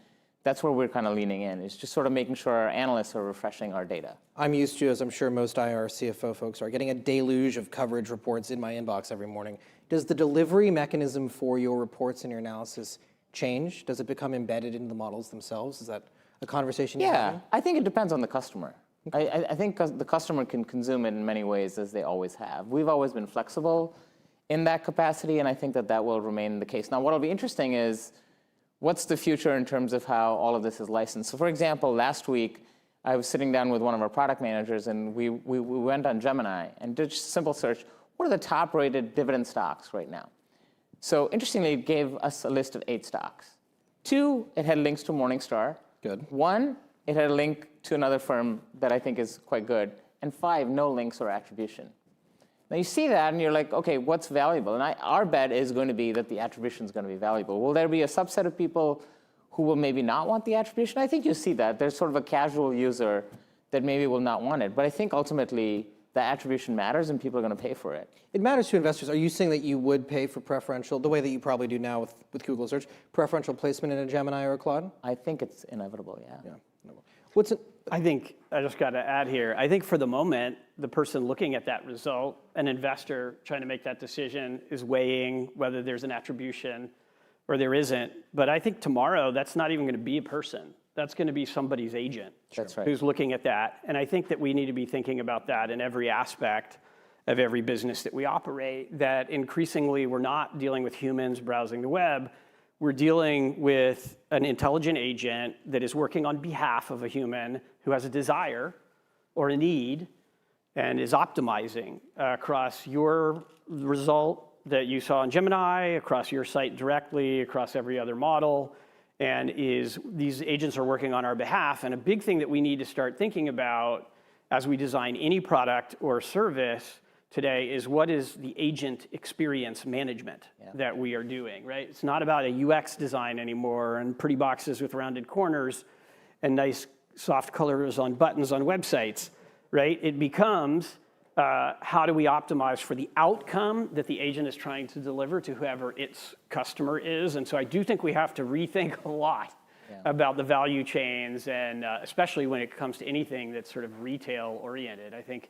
that's where we're kind of leaning in, is just sort of making sure our analysts are refreshing our data. I'm used to, as I'm sure most IR CFO folks are, getting a deluge of coverage reports in my inbox every morning. Does the delivery mechanism for your reports and your analysis change? Does it become embedded into the models themselves? Is that a conversation you're having? I think it depends on the customer. I think the customer can consume it in many ways, as they always have. We've always been flexible in that capacity, and I think that that will remain the case. Now, what'll be interesting is, what's the future in terms of how all of this is licensed? So for example, last week, I was sitting down with one of our product managers, and we went on Gemini and did just a simple search. What are the top-rated dividend stocks right now? So interestingly, it gave us a list of 8 stocks. 2, it had links to Morningstar. Good. 1, it had a link to another firm that I think is quite good. And 5, no links or attribution. Now you see that and you're like, okay, what's valuable? And our bet is going to be that the attribution is going to be valuable. Will there be a subset of people who will maybe not want the attribution? I think you see that. There's sort of a casual user that maybe will not want it. But I think ultimately the attribution matters and people are going to pay for it. It matters to investors. Are you saying that you would pay for preferential, the way that you probably do now with Google search, preferential placement in a Gemini or a Claude? I think it's inevitable, yeah. I think, I just got to add here, I think for the moment, the person looking at that result, an investor trying to make that decision, is weighing whether there's an attribution or there isn't. But I think tomorrow, that's not even going to be a person. That's going to be somebody's agent. That's right. Who's looking at that. And I think that we need to be thinking about that in every aspect of every business that we operate, that increasingly we're not dealing with humans browsing the web. We're dealing with an intelligent agent that is working on behalf of a human who has a desire or a need and is optimizing across your result that you saw in Gemini, across your site directly, across every other model. And these agents are working on our behalf. And a big thing that we need to start thinking about as we design any product or service today is, what is the agent experience management that we are doing, right? It's not about a UX design anymore and pretty boxes with rounded corners and nice soft colors on buttons on websites, right? It becomes, how do we optimize for the outcome that the agent is trying to deliver to whoever its customer is? And so I do think we have to rethink a lot about the value chains, and especially when it comes to anything that's sort of retail oriented. I think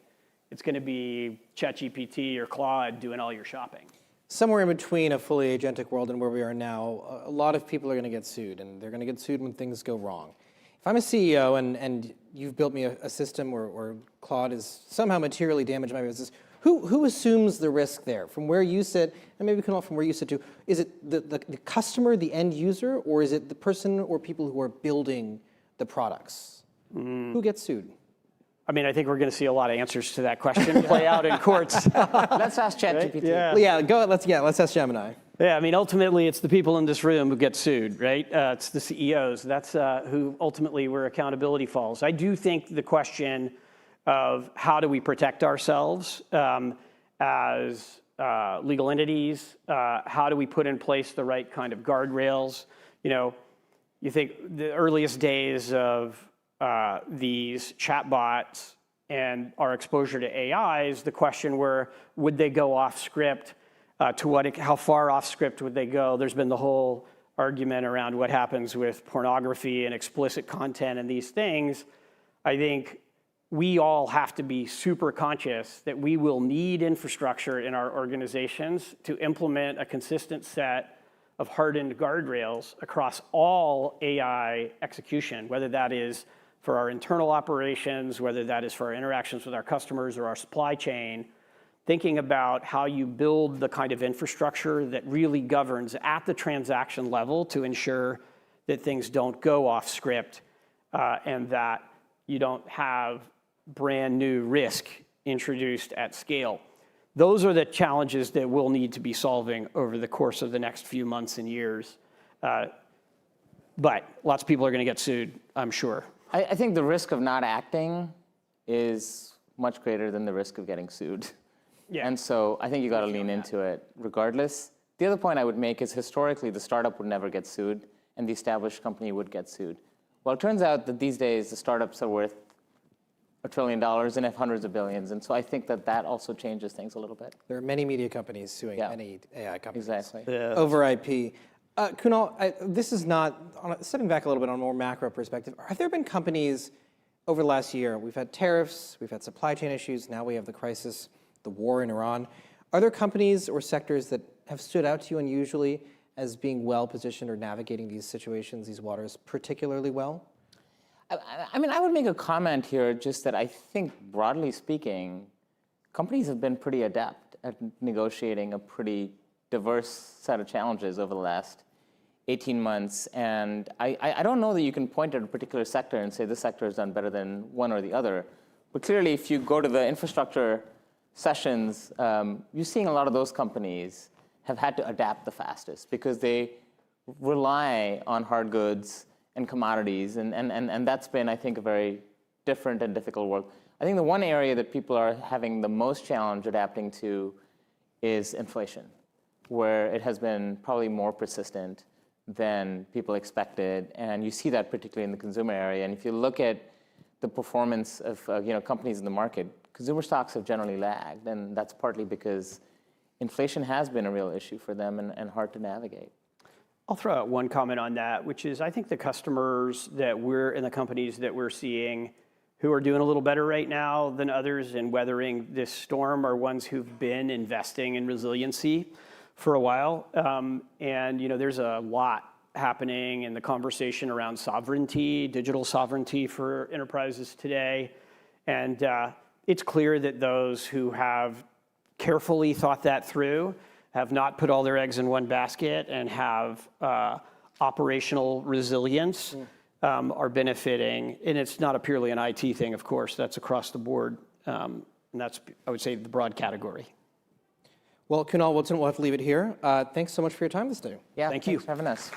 it's going to be ChatGPT or Claude doing all your shopping. Somewhere in between a fully agentic world and where we are now, a lot of people are going to get sued, and they're going to get sued when things go wrong. If I'm a CEO and you've built me a system where Claude has somehow materially damaged my business, who assumes the risk there? From where you sit, and maybe Kunal, from where you sit too, is it the customer, the end user, or is it the person or people who are building the products? Who gets sued? I mean, I think we're going to see a lot of answers to that question play out in courts. Let's ask ChatGPT. Yeah. Let's ask Gemini. Yeah, I mean, ultimately, it's the people in this room who get sued, right? It's the CEOs. That's who ultimately where accountability falls. I do think the question of how do we protect ourselves as legal entities, how do we put in place the right kind of guardrails? You know, you think the earliest days of these chatbots and our exposure to AIs, the question were, would they go off script? How far off script would they go? There's been the whole argument around what happens with pornography and explicit content and these things. I think we all have to be super conscious that we will need infrastructure in our organizations to implement a consistent set of hardened guardrails across all AI execution, whether that is for our internal operations, whether that is for our interactions with our customers or our supply chain. Thinking about how you build the kind of infrastructure that really governs at the transaction level to ensure that things don't go off script and that you don't have brand new risk introduced at scale. Those are the challenges that we'll need to be solving over the course of the next few months and years. But lots of people are going to get sued, I'm sure. I think the risk of not acting is much greater than the risk of getting sued. Yeah. And so I think you got to lean into it regardless. The other point I would make is historically the startup would never get sued and the established company would get sued. Well, it turns out that these days the startups are worth $1 trillion and have hundreds of billions. And so I think that that also changes things a little bit. There are many media companies suing many AI companies. Exactly. Over IP. Kunal, this is not, stepping back a little bit on a more macro perspective, have there been companies over the last year, we've had tariffs, we've had supply chain issues, now we have the crisis, the war in Iran. Are there companies or sectors that have stood out to you unusually as being well positioned or navigating these situations, these waters, particularly well? I mean, I would make a comment here just that I think, broadly speaking, companies have been pretty adept at negotiating a pretty diverse set of challenges over the last 18 months. And I don't know that you can point at a particular sector and say this sector has done better than one or the other. But clearly, if you go to the infrastructure sessions, you're seeing a lot of those companies have had to adapt the fastest because they rely on hard goods and commodities. And that's been, I think, a very different and difficult work. I think the one area that people are having the most challenge adapting to is inflation, where it has been probably more persistent than people expected. And you see that particularly in the consumer area. And if you look at the performance of companies in the market, consumer stocks have generally lagged. And that's partly because inflation has been a real issue for them and hard to navigate. I'll throw out one comment on that, which is I think the customers that we're in the companies that we're seeing who are doing a little better right now than others in weathering this storm are ones who've been investing in resiliency for a while. And there's a lot happening in the conversation around sovereignty, digital sovereignty for enterprises today. And it's clear that those who have carefully thought that through have not put all their eggs in one basket and have operational resilience are benefiting. And it's not a purely an IT thing, of course. That's across the board. And that's, I would say, the broad category. Well, Kunal Woodson, we'll have to leave it here. Thanks so much for your time this day. Yeah, thank you for having us.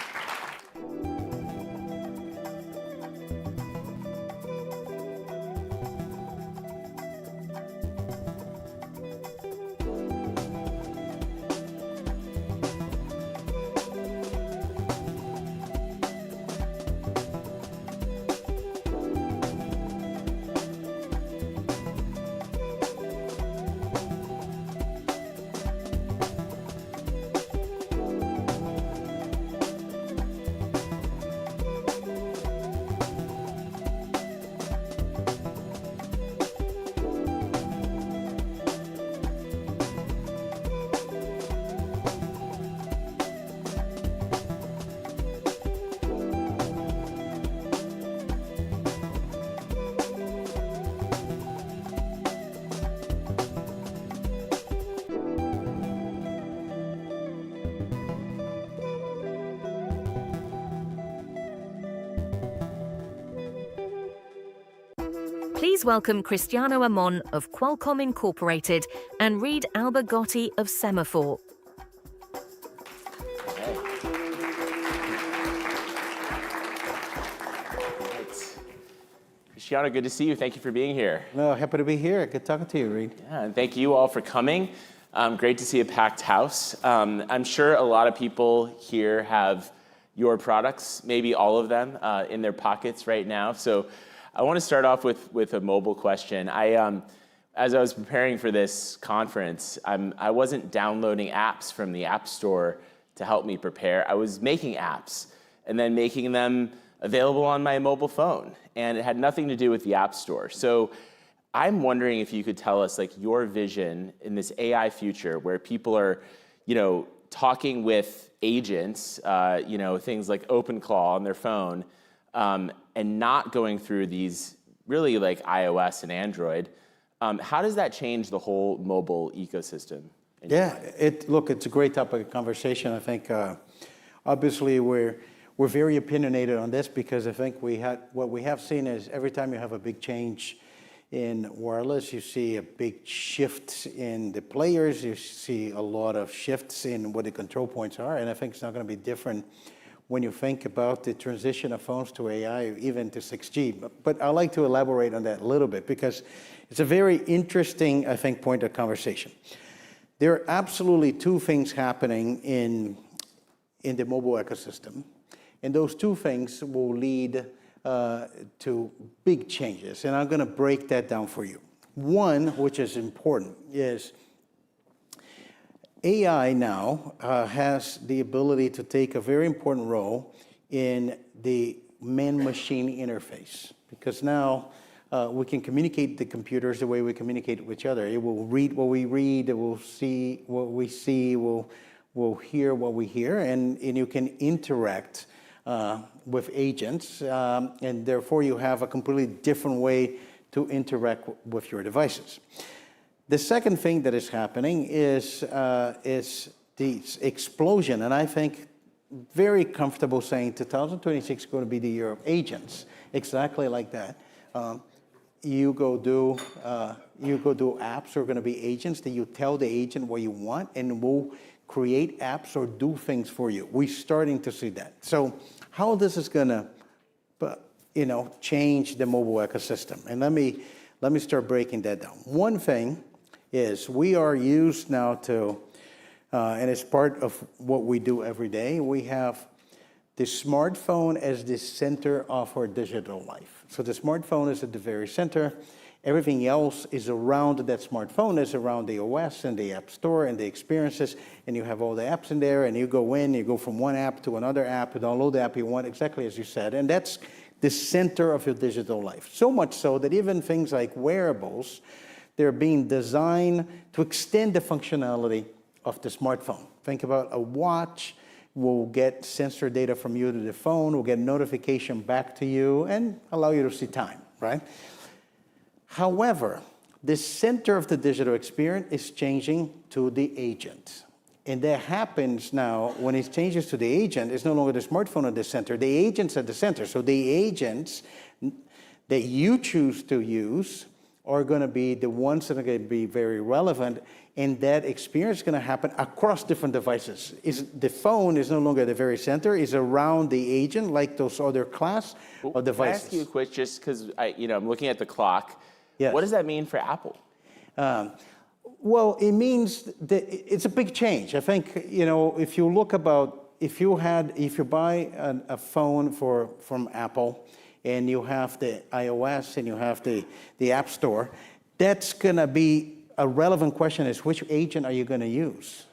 Please welcome Cristiano Amon of Qualcomm Incorporated and Reed Albergotti of Semafor. Cristiano, good to see you. Thank you for being here. No, happy to be here. Good talking to you, Reed. Yeah, and thank you all for coming. Great to see a packed house. I'm sure a lot of people here have your products, maybe all of them, in their pockets right now. So I want to start off with a mobile question. As I was preparing for this conference, I wasn't downloading apps from the App Store to help me prepare. I was making apps and then making them available on my mobile phone. And it had nothing to do with the App Store. So I'm wondering if you could tell us like your vision in this AI future where people are, talking with agents, things like OpenClaw on their phone, and not going through these really like iOS and Android. How does that change the whole mobile ecosystem? Yeah, it's a great topic of conversation. I think obviously we're very opinionated on this because I think what we have seen is every time you have a big change in wireless, you see a big shift in the players, you see a lot of shifts in what the control points are, and I think it's not going to be different when you think about the transition of phones to AI, even to 6G. But I'd like to elaborate on that a little bit because it's a very interesting, I think, point of conversation. There are absolutely two things happening in the mobile ecosystem. And those two things will lead to big changes. And I'm going to break that down for you. One, which is important, is AI now has the ability to take a very important role in the man-machine interface. Because now we can communicate the computers the way we communicate with each other. It will read what we read, it will see what we see, will hear what we hear, and you can interact with agents, and therefore you have a completely different way to interact with your devices. The second thing that is happening is the explosion, and I think very comfortable saying 2026 is going to be the year of agents, exactly like that. You go do apps are going to be agents that you tell the agent what you want, and will create apps or do things for you. We're starting to see that. So how this is going to, change the mobile ecosystem? And let me start breaking that down. One thing is we are used now to, and it's part of what we do every day. We have the smartphone as the center of our digital life. So the smartphone is at the very center. Everything else is around that smartphone, is around the OS and the App Store and the experiences, and you have all the apps in there, and you go from one app to another app, to download the app you want, exactly as you said, and that's the center of your digital life. So much so that even things like wearables, they're being designed to extend the functionality of the smartphone. Think about a watch will get sensor data from you to the phone, will get notification back to you, and allow you to see time, right? However, the center of the digital experience is changing to the agent. And that happens now when it changes to the agent, it's no longer the smartphone at the center, the agent's at the center. So the agents that you choose to use are going to be the ones that are going to be very relevant, and that experience is going to happen across different devices. The phone is no longer at the very center, is around the agent like those other class of devices. Can I ask you a quick, just because I'm looking at the clock. Yes. What does that mean for Apple? Well, it means that it's a big change. I think, if you look about, if you buy a phone from Apple and you have the iOS and you have the App Store, that's going to be a relevant question is which agent are you going to use?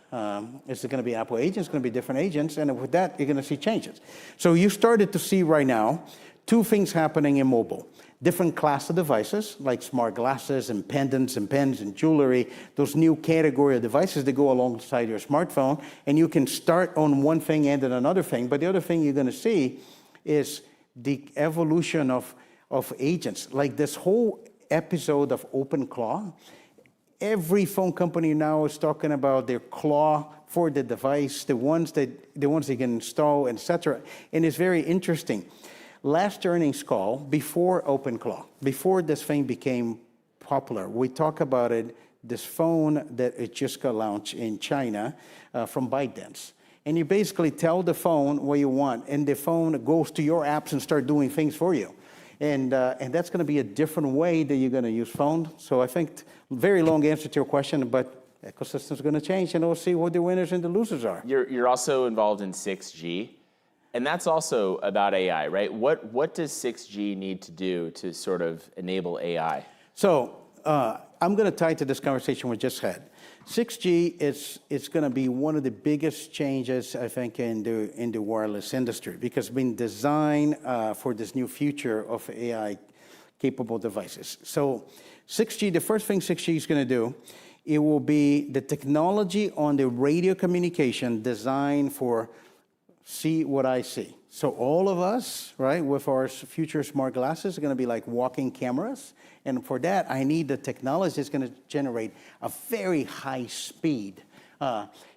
Is it going to be Apple agents? It's going to be different agents. And with that, you're going to see changes. So you started to see right now two things happening in mobile. Different class of devices, like smart glasses and pendants and pens and jewelry, those new category of devices that go alongside your smartphone. And you can start on one thing and then another thing. But the other thing you're going to see is the evolution of agents. Like this whole episode of OpenClaw, every phone company now is talking about their claw for the device, the ones they can install, etc. And it's very interesting. last earnings call, before OpenClaw, before this thing became popular, we talk about it, this phone that it just got launched in China from ByteDance. And you basically tell the phone what you want, and the phone goes to your apps and start doing things for you. And that's going to be a different way that you're going to use phone. So I think, very long answer to your question, but ecosystem's going to change, and we'll see what the winners and the losers are. You're also involved in 6G, and that's also about AI, right? What does 6G need to do to sort of enable AI? So I'm going to tie to this conversation we just had. 6G is going to be one of the biggest changes, I think, in the wireless industry, because it's been designed for this new future of AI-capable devices. So 6G, the first thing 6G is going to do, it will be the technology on the radio communication designed for see what I see. So all of us, right, with our future smart glasses are going to be like walking cameras. And for that, I need the technology that's going to generate a very high speed.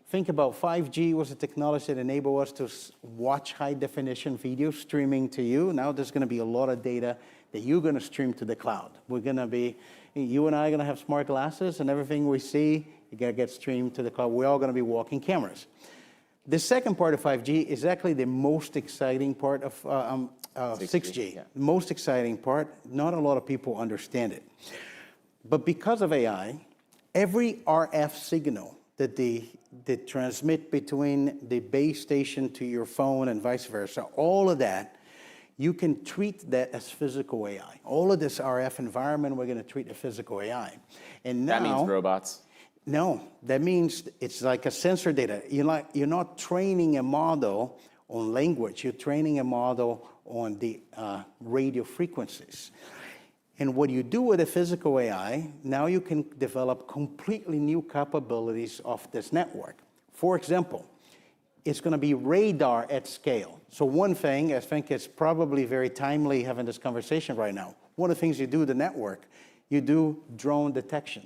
Think about 5G was a technology that enabled us to watch high definition video streaming to you. Now there's going to be a lot of data that you're going to stream to the cloud. You and I are going to have smart glasses, and everything we see, you're going to get streamed to the cloud. We're all going to be walking cameras. The second part of 5G is actually the most exciting part of 6G. Yeah. The most exciting part, not a lot of people understand it. But because of AI, every RF signal that they transmit between the base station to your phone and vice versa, all of that, you can treat that as physical AI. All of this RF environment, we're going to treat as physical AI. And now, that means robots. No, that means it's like a sensor data. You're not training a model on language. You're training a model on the radio frequencies. And what you do with a physical AI, now you can develop completely new capabilities of this network. For example, it's going to be radar at scale. So one thing, I think it's probably very timely having this conversation right now. One of the things you do with the network, you do drone detection.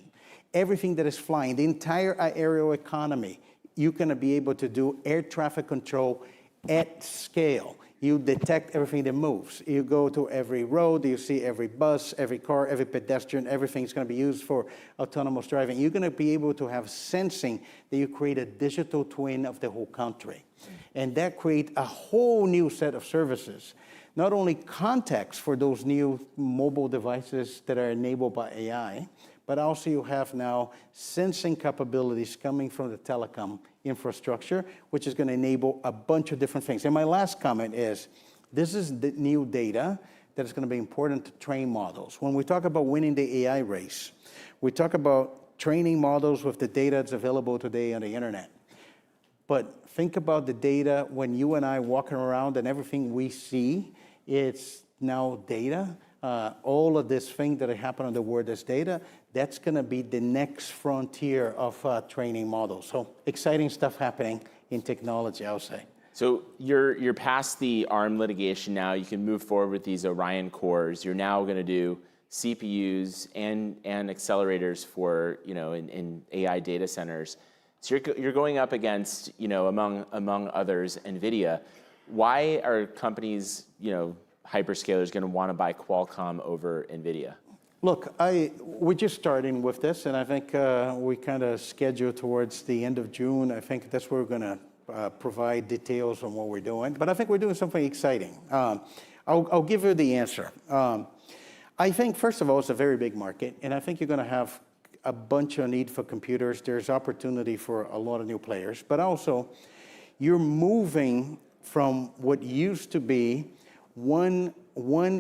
Everything that is flying, the entire aerial economy, you're going to be able to do air traffic control at scale. You detect everything that moves. You go to every road, you see every bus, every car, every pedestrian, everything's going to be used for autonomous driving. You're going to be able to have sensing that you create a digital twin of the whole country. And that creates a whole new set of services. Not only context for those new mobile devices that are enabled by AI, but also you have now sensing capabilities coming from the telecom infrastructure, which is going to enable a bunch of different things. And my last comment is, this is the new data that is going to be important to train models. When we talk about winning the AI race, we talk about training models with the data that's available today on the internet. But think about the data when you and I walking around and everything we see, it's now data. All of this thing that happen on the world is data. That's going to be the next frontier of training models. So exciting stuff happening in technology, I would say. So you're past the ARM litigation now. You can move forward with these Orion cores. You're now going to do CPUs and accelerators for in AI data centers. So you're going up against among others NVIDIA. Why are companies hyperscalers going to want to buy Qualcomm over NVIDIA? Look, we're just starting with this, and I think we kind of schedule towards the end of June. I think that's where we're going to provide details on what we're doing. But I think we're doing something exciting. I'll give you the answer. I think, first of all, it's a very big market, and I think you're going to have a bunch of need for computers. There's opportunity for a lot of new players. But also, you're moving from what used to be one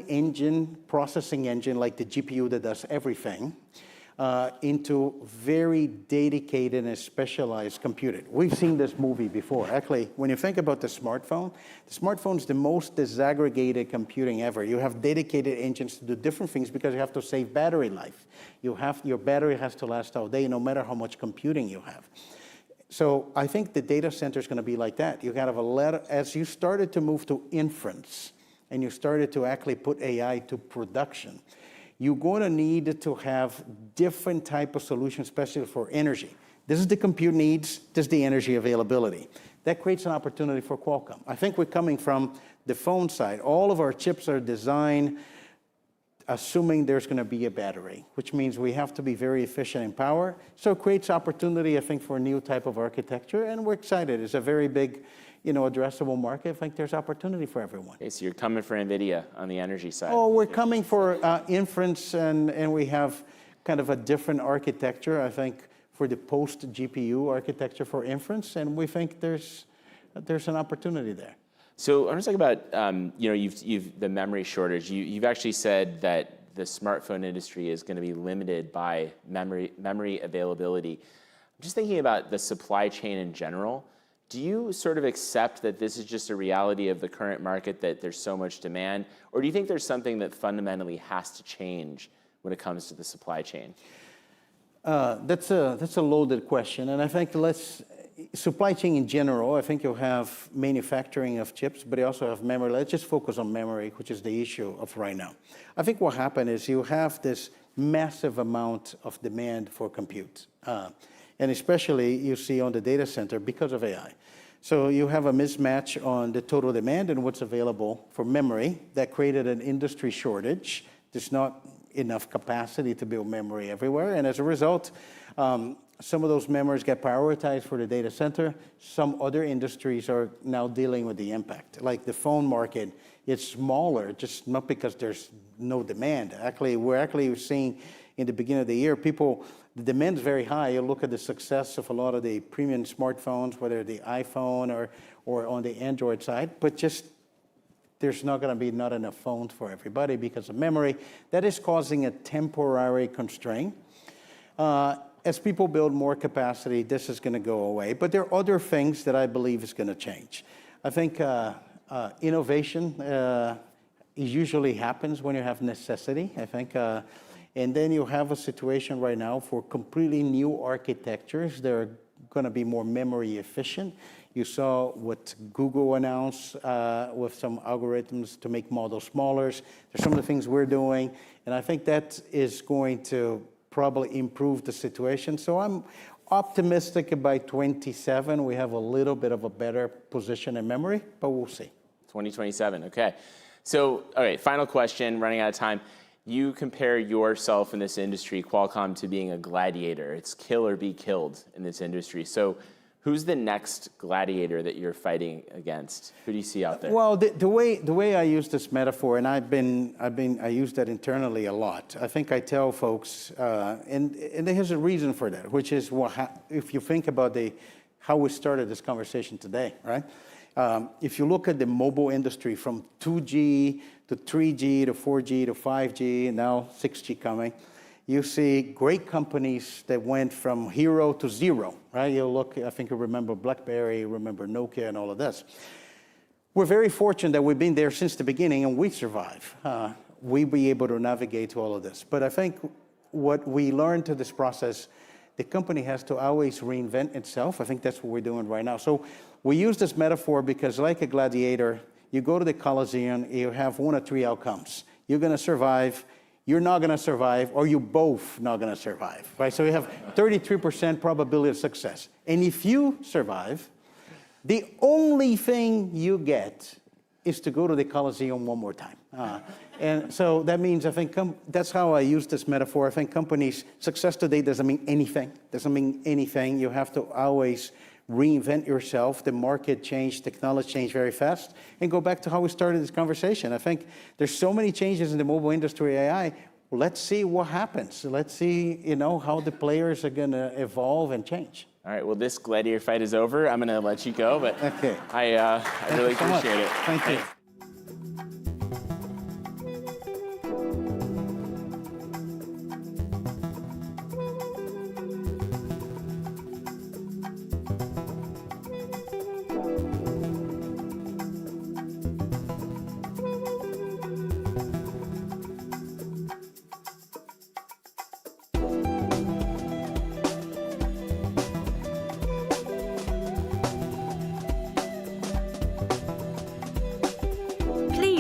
engine, processing engine, like the GPU that does everything, into very dedicated and specialized computing. We've seen this movie before. Actually, when you think about the smartphone is the most disaggregated computing ever. You have dedicated engines to do different things because you have to save battery life. Your battery has to last all day, no matter how much computing you have. So I think the data center is going to be like that. You kind of as you started to move to inference, and you started to actually put AI to production, you're going to need to have different type of solutions, especially for energy. This is the compute needs, this is the energy availability. That creates an opportunity for Qualcomm. I think we're coming from the phone side, all of our chips are designed assuming there's going to be a battery, which means we have to be very efficient in power. So it creates opportunity, I think, for a new type of architecture, and we're excited. It's a very big, addressable market. I think there's opportunity for everyone. Okay, so you're coming for NVIDIA on the energy side. Oh, we're coming for inference, and we have kind of a different architecture, I think, for the post-GPU architecture for inference, and we think there's an opportunity there. So I want to talk about, you've the memory shortage. You've actually said that the smartphone industry is going to be limited by memory availability. I'm just thinking about the supply chain in general. Do you sort of accept that this is just a reality of the current market, that there's so much demand, or do you think there's something that fundamentally has to change when it comes to the supply chain? That's a loaded question, and I think supply chain in general, I think you'll have manufacturing of chips, but you also have memory. Let's just focus on memory, which is the issue of right now. I think what happened is you have this massive amount of demand for compute, and especially you see on the data center because of AI. So you have a mismatch on the total demand and what's available for memory that created an industry shortage. There's not enough capacity to build memory everywhere, and as a result, some of those memories get prioritized for the data center. Some other industries are now dealing with the impact. Like the phone market, it's smaller, just not because there's no demand. Actually, we're seeing in the beginning of the year, the demand is very high. You look at the success of a lot of the premium smartphones, whether the iPhone or on the Android side, but just there's not going to be not enough phones for everybody because of memory. That is causing a temporary constraint. As people build more capacity, this is going to go away. But there are other things that I believe is going to change. I think innovation usually happens when you have necessity, I think. And then you have a situation right now for completely new architectures that are going to be more memory efficient. You saw what Google announced with some algorithms to make models smaller. There's some of the things we're doing. And I think that is going to probably improve the situation. So I'm optimistic by 2027 we have a little bit of a better position in memory, but we'll see. 2027, okay. So, all right, final question, running out of time. You compare yourself in this industry, Qualcomm, to being a gladiator. It's kill or be killed in this industry. So who's the next gladiator that you're fighting against? Who do you see out there? Well, the way I use this metaphor, and I use that internally a lot. I think I tell folks, and there's a reason for that, which is if you think about how we started this conversation today, right? If you look at the mobile industry from 2G to 3G to 4G to 5G, and now 6G coming, you see great companies that went from hero to zero, right? You look, I think you remember BlackBerry, you remember Nokia and all of this. We're very fortunate that we've been there since the beginning and we survive. We be able to navigate to all of this. But I think what we learned through this process, the company has to always reinvent itself. I think that's what we're doing right now. So we use this metaphor because like a gladiator, you go to the Coliseum, you have one of three outcomes. You're going to survive, you're not going to survive, or you're both not going to survive, right? So you have 33% probability of success. And if you survive, the only thing you get is to go to the Coliseum one more time. And so that means, I think, that's how I use this metaphor. I think companies, success today doesn't mean anything. Doesn't mean anything. You have to always reinvent yourself. The market changed, technology changed very fast. And go back to how we started this conversation. I think there's so many changes in the mobile industry, AI. Let's see what happens. Let's see, how the players are going to evolve and change. All right, well, this gladiator fight is over. I'm going to let you go, but okay. I really appreciate it. Thank you.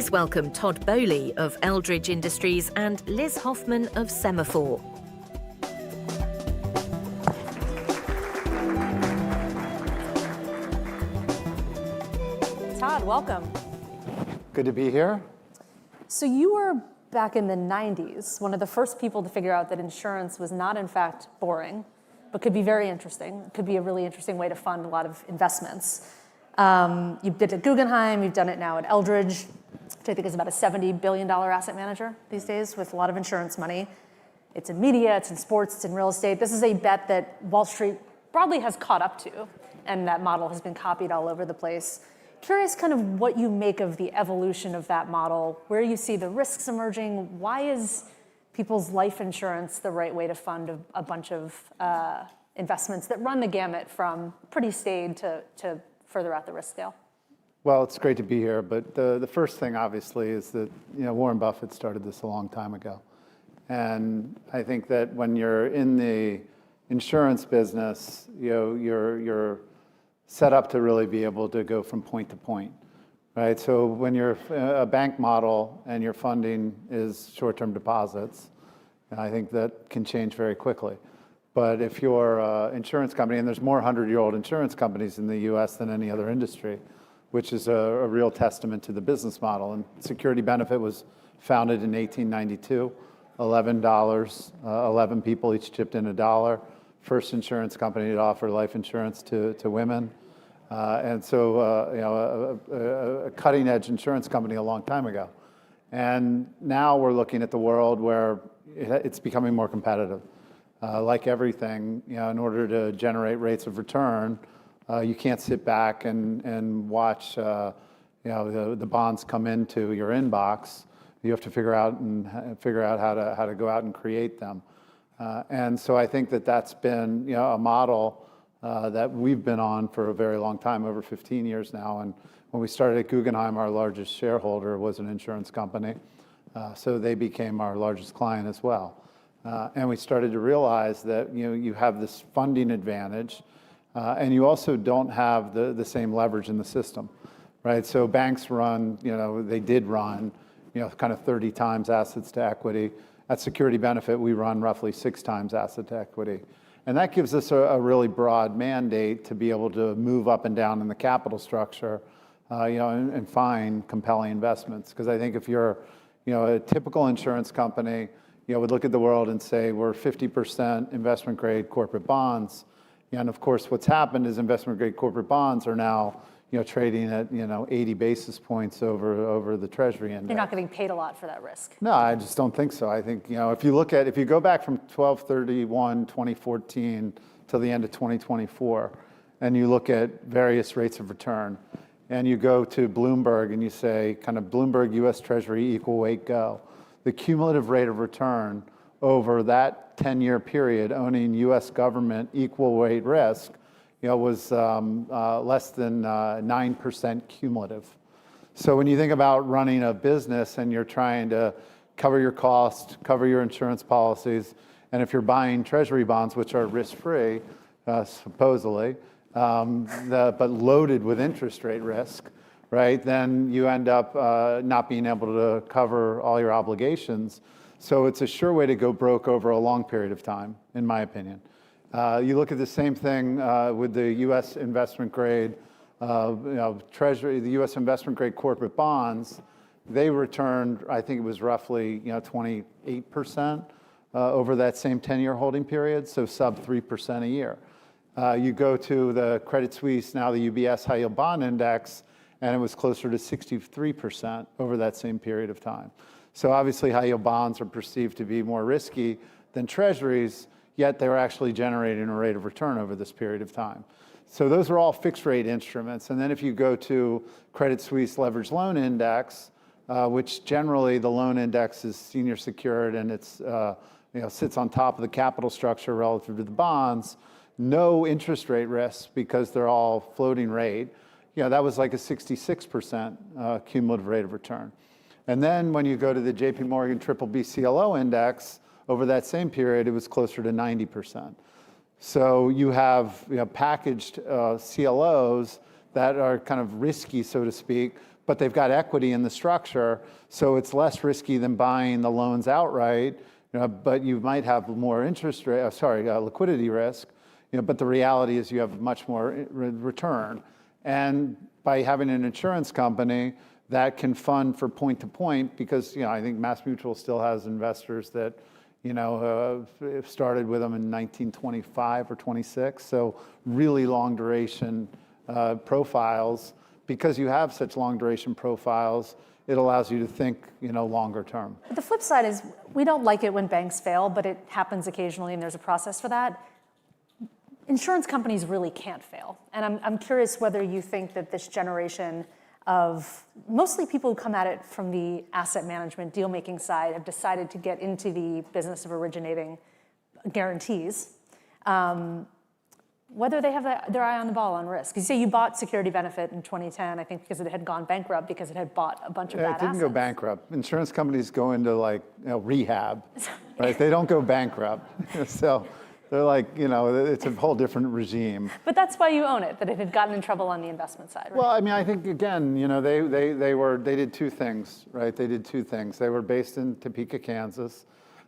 Please welcome Todd Bowley of Eldridge Industries and Liz Hoffman of Semafor. Todd, welcome. Good to be here. So you were, back in the 90s, one of the first people to figure out that insurance was not, in fact, boring, but could be very interesting. It could be a really interesting way to fund a lot of investments. You did it at Guggenheim, you've done it now at Eldridge, which I think is about a $70 billion asset manager these days with a lot of insurance money. It's in media, it's in sports, it's in real estate. This is a bet that Wall Street broadly has caught up to, and that model has been copied all over the place. Curious kind of what you make of the evolution of that model, where you see the risks emerging. Why is people's life insurance the right way to fund a bunch of investments that run the gamut from pretty staid to further out the risk scale? Well, it's great to be here, but the first thing, obviously, is that Warren Buffett started this a long time ago. And I think that when you're in the insurance business, you're set up to really be able to go from point to point, right? So when you're a bank model and your funding is short-term deposits, I think that can change very quickly. But if you're an insurance company, and there's more 100-year-old insurance companies in the US than any other industry, which is a real testament to the business model. And Security Benefit was founded in 1892, $11, 11 people each chipped in $1. First insurance company to offer life insurance to women. And so, a cutting-edge insurance company a long time ago. And now we're looking at the world where it's becoming more competitive. Like everything, in order to generate rates of return, you can't sit back and watch the bonds come into your inbox. You have to figure out how to go out and create them. And so I think that that's been a model that we've been on for a very long time, over 15 years now. And when we started at Guggenheim, our largest shareholder was an insurance company. So they became our largest client as well. And we started to realize that you have this funding advantage, and you also don't have the same leverage in the system, right? So banks run, they did run, kind of 30 times assets to equity. At Security Benefit, we run roughly 6 times asset to equity. And that gives us a really broad mandate to be able to move up and down in the capital structure, and find compelling investments. Because I think if you're, a typical insurance company, would look at the world and say, we're 50% investment grade corporate bonds. And of course, what's happened is investment grade corporate bonds are now, trading at, 80 basis points over the Treasury index. You're not getting paid a lot for that risk. No, I just don't think so. I think, if you go back from 12/31/2014 till the end of 2024, and you look at various rates of return, and you go to Bloomberg and you say, kind of Bloomberg US Treasury equal weight go, the cumulative rate of return over that 10-year period owning US government equal weight risk, was less than 9% cumulative. So when you think about running a business and you're trying to cover your cost, cover your insurance policies, and if you're buying Treasury bonds, which are risk-free, supposedly, but loaded with interest rate risk, right? Then you end up not being able to cover all your obligations. So it's a sure way to go broke over a long period of time, in my opinion. You look at the same thing with the U.S. investment grade, Treasury, the U.S. investment grade corporate bonds. They returned, I think it was roughly 28% over that same 10-year holding period, so sub 3% a year. You go to the Credit Suisse, now the UBS High Yield Bond Index, and it was closer to 63% over that same period of time. So obviously high yield bonds are perceived to be more risky than treasuries, yet they were actually generating a rate of return over this period of time. So those are all fixed rate instruments. And then if you go to Credit Suisse Leveraged Loan Index, which generally the loan index is senior secured and it's sits on top of the capital structure relative to the bonds, no interest rate risk because they're all floating rate. That was like a 66% cumulative rate of return. And then when you go to the JP Morgan BBB CLO index, over that same period, it was closer to 90%. So you have packaged CLOs that are kind of risky, so to speak, but they've got equity in the structure, so it's less risky than buying the loans outright, but you might have more liquidity risk, but the reality is you have much more return. And by having an insurance company that can fund for point to point, because I think MassMutual still has investors that started with them in 1925 or 26, so really long duration profiles. Because you have such long duration profiles, it allows you to think longer term. But the flip side is we don't like it when banks fail, but it happens occasionally and there's a process for that. Insurance companies really can't fail. And I'm curious whether you think that this generation of mostly people who come at it from the asset management deal-making side have decided to get into the business of originating guarantees, whether they have their eye on the ball on risk. You say you bought Security Benefit in 2010, I think because it had gone bankrupt, because it had bought a bunch of bad assets. It didn't go bankrupt. Insurance companies go into rehab, right? They don't go bankrupt. So they're it's a whole different regime. But that's why you own it, that it had gotten in trouble on the investment side, right? Well, I mean, I think, again, they did two things, right? They did two things. They were based in Topeka, Kansas.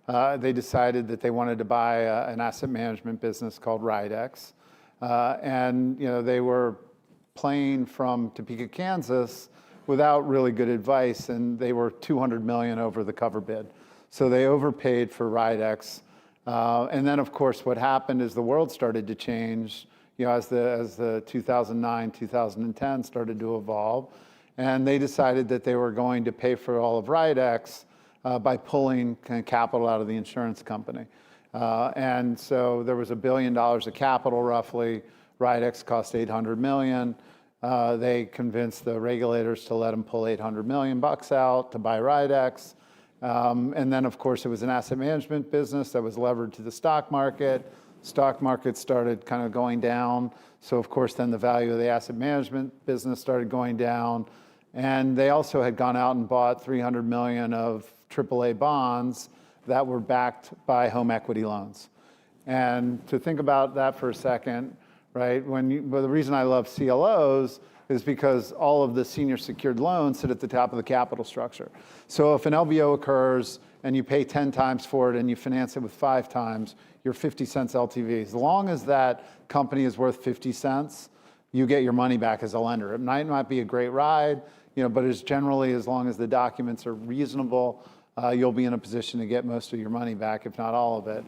They decided that they wanted to buy an asset management business called Ridex. And they were playing from Topeka, Kansas without really good advice, and they were $200 million over the cover bid. So they overpaid for Ridex. And then, of course, what happened is the world started to change, as the 2009, 2010 started to evolve. And they decided that they were going to pay for all of Ridex by pulling capital out of the insurance company. And so there was $1 billion of capital, roughly. Ridex cost $800 million. They convinced the regulators to let them pull $800 million out to buy Ridex. And then, of course, it was an asset management business that was levered to the stock market. Stock market started kind of going down. So, of course, then the value of the asset management business started going down. And they also had gone out and bought $300 million of AAA bonds that were backed by home equity loans. And to think about that for a second, right? The reason I love CLOs is because all of the senior secured loans sit at the top of the capital structure. So if an LBO occurs and you pay 10 times for it and you finance it with 5 times, you're 50 cents LTV. As long as that company is worth 50 cents, you get your money back as a lender. It might not be a great ride, but it's generally, as long as the documents are reasonable, you'll be in a position to get most of your money back, if not all of it.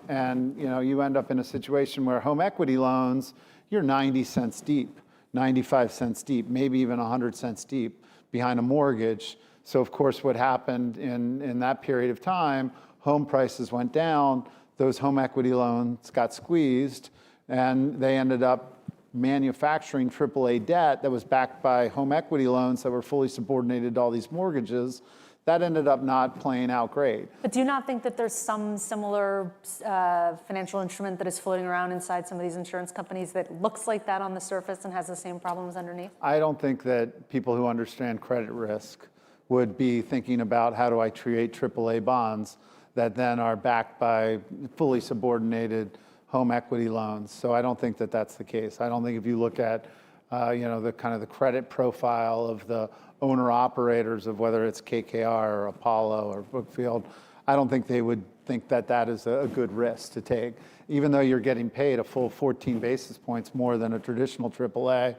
And you end up in a situation where home equity loans, you're 90 cents deep, 95 cents deep, maybe even 100 cents deep behind a mortgage. So of course, what happened in that period of time, home prices went down, those home equity loans got squeezed, and they ended up manufacturing AAA debt that was backed by home equity loans that were fully subordinated to all these mortgages. That ended up not playing out great. But do you not think that there's some similar financial instrument that is floating around inside some of these insurance companies that looks like that on the surface and has the same problems underneath? I don't think that people who understand credit risk would be thinking about how do I create AAA bonds that then are backed by fully subordinated home equity loans. So I don't think that that's the case. I don't think if you look at the kind of the credit profile of the owner-operators of whether it's KKR or Apollo or Brookfield, I don't think they would think that that is a good risk to take. Even though you're getting paid a full 14 basis points more than a traditional AAA,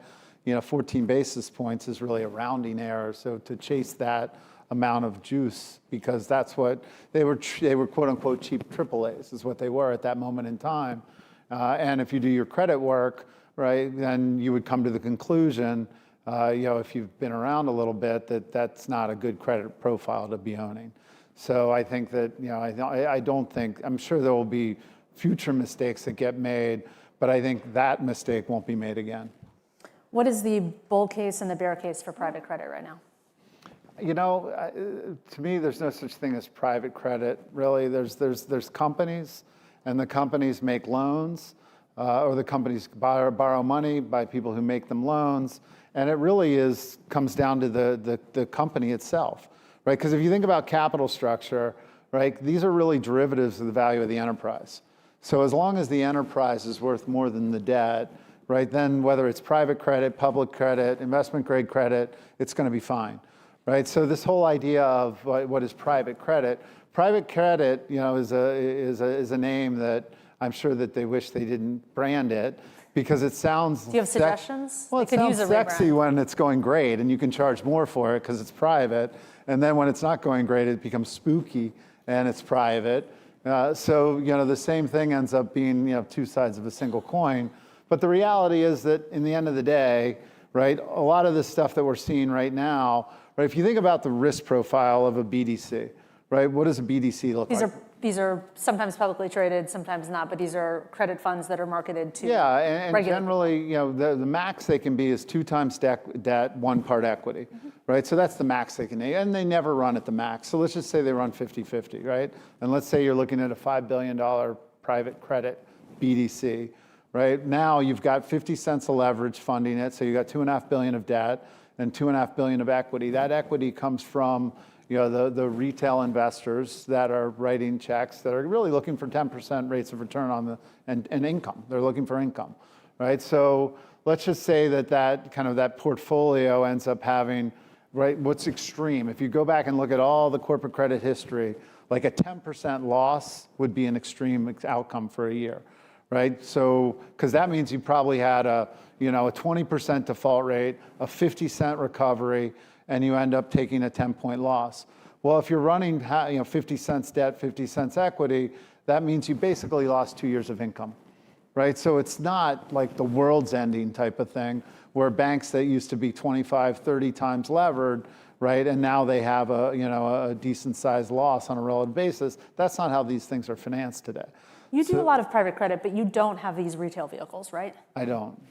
14 basis points is really a rounding error. So to chase that amount of juice, because that's what they were quote unquote cheap AAAs is what they were at that moment in time. And if you do your credit work, right, then you would come to the conclusion, if you've been around a little bit, that that's not a good credit profile to be owning. So I think that, I'm sure there will be future mistakes that get made, but I think that mistake won't be made again. What is the bull case and the bear case for private credit right now? To me, there's no such thing as private credit, really. There's companies, and the companies make loans, or the companies borrow money by people who make them loans, and it really comes down to the company itself, right? Because if you think about capital structure, right, these are really derivatives of the value of the enterprise. So as long as the enterprise is worth more than the debt, right, then whether it's private credit, public credit, investment grade credit, it's going to be fine. Right, so this whole idea of what is private credit is a name that I'm sure that they wish they didn't brand it because it sounds. Do you have suggestions? Well, They it could use sounds a sexy rebrand. when it's going great, and you can charge more for it because it's private. And then when it's not going great, it becomes spooky and it's private. So the same thing ends up being two sides of a single coin. But the reality is that in the end of the day, right, a lot of the stuff that we're seeing right now, right, if you think about the risk profile of a BDC, right, what does a BDC look like? These are sometimes publicly traded, sometimes not, but these are credit funds that are marketed to and regular generally, the max they can be is 2 times debt, 1 part equity, right? So that's the max they can, and they never run at the max. So let's just say they run 50-50, right? And let's say you're looking at a $5 billion private credit BDC, right? Now you've got 50 cents of leverage funding it, so you got $2.5 billion of debt and $2.5 billion of equity. That equity comes from the retail investors that are writing checks that are really looking for 10% rates of return on and income. They're looking for income, right? So let's just say that portfolio ends up having, right, what's extreme. If you go back and look at all the corporate credit history, like a 10% loss would be an extreme outcome for a year, right? So, because that means you probably had a 20% default rate, a 50-cent recovery, and you end up taking a 10-point loss. Well, if you're running 50 cents debt, 50 cents equity, that means you basically lost 2 years of income, right? So it's not like the world's ending type of thing where banks that used to be 25, 30 times levered, right, and now they have a decent sized loss on a relative basis. That's not how these things are financed today. You do a lot of private credit, but you don't have these retail vehicles, right? I don't.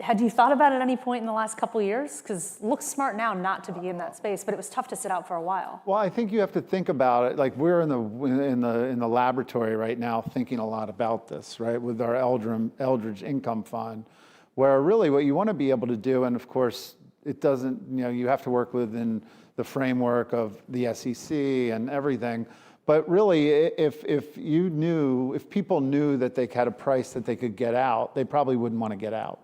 Had you thought about it at any point in the last couple of years? Because it looks smart now not to be in that space, but it was tough to sit out for a while. Well, I think you have to think about it. Like we're in the laboratory right now, thinking a lot about this, right, with our Eldridge Income Fund, where really what you want to be able to do, and of course it doesn't, you have to work within the framework of the SEC and everything. But really, if people knew that they had a price that they could get out, they probably wouldn't want to get out,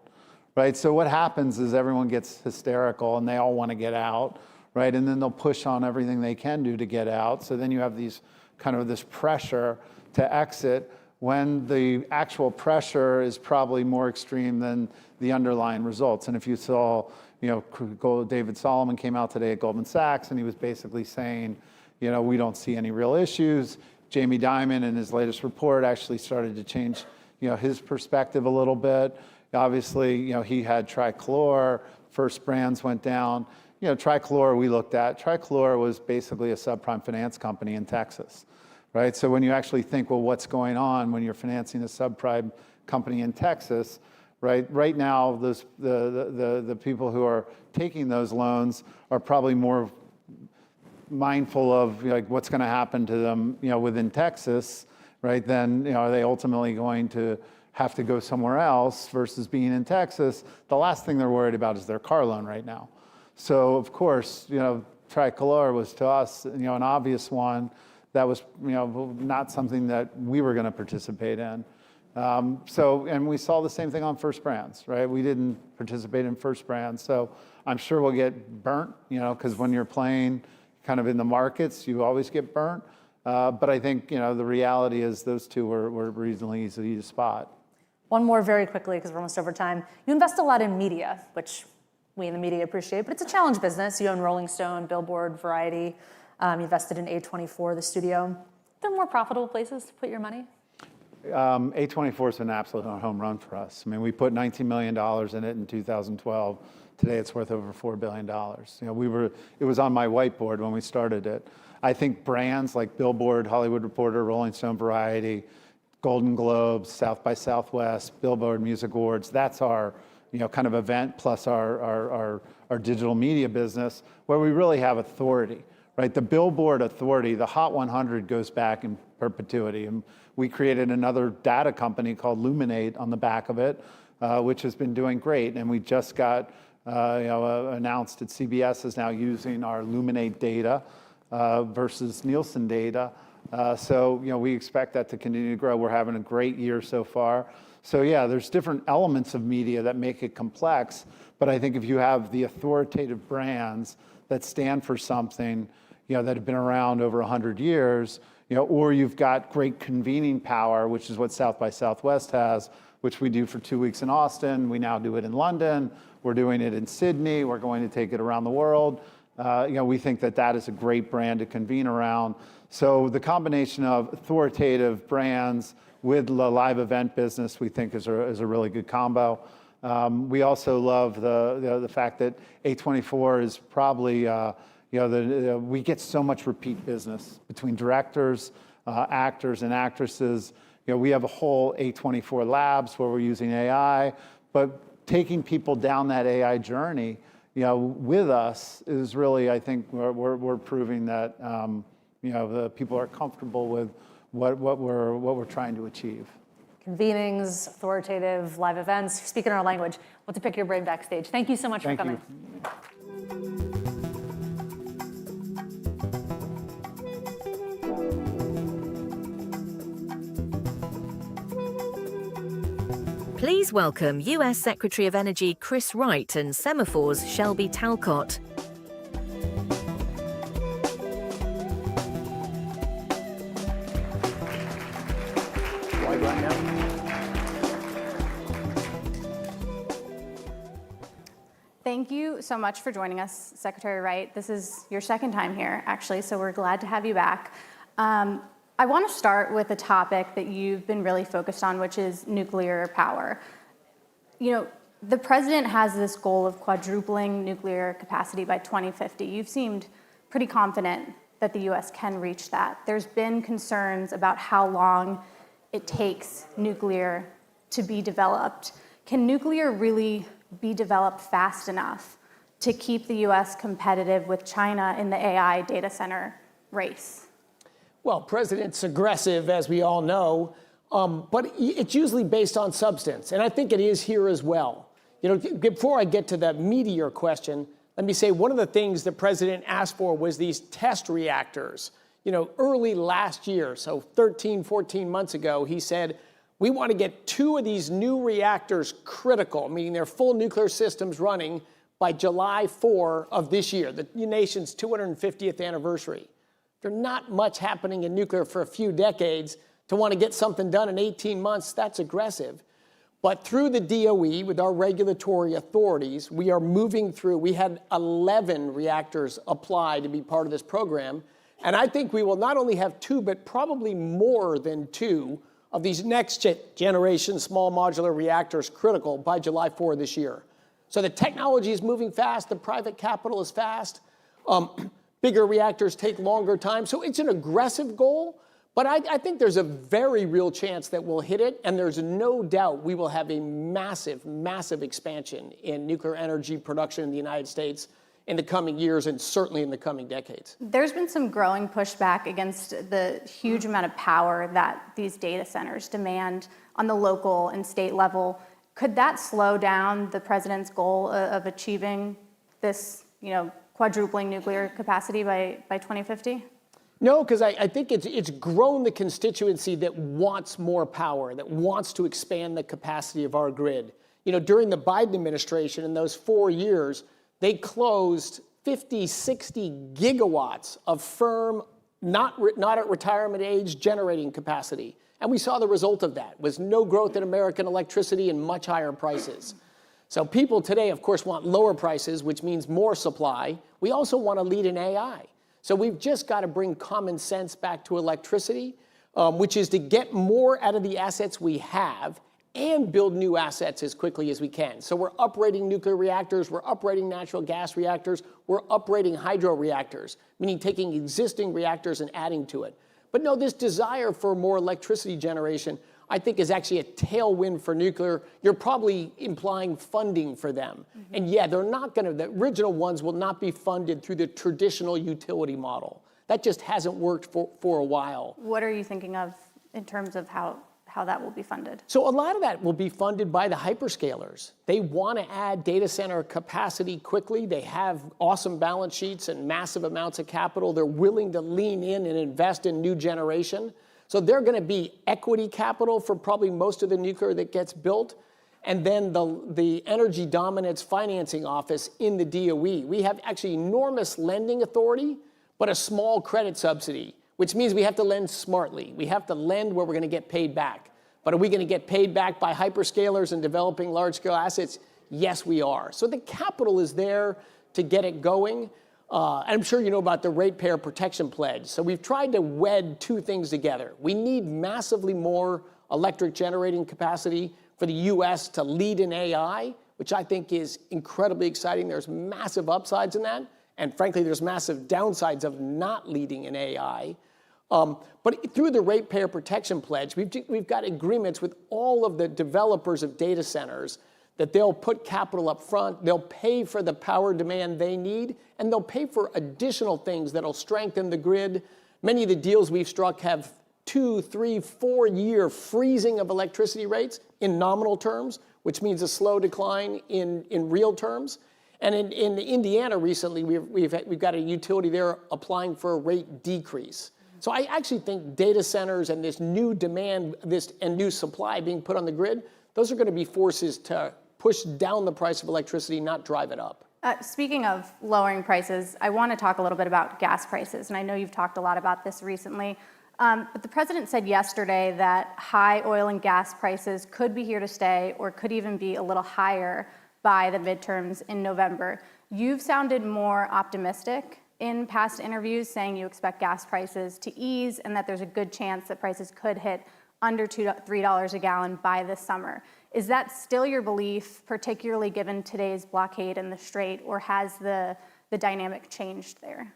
right? So what happens is everyone gets hysterical and they all want to get out, right? And then they'll push on everything they can do to get out. So then you have this pressure to exit when the actual pressure is probably more extreme than the underlying results. And if you saw, David Solomon came out today at Goldman Sachs and he was basically saying, we don't see any real issues. Jamie Dimon in his latest report actually started to change, his perspective a little bit. Obviously, he had Trichlor, First Brands went down. Trichlor we looked at. Trichlor was basically a subprime finance company in Texas, right? So when you actually think, well, what's going on when you're financing a subprime company in Texas, right? Right now, the people who are taking those loans are probably more mindful of what's going to happen to them, within Texas, right? Then, are they ultimately going to have to go somewhere else versus being in Texas? The last thing they're worried about is their car loan right now. So of course, Tricolor was to us, an obvious one that was, not something that we were going to participate in. And we saw the same thing on First Brands, right? We didn't participate in First Brands, so I'm sure we'll get burnt, because when you're playing kind of in the markets, you always get burnt. But I think, the reality is those two were reasonably easy to spot. One more very quickly, because we're almost over time. You invest a lot in media, which we in the media appreciate, but it's a challenge business. You own Rolling Stone, Billboard, Variety. You invested in A24, the studio. They're more profitable places to put your money? A24 has been an absolute home run for us. I mean, we put $19 million in it in 2012. Today it's worth over $4 billion. It was on my whiteboard when we started it. I think brands like Billboard, Hollywood Reporter, Rolling Stone, Variety, Golden Globes, South by Southwest, Billboard Music Awards, that's our kind of event plus our digital media business where we really have authority, right? The Billboard authority, the Hot 100 goes back in perpetuity. And we created another data company called Luminate on the back of it, which has been doing great. And we just got announced that CBS is now using our Luminate data versus Nielsen data. So we expect that to continue to grow. We're having a great year so far. So yeah, there's different elements of media that make it complex. But I think if you have the authoritative brands that stand for something, that have been around over 100 years, or you've got great convening power, which is what South by Southwest has, which we do for 2 weeks in Austin. We now do it in London. We're doing it in Sydney. We're going to take it around the world. We think that that is a great brand to convene around. So the combination of authoritative brands with the live event business, we think is a really good combo. We also love the fact that A24 is probably, we get so much repeat business between directors, actors, and actresses. We have a whole A24 labs where we're using AI, but taking people down that AI journey, with us is really, I think, we're proving that, the people are comfortable with what we're trying to achieve. Convenings, authoritative, live events, speak in our language. We'll have to pick your brain backstage. Thank you so much for coming. Please welcome US Secretary of Energy Chris Wright and Semafor's Shelby Talcott. Thank you so much for joining us, Secretary Wright. This is your second time here, actually, so we're glad to have you back. I want to start with a topic that you've been really focused on, which is nuclear power. The president has this goal of quadrupling nuclear capacity by 2050. You've seemed pretty confident that the US can reach that. There's been concerns about how long it takes nuclear to be developed. Can nuclear really be developed fast enough to keep the US competitive with China in the AI data center race? Well, President's aggressive, as we all know, but it's usually based on substance, and I think it is here as well. Before I get to the meatier question, let me say one of the things the President asked for was these test reactors. Early last year, so 13, 14 months ago, he said, we want to get 2 of these new reactors critical, meaning their full nuclear systems running by July 4 of this year, the nation's 250th anniversary. There's not much happening in nuclear for a few decades. To want to get something done in 18 months, that's aggressive. But through the DOE, with our regulatory authorities, we are moving through. We had 11 reactors apply to be part of this program. And I think we will not only have 2, but probably more than 2 of these next generation small modular reactors critical by July 4 this year. So the technology is moving fast. The private capital is fast. Bigger reactors take longer time. So it's an aggressive goal. But I think there's a very real chance that we'll hit it, and there's no doubt we will have a massive, massive expansion in nuclear energy production in the United States in the coming years and certainly in the coming decades. There's been some growing pushback against the huge amount of power that these data centers demand on the local and state level. Could that slow down the president's goal of achieving this, quadrupling nuclear capacity by 2050? No, because I think it's grown the constituency that wants more power, that wants to expand the capacity of our grid. During the Biden administration, in those 4 years, they closed 50, 60 gigawatts of firm, not at retirement age, generating capacity. And we saw the result of that, was no growth in American electricity and much higher prices. So people today, of course, want lower prices, which means more supply. We also want to lead in AI. So we've just got to bring common sense back to electricity, which is to get more out of the assets we have and build new assets as quickly as we can. So we're uprating nuclear reactors, we're uprating natural gas reactors, we're uprating hydro reactors, meaning taking existing reactors and adding to it. But no, this desire for more electricity generation, I think, is actually a tailwind for nuclear. You're probably implying funding for them. Mm-hmm. And yeah, they're not going to, the original ones will not be funded through the traditional utility model. That just hasn't worked for a while. What are you thinking of in terms of how that will be funded? So a lot of that will be funded by the hyperscalers. They want to add data center capacity quickly. They have awesome balance sheets and massive amounts of capital. They're willing to lean in and invest in new generation. So they're going to be equity capital for probably most of the nuclear that gets built. And then the Energy Dominance Financing Office in the DOE. We have actually enormous lending authority, but a small credit subsidy. which means we have to lend smartly. We have to lend where we're going to get paid back. But are we going to get paid back by hyperscalers and developing large-scale assets? Yes, we are. So the capital is there to get it going. I'm sure you know about the ratepayer protection pledge. So we've tried to wed two things together. We need massively more electric generating capacity for the US to lead in AI, which I think is incredibly exciting. There's massive upsides in that. And frankly, there's massive downsides of not leading in AI. But through the ratepayer protection pledge, we've got agreements with all of the developers of data centers that they'll put capital up front, they'll pay for the power demand they need, and they'll pay for additional things that'll strengthen the grid. Many of the deals we've struck have 2, 3, 4-year freezing of electricity rates in nominal terms, which means a slow decline in real terms. And in Indiana recently, we've got a utility there applying for a rate decrease. So I actually think data centers and this new demand, and new supply being put on the grid, those are going to be forces to push down the price of electricity, not drive it up. Speaking of lowering prices, I want to talk a little bit about gas prices. And I know you've talked a lot about this recently. But the president said yesterday that high oil and gas prices could be here to stay or could even be a little higher by the midterms in November. You've sounded more optimistic in past interviews, saying you expect gas prices to ease and that there's a good chance that prices could hit under $3 a gallon by this summer. Is that still your belief, particularly given today's blockade in the Strait, or has the dynamic changed there?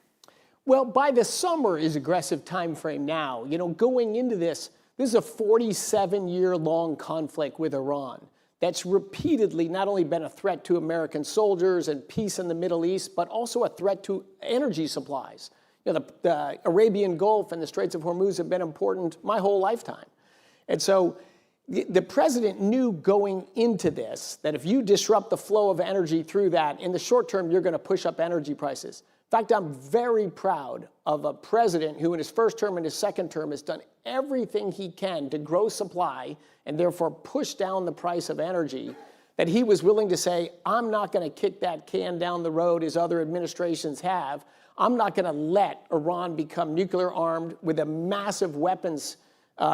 Well, by the summer is aggressive time frame now. You know, going into this is a 47-year-long conflict with Iran that's repeatedly not only been a threat to American soldiers and peace in the Middle East, but also a threat to energy supplies. You know, the Arabian Gulf and the Straits of Hormuz have been important my whole lifetime. And so the president knew going into this that if you disrupt the flow of energy through that, in the short term, you're going to push up energy prices. In fact, I'm very proud of a president who in his first term and his second term has done everything he can to grow supply and therefore push down the price of energy, that he was willing to say, I'm not going to kick that can down the road as other administrations have. I'm not going to let Iran become nuclear armed with a massive weapons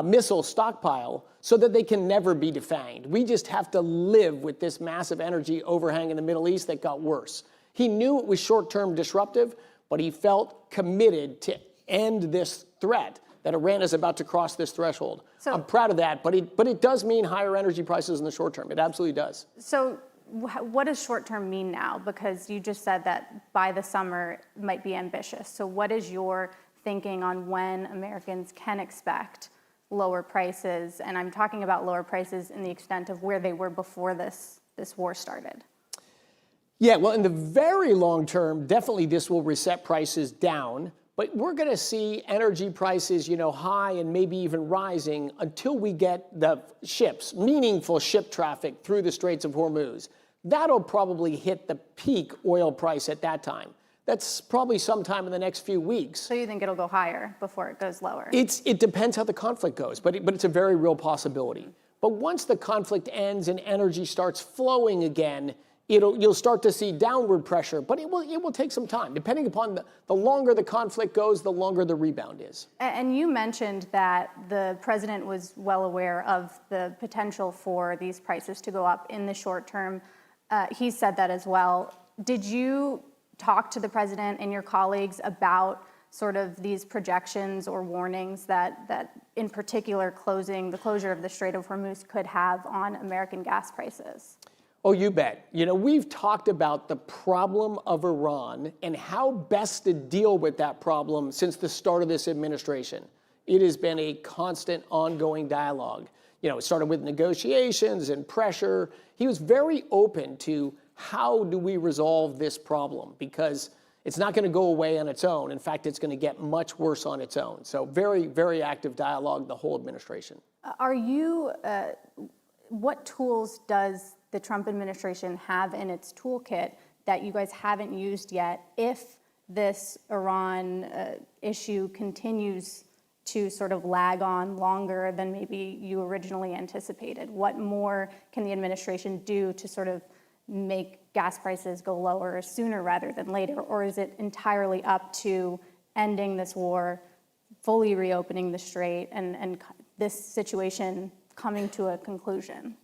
missile stockpile so that they can never be defanged. We just have to live with this massive energy overhang in the Middle East that got worse. He knew it was short-term disruptive, but he felt committed to end this threat that Iran is about to cross this threshold. So, I'm proud of that, but it does mean higher energy prices in the short term. It absolutely does. So what does short-term mean now? Because you just said that by the summer might be ambitious. So what is your thinking on when Americans can expect lower prices? And I'm talking about lower prices in the extent of where they were before this war started. Yeah, well, in the very long term, definitely this will reset prices down. But we're going to see energy prices, high and maybe even rising until we get the ships, meaningful ship traffic through the Straits of Hormuz. That'll probably hit the peak oil price at that time. That's probably sometime in the next few weeks. So you think it'll go higher before it goes lower? It depends how the conflict goes, but it's a very real possibility. But once the conflict ends and energy starts flowing again, you'll start to see downward pressure, but it will take some time. Depending upon the longer the conflict goes, the longer the rebound is. And you mentioned that the president was well aware of the potential for these prices to go up in the short term. He said that as well. Did you talk to the president and your colleagues about sort of these projections or warnings that in particular the closure of the Strait of Hormuz could have on American gas prices? Oh, you bet. We've talked about the problem of Iran and how best to deal with that problem since the start of this administration. It has been a constant, ongoing dialogue. It started with negotiations and pressure. He was very open to how do we resolve this problem, because it's not going to go away on its own. In fact, it's going to get much worse on its own. So very, very active dialogue, the whole administration. What tools does the Trump administration have in its toolkit that you guys haven't used yet if this Iran issue continues to sort of lag on longer than maybe you originally anticipated? What more can the administration do to sort of make gas prices go lower sooner rather than later? Or is it entirely up to ending this war fully reopening the strait and this situation coming to a conclusion?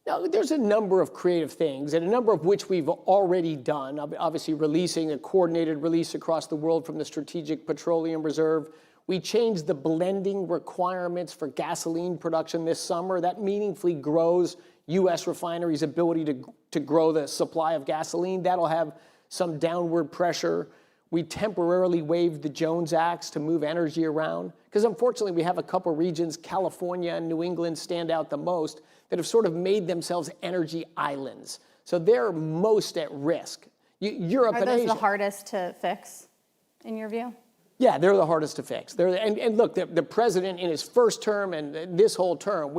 Now, there's a number of creative things, and a number of which we've already done. Obviously, releasing a coordinated release across the world from the Strategic Petroleum Reserve. We changed the blending requirements for gasoline production this summer. That meaningfully grows U.S. refineries' ability to grow the supply of gasoline. That'll have some downward pressure. We temporarily waived the Jones Acts to move energy around, because unfortunately we have a couple regions, California and New England stand out the most, that have sort of made themselves energy islands. So they're most at risk. Europe and Asia. Are those the hardest to fix, in your view? Yeah, they're the hardest to fix. And look, the president in his first term and this whole term,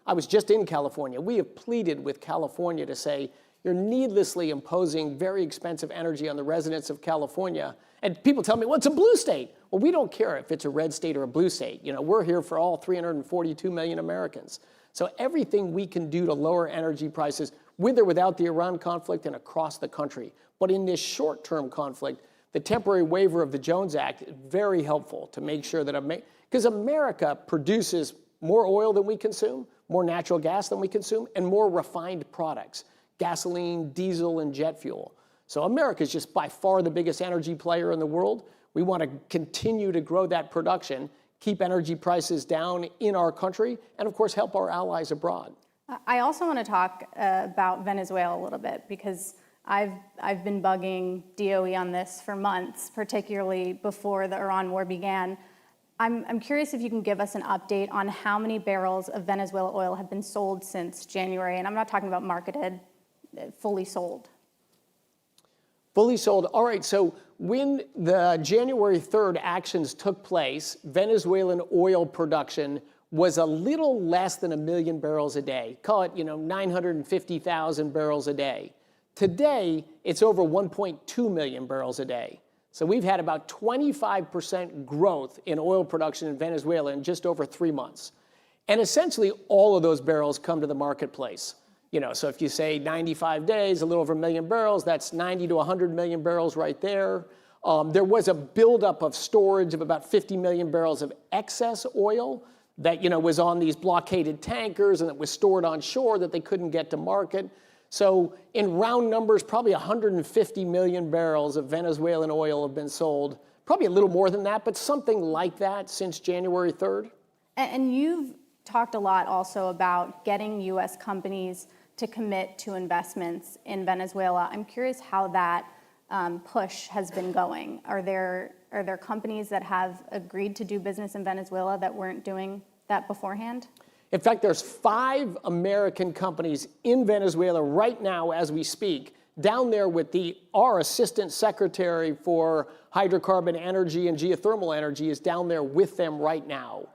I was just in California. We have pleaded with California to say, you're needlessly imposing very expensive energy on the residents of California. And people tell me, well, it's a blue state. Well, we don't care if it's a red state or a blue state. You know, we're here for all 342 million Americans. So everything we can do to lower energy prices, with or without the Iran conflict and across the country. But in this short-term conflict, the temporary waiver of the Jones Act is very helpful to make sure that, because America produces more oil than we consume, more natural gas than we consume, and more refined products, gasoline, diesel, and jet fuel. So America is just by far the biggest energy player in the world. We want to continue to grow that production, keep energy prices down in our country, and of course help our allies abroad. I also want to talk about Venezuela a little bit, because I've been bugging DOE on this for months, particularly before the Iran war began. I'm curious if you can give us an update on how many barrels of Venezuela oil have been sold since January, and I'm not talking about marketed, fully sold. Fully sold. All right, so when the January 3rd actions took place, Venezuelan oil production was a little less than 1 million barrels a day. Call it, 950,000 barrels a day. Today, it's over 1.2 million barrels a day. So we've had about 25% growth in oil production in Venezuela in just over 3 months. And essentially, all of those barrels come to the marketplace. So if you say 95 days, a little over 1 million barrels, that's 90 to 100 million barrels right there. There was a buildup of storage of about 50 million barrels of excess oil that, was on these blockaded tankers and that was stored on shore that they couldn't get to market. So in round numbers, probably 150 million barrels of Venezuelan oil have been sold. Probably a little more than that, but something like that since January 3rd. And you've talked a lot also about getting U.S. companies to commit to investments in Venezuela. I'm curious how that push has been going. Are there companies that have agreed to do business in Venezuela that weren't doing that beforehand? In fact, there's 5 American companies in Venezuela right now as we speak, down there with our Assistant Secretary for Hydrocarbon Energy and Geothermal Energy is down there with them right now.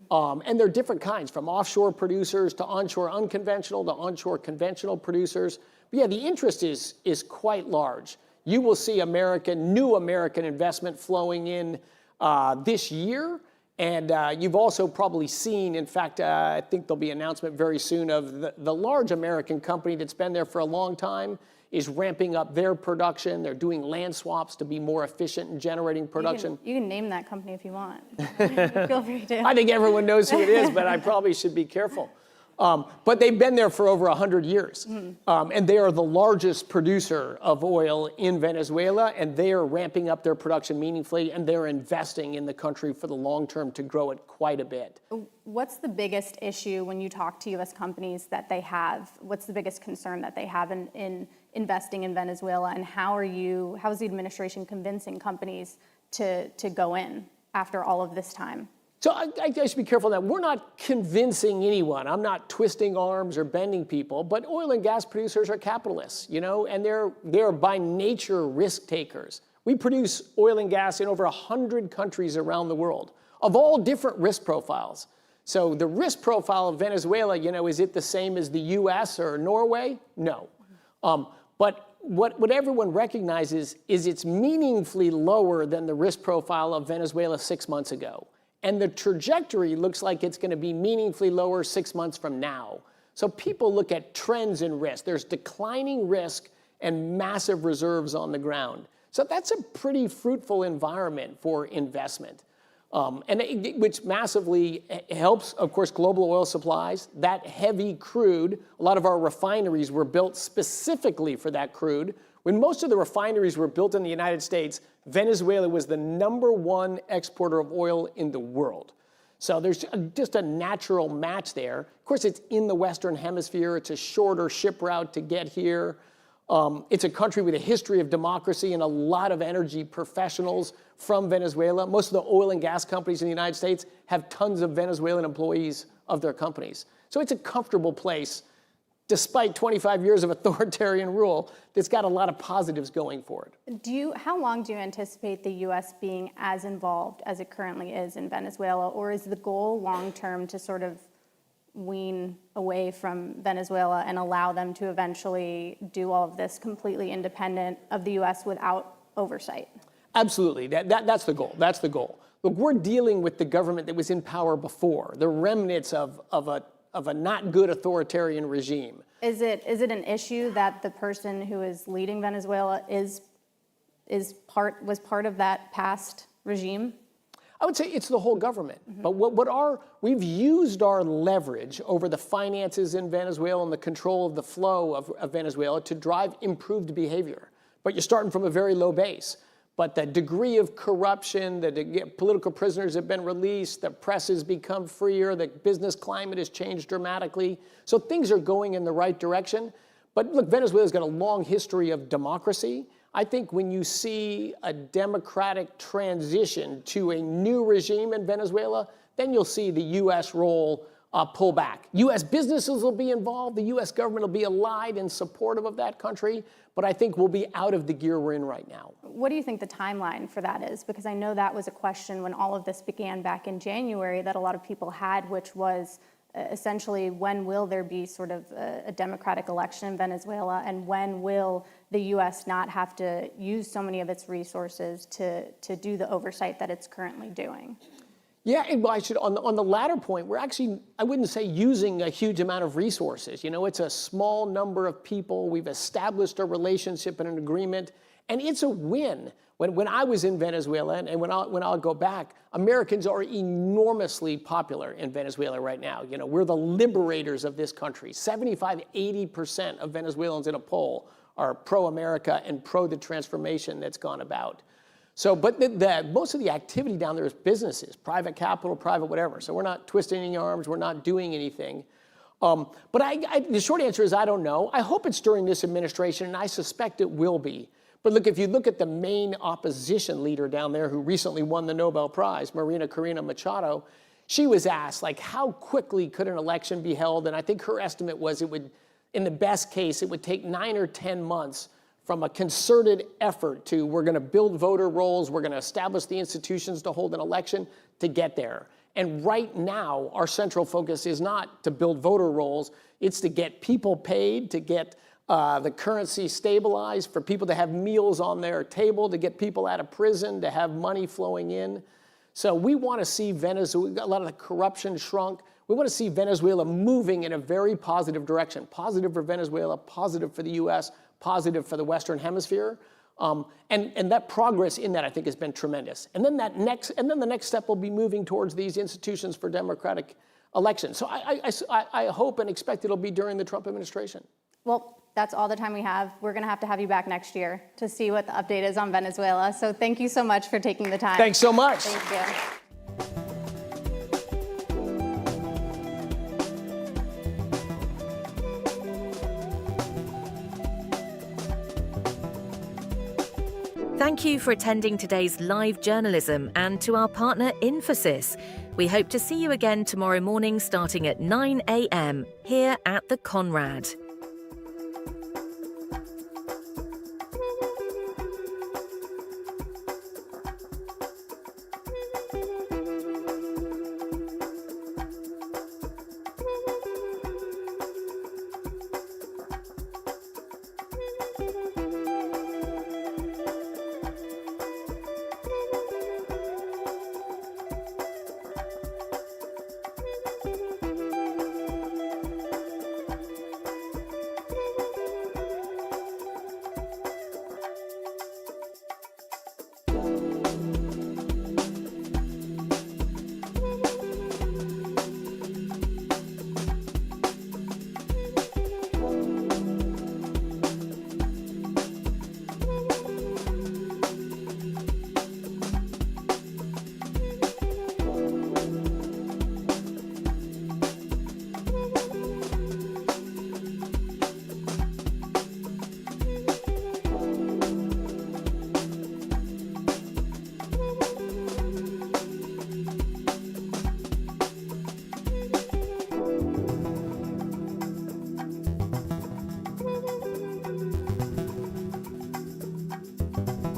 And they're different kinds, from offshore producers to onshore unconventional to onshore conventional producers. But yeah, the interest is quite large. You will see new American investment flowing in this year. And you've also probably seen, in fact, I think there'll be an announcement very soon of the large American company that's been there for a long time is ramping up their production. They're doing land swaps to be more efficient in generating production. You can name that company if you want. Feel free to. I think everyone knows who it is, but I probably should be careful. But they've been there for over 100 years. And they are the largest producer of oil in Venezuela, and they are ramping up their production meaningfully, and they're investing in the country for the long term to grow it quite a bit. What's the biggest issue when you talk to U.S. companies that they have? What's the biggest concern that they have in investing in Venezuela, and how is the administration convincing companies to go in after all of this time? So I should be careful that we're not convincing anyone. I'm not twisting arms or bending people, but oil and gas producers are capitalists, and they're by nature risk takers. We produce oil and gas in over 100 countries around the world of all different risk profiles. So the risk profile of Venezuela, is it the same as the US or Norway? No. But what everyone recognizes is it's meaningfully lower than the risk profile of Venezuela 6 months ago. And the trajectory looks like it's going to be meaningfully lower 6 months from now. So people look at trends in risk. There's declining risk and massive reserves on the ground. So that's a pretty fruitful environment for investment. which massively helps, of course, global oil supplies. That heavy crude, a lot of our refineries were built specifically for that crude. When most of the refineries were built in the United States, Venezuela was the #1 exporter of oil in the world. So there's just a natural match there. Of course, it's in the Western Hemisphere. It's a shorter ship route to get here. It's a country with a history of democracy and a lot of energy professionals from Venezuela. Most of the oil and gas companies in the United States have tons of Venezuelan employees of their companies. So it's a comfortable place, despite 25 years of authoritarian rule, that's got a lot of positives going for it. How long do you anticipate the U.S. being as involved as it currently is in Venezuela, or is the goal long-term to sort of wean away from Venezuela and allow them to eventually do all of this completely independent of the U.S. without oversight? Absolutely, that's the goal, that's the goal. Look, we're dealing with the government that was in power before, the remnants of a not good authoritarian regime. Is it an issue that the person who is leading Venezuela was part of that past regime? I would say it's the whole government. But we've used our leverage over the finances in Venezuela and the control of the flow of Venezuela to drive improved behavior. But you're starting from a very low base. But the degree of corruption, the political prisoners have been released, the press has become freer, the business climate has changed dramatically. So things are going in the right direction. But look, Venezuela's got a long history of democracy. I think when you see a democratic transition to a new regime in Venezuela, then you'll see the U.S. role pull back. U.S. businesses will be involved. The U.S. government will be allied and supportive of that country. But I think we'll be out of the gear we're in right now. What do you think the timeline for that is? Because I know that was a question when all of this began back in January that a lot of people had, which was essentially when will there be sort of a democratic election in Venezuela, and when will the U.S. not have to use so many of its resources to do the oversight that it's currently doing? Yeah, well, on the latter point, we're actually, I wouldn't say using a huge amount of resources. You know, it's a small number of people. We've established a relationship and an agreement, and it's a win. When I was in Venezuela, and when I'll go back, Americans are enormously popular in Venezuela right now. You know, we're the liberators of this country. 75–80% of Venezuelans in a poll are pro-America and pro the transformation that's gone about. So, but most of the activity down there is businesses, private capital, private whatever. So we're not twisting any arms, we're not doing anything. But the short answer is I don't know. I hope it's during this administration, and I suspect it will be. But look, if you look at the main opposition leader down there who recently won the Nobel Prize, Maria Corina Machado, she was asked, like, how quickly could an election be held? And I think her estimate was it would, in the best case, it would take 9 or 10 months from a concerted effort to we're going to build voter rolls, we're going to establish the institutions to hold an election to get there. And right now, our central focus is not to build voter rolls, it's to get people paid, to get the currency stabilized, for people to have meals on their table, to get people out of prison, to have money flowing in. So we want to see Venezuela, a lot of the corruption shrunk. We want to see Venezuela moving in a very positive direction. Positive for Venezuela, positive for the U.S., positive for the Western Hemisphere. And that progress in that, I think, has been tremendous. And then the next step will be moving towards these institutions for democratic elections. So I hope and expect it'll be during the Trump administration. Well, that's all the time we have. We're going to have you back next year to see what the update is on Venezuela. So thank you so much for taking the time. Thanks so much. Thank you. Thank you for attending today's live journalism, and to our partner Infosys. We hope to see you again tomorrow morning starting at 9 a.m. here at the Conrad. Semafor.